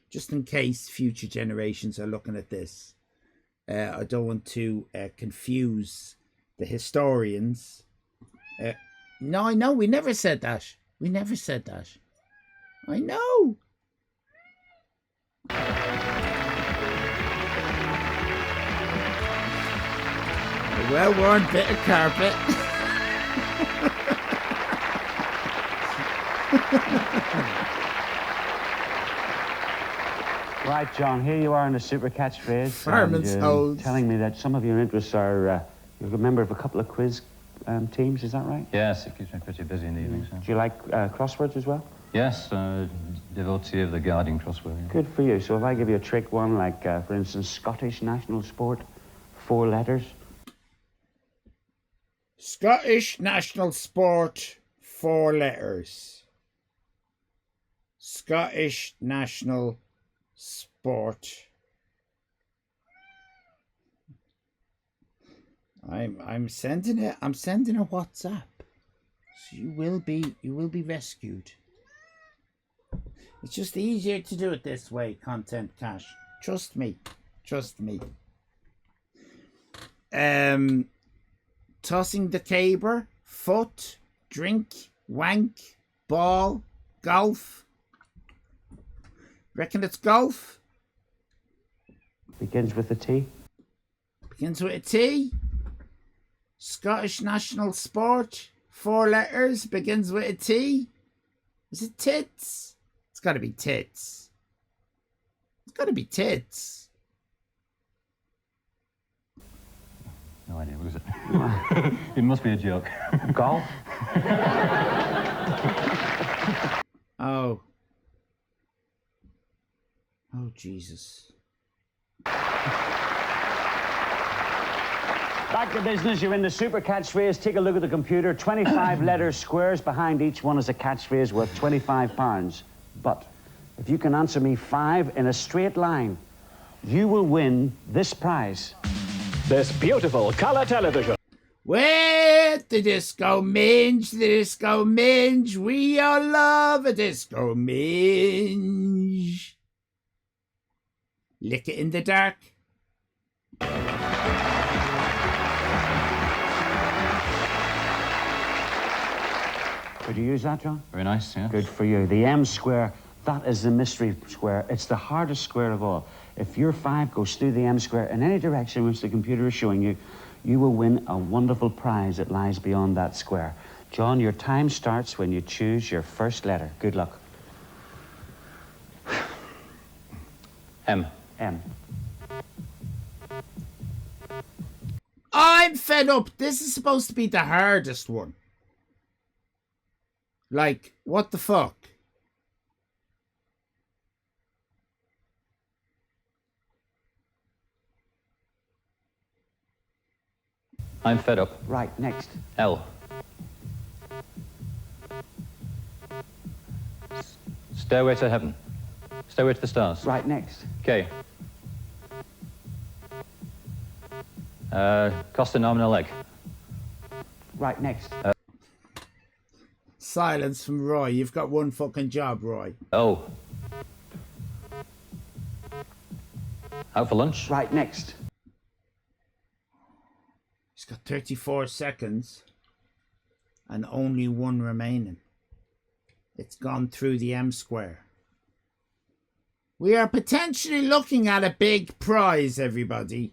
Just in case future generations are looking at this, I don't want to confuse the historians. No, I know, we never said that. We never said that. I know. A well-worn bit of carpet. Right, John, here you are in the super catchphrase. Fireman's hose. Telling me that some of your interests are, you're a member of a couple of quiz teams, is that right? Yes, it keeps me pretty busy in the evenings. Do you like crosswords as well? Yes, devotee of the Guardian crossword. Yeah. Good for you. So if I give you a trick one, like, for instance, Scottish national sport, 4 letters. Scottish national sport, 4 letters. Scottish national sport. I'm sending a WhatsApp. So you will be rescued. It's just easier to do it this way, Content Cash. Trust me. Tossing the caber, foot, drink, wank, ball, golf. Reckon it's golf? Begins with a T. Begins with a T. Scottish national sport, 4 letters, begins with a T. Is it tits? It's got to be tits. It's got to be tits. No idea, what is it? It must be a joke. Golf? Oh. Oh, Jesus. Back to business, you're in the super catchphrase. Take a look at the computer. 25 letter squares. Behind each one is a catchphrase worth £25. But if you can answer me 5 in a straight line, you will win this prize. This beautiful colour television. With the disco minge, we all love a disco minge. Lick it in the dark. Could you use that, John? Very nice, yeah. Good for you. The M square, that is the mystery square. It's the hardest square of all. If your 5 goes through the M square in any direction which the computer is showing you, you will win a wonderful prize that lies beyond that square. John, your time starts when you choose your first letter. Good luck. M. M. I'm fed up. This is supposed to be the hardest one. Like, what the fuck? I'm fed up. Right, next. L. Stairway to heaven. Stairway to the stars. Right, next. K. Cost an arm and a leg. Right, next. Silence from Roy. You've got one fucking job, Roy. O. Out for lunch. Right, next. He's got 34 seconds and only 1 remaining. It's gone through the M square. We are potentially looking at a big prize, everybody.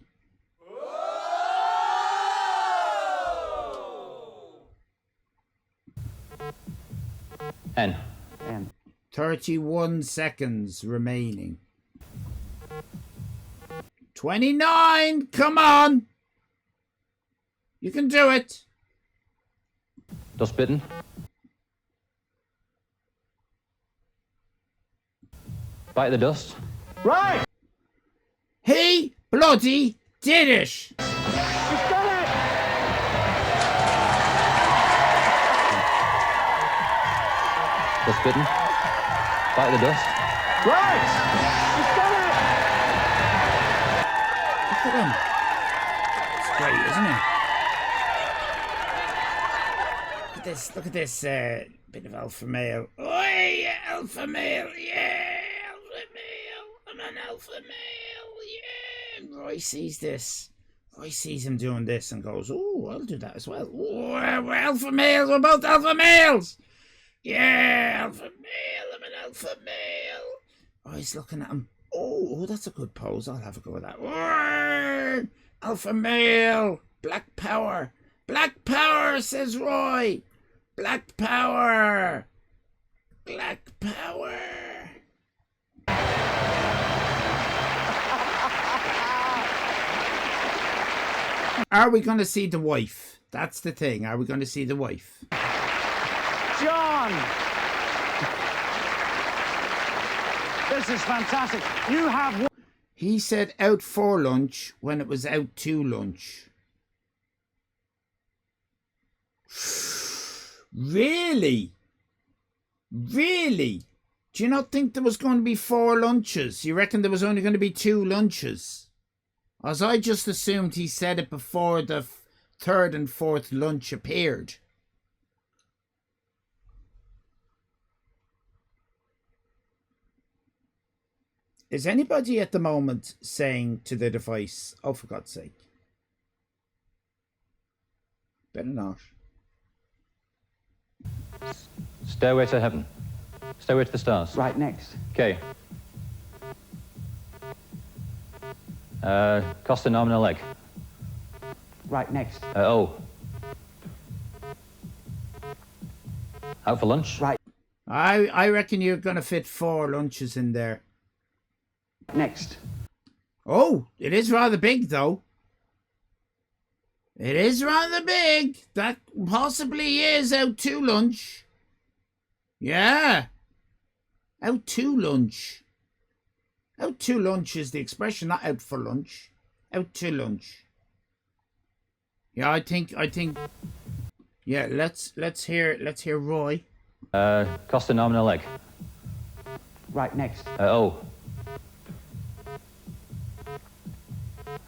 N. N. 31 seconds remaining. 29, come on! You can do it. Dust bitten. Bite the dust. Right! He bloody did it. He's done it! Dust bitten. Bite the dust. Right! He's done it! Look at him. It's great, isn't it? Look at this bit of alpha male. Oi, alpha male, yeah, alpha male. I'm an alpha male, yeah. And Roy sees this. Roy sees him doing this and goes, oh, I'll do that as well. Oh, we're alpha males, we're both alpha males. Yeah, alpha male, I'm an alpha male. Oh, he's looking at him. Oh, that's a good pose. I'll have a go with that. Oh, alpha male, black power. Black power, says Roy. Black power. Black power. Are we going to see the wife? That's the thing. Are we going to see the wife? John! This is fantastic. You have... He said out for lunch when it was out to lunch. Really? Really? Do you not think there was going to be 4 lunches? You reckon there was only going to be 2 lunches? As I just assumed he said it before the 3rd and 4th lunch appeared. Is anybody at the moment saying to the device, oh, for God's sake? Better not. Stairway to heaven. Stairway to the stars. Right next. Okay. Cost an arm and a leg. Right next. Oh. Out for lunch? Right. I reckon you're going to fit 4 lunches in there. Next. Oh, it is rather big, though. It is rather big. That possibly is out to lunch. Yeah. Out to lunch. Out to lunch is the expression, not out for lunch. Out to lunch. Yeah, I think. Yeah, let's hear Roy. Cost an arm and a leg. Right next. Oh.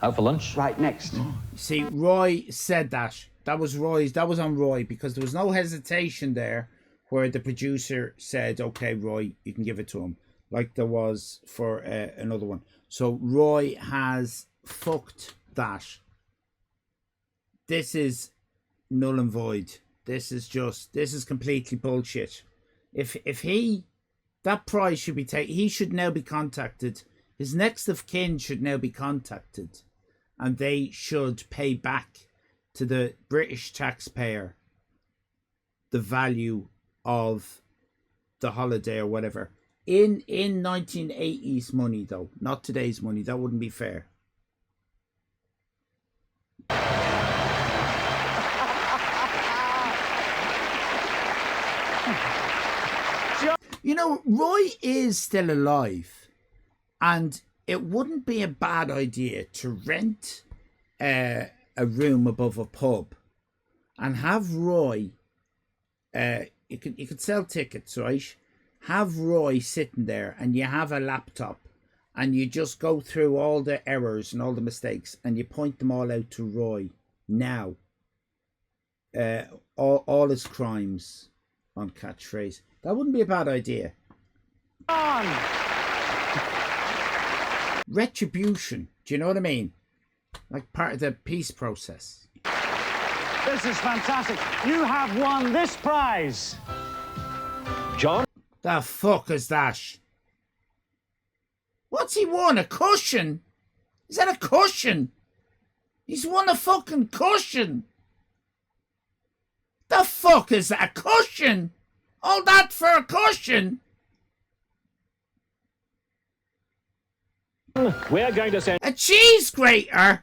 Out for lunch? Right next. See, Roy said that. That was on Roy, because there was no hesitation there where the producer said, okay, Roy, you can give it to him, like there was for another one. So Roy has fucked that. This is null and void. This is completely bullshit. If that prize should be taken, he should now be contacted. His next of kin should now be contacted, and they should pay back to the British taxpayer the value of the holiday or whatever. In 1980s money, though, not today's money. That wouldn't be fair. You know, Roy is still alive, and it wouldn't be a bad idea to rent a room above a pub and have Roy. You could sell tickets, right? Have Roy sitting there, and you have a laptop, and you just go through all the errors and all the mistakes, and you point them all out to Roy now. All his crimes on catchphrase. That wouldn't be a bad idea. On. Retribution. Do you know what I mean? Like part of the peace process. This is fantastic. You have won this prize. John? The fuck is that? What's he won? A cushion? Is that a cushion? He's won a fucking cushion. The fuck is that? A cushion? All that for a cushion? We're going to send a cheese grater.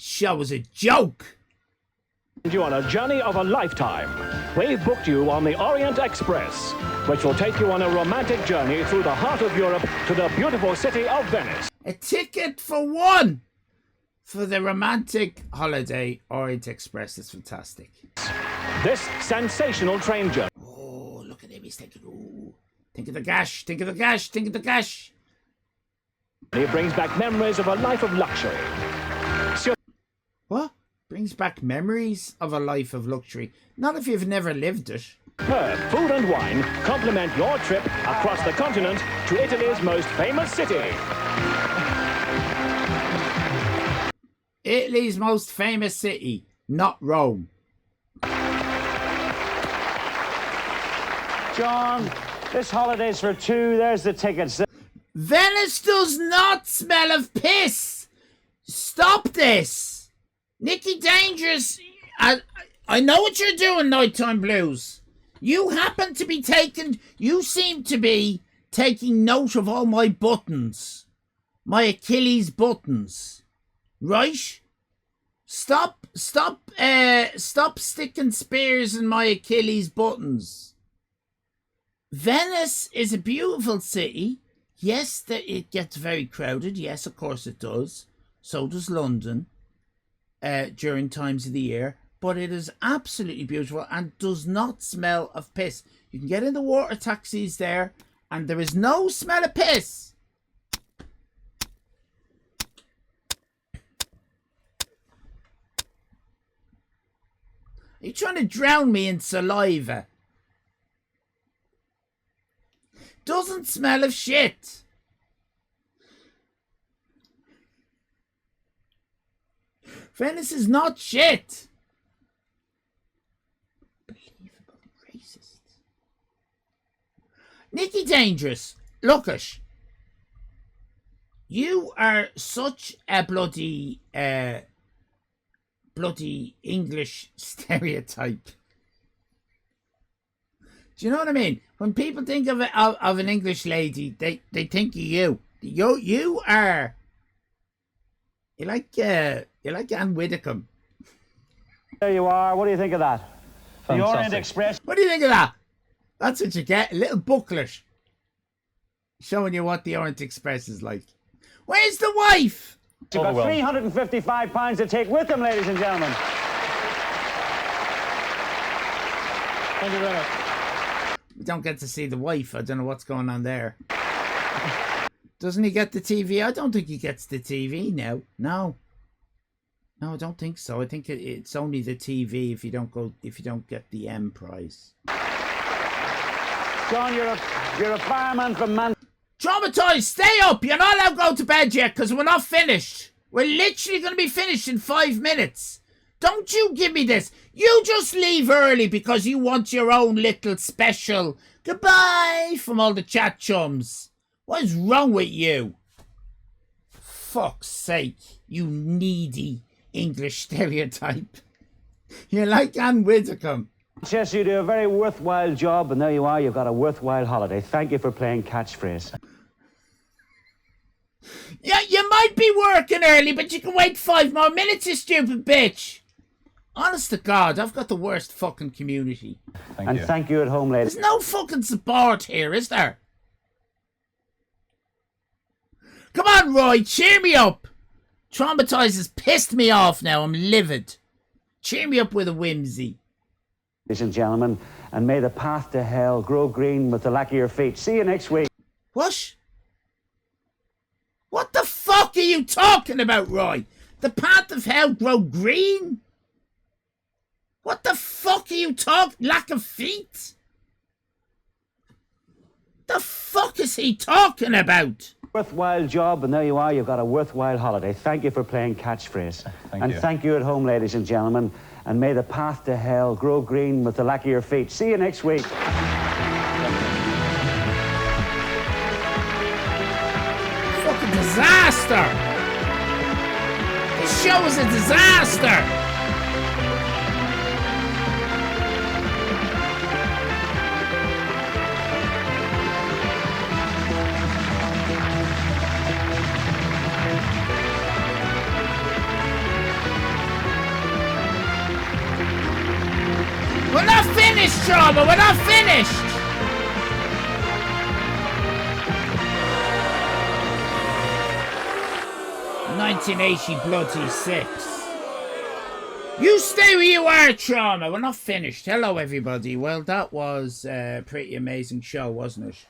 Show was a joke. You on a journey of a lifetime. We've booked you on the Orient Express, which will take you on a romantic journey through the heart of Europe to the beautiful city of Venice. A ticket for one for the romantic holiday Orient Express. Is fantastic. This sensational train journey. Oh, look at him. He's thinking, ooh. Think of the gash. Think of the gash. Think of the gash. It brings back memories of a life of luxury. What? Brings back memories of a life of luxury. Not if you've never lived it. Superb food and wine complement your trip across the continent to Italy's most famous city. Italy's most famous city, not Rome. John, this holiday's for two. There's the tickets. Venice does not smell of piss. Stop this. Nicky Dangerous, I know what you're doing, Nighttime Blues. You seem to be taking note of all my buttons. My Achilles buttons. Right? Stop sticking spears in my Achilles buttons. Venice is a beautiful city. Yes, it gets very crowded. Yes, of course it does. So does London. During times of the year, but it is absolutely beautiful and does not smell of piss. You can get in the water taxis there and there is no smell of piss. Are you trying to drown me in saliva? Doesn't smell of shit. Venice is not shit. Unbelievable racist. Nicky Dangerous, look it. You are such a bloody English stereotype. Do you know what I mean? When people think of an English lady, they think of you. You are. You like Anne Widdecombe. There you are. What do you think of that? Fantastic. The Orient Express. What do you think of that? That's what you get. A little booklet showing you what the Orient Express is like. Where's the wife? You've got £355 to take with them, ladies and gentlemen. Thank you very much. We don't get to see the wife. I don't know what's going on there. Doesn't he get the TV? I don't think he gets the TV now. No, I don't think so. I think it's only the TV if you don't get the M prize. John, you're a fireman from Manchester. Traumatized, stay up. You're not allowed to go to bed yet because we're not finished. We're literally going to be finished in 5 minutes. Don't you give me this. You just leave early because you want your own little special goodbye from all the chat chums. What is wrong with you? Fuck's sake, you needy English stereotype. You're like Anne Widdecombe. Yes, you do a very worthwhile job, and there you are, you've got a worthwhile holiday. Thank you for playing catchphrase. Yeah, you might be working early, but you can wait 5 more minutes, you stupid bitch. Honest to God, I've got the worst fucking community. Thank you at home, ladies. There's no fucking support here, is there? Come on, Roy, cheer me up. Traumatized has pissed me off now. I'm livid. Cheer me up with a whimsy. Ladies and gentlemen, and may the path to hell grow green with the lack of your feet. See you next week. What? What the fuck are you talking about, Roy? The path of hell grow green? What the fuck are you talking? Lack of feet? The fuck is he talking about? Worthwhile job, and there you are, you've got a worthwhile holiday. Thank you for playing catchphrase. Thank you at home, ladies and gentlemen, and may the path to hell grow green with the lack of your feet. See you next week. Fucking disaster! This show is a disaster! Trauma, we're not finished! $1980 You stay where you are, Trauma. We're not finished. Hello, everybody. Well, that was a pretty amazing show, wasn't it?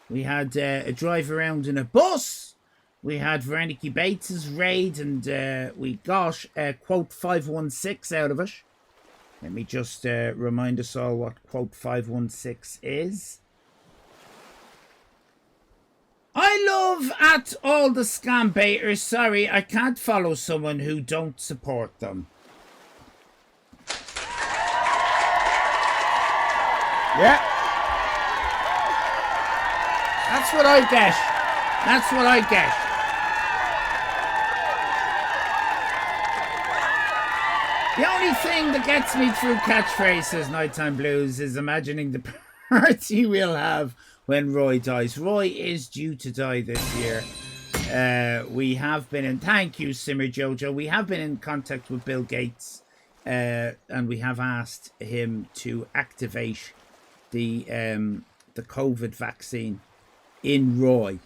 We had a drive around in a bus. We had Veronica Bates's raid, and we got quote 516 out of it. Let me just remind us all what quote 516 is. I love at all the scam baiters. Sorry, I can't follow someone who don't support them. Yeah. That's what I get. That's what I get. The only thing that gets me through catchphrases, Nighttime Blues, is imagining the party we'll have when Roy dies. Roy is due to die this year. We have been in... Thank you, Simmer Jojo. We have been in contact with Bill Gates, and we have asked him to activate the COVID vaccine in Roy.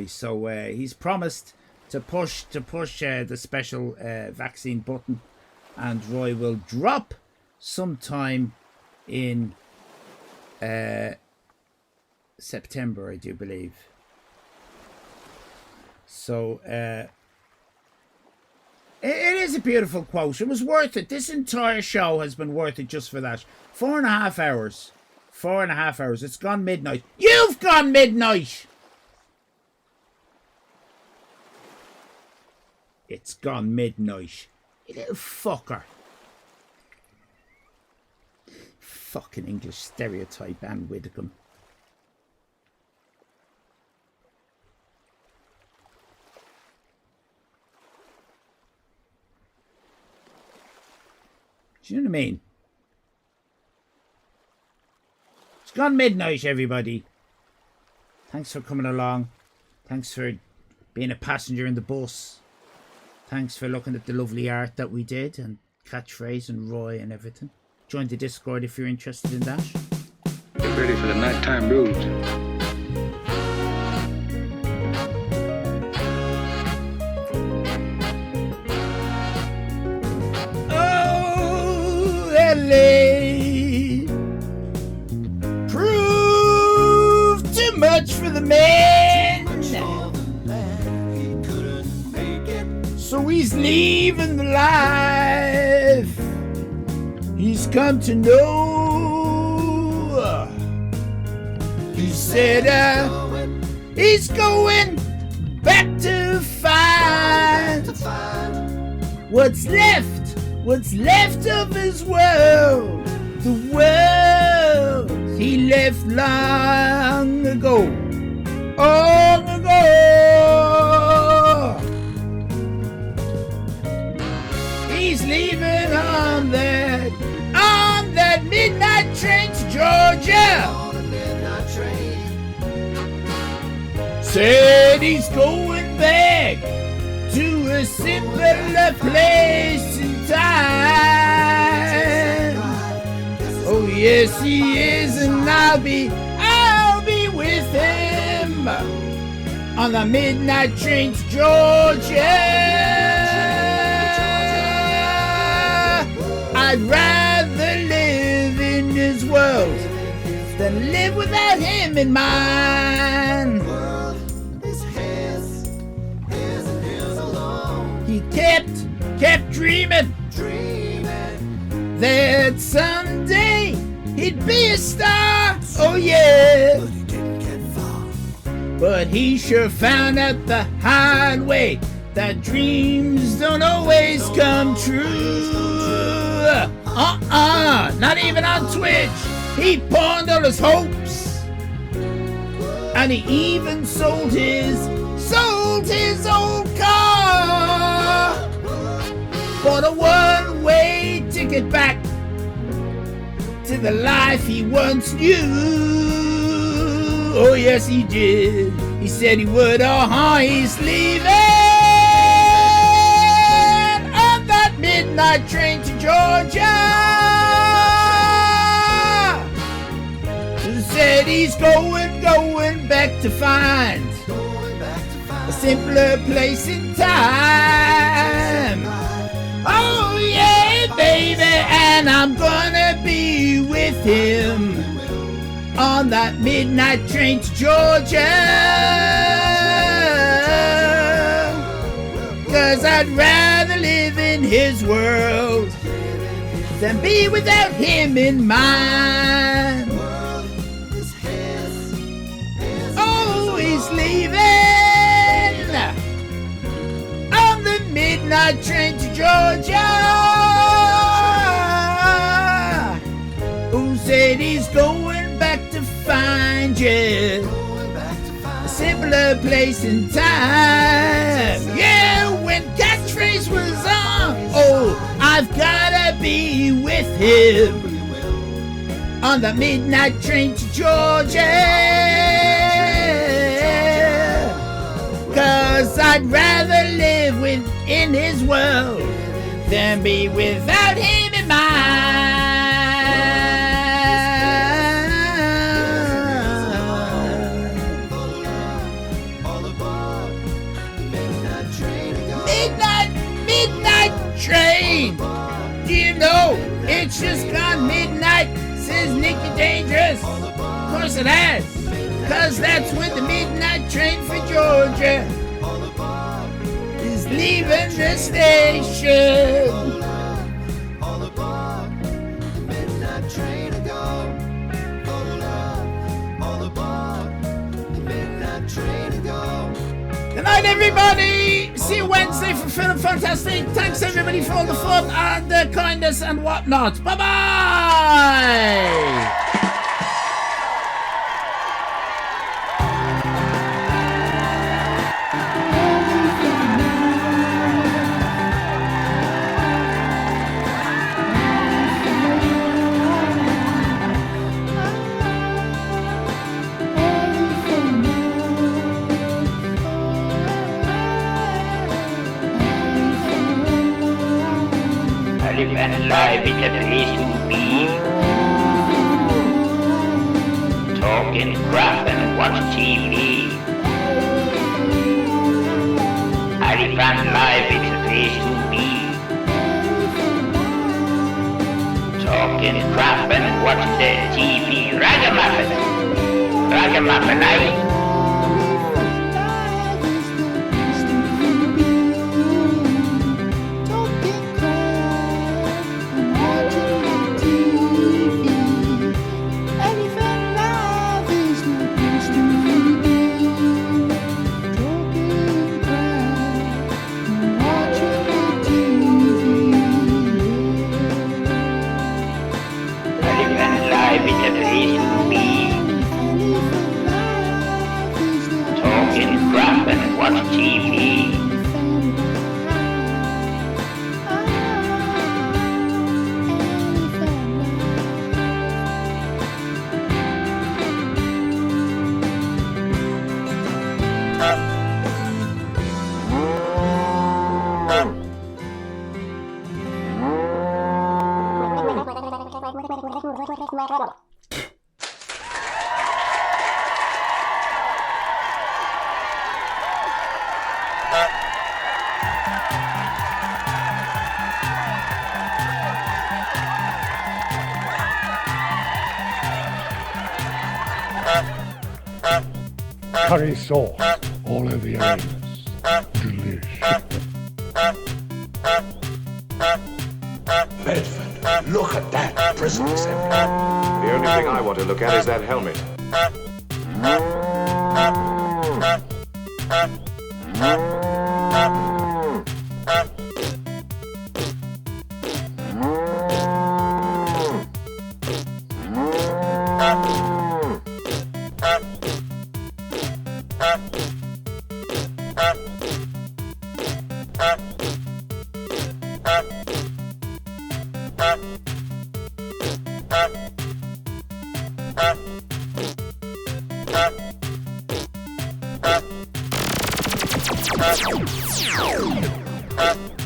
So he's promised to push the special vaccine button, and Roy will drop sometime in September, I do believe. So it is a beautiful quote. It was worth it. This entire show has been worth it just for that. 4.5 hours. 4.5 hours. It's gone midnight. You've gone midnight! It's gone midnight. You little fucker. Fucking English stereotype and Widdicombe. Do you know what I mean? It's gone midnight, everybody. Thanks for coming along. Thanks for being a passenger in the bus. Thanks for looking at the lovely art that we did, and Catchphrase and Roy and everything. Join the Discord if you're interested in that. Get ready for the nighttime blues. Oh, LA proved too much for the man. So he's leaving the life he's come to know. He said he's going back to find what's left of his world, the world he left long ago. He's leaving on that midnight train to Georgia. Said he's going back to a simpler place in time. Oh yes he is, and I'll be with him on the midnight train to Georgia. I'd rather live in this world than live without him in mine. He kept dreaming that someday he'd be a star. Oh yeah. But he sure found out the hard way that dreams don't always come true. Not even on Twitch. He pawned all his hopes, and he even sold his old car for a one-way ticket back to the life he once knew. Oh yes he did. He said he would. He's leaving on that midnight train to Georgia. said he's going back to find a simpler place in time. Oh yeah, baby, and I'm gonna be with him on that midnight train to Georgia. 'Cause I'd rather live in his world than be without him in mine. Oh, he's leaving on the midnight train to Georgia. Who said he's going back to find you a simpler place in time? Yeah, when catchphrase was on, oh, I've gotta be with him on the midnight train to Georgia. 'Cause I'd rather live within his world than be without him in mine. Midnight train. Do you know it's just gone midnight, says Nicky Dangerous? Of course it has, 'cause that's when the midnight train for Georgia is leaving the station. Good night, everybody. See you Wednesday for Film Fantastic. Thanks, everybody, for all the fun and the kindness and whatnot. Bye-bye. Allyfan live is a place to be. Talk and crap and watch TV. Allyfan live is a place to be. Talk and crap and watch the TV. Ragamuffin. Ragamuffin live. Watch TV. Curry sauce all over your anus. Delish. Bedford, look at that prison assembly. The only thing I want to look at is that helmet. Thank you.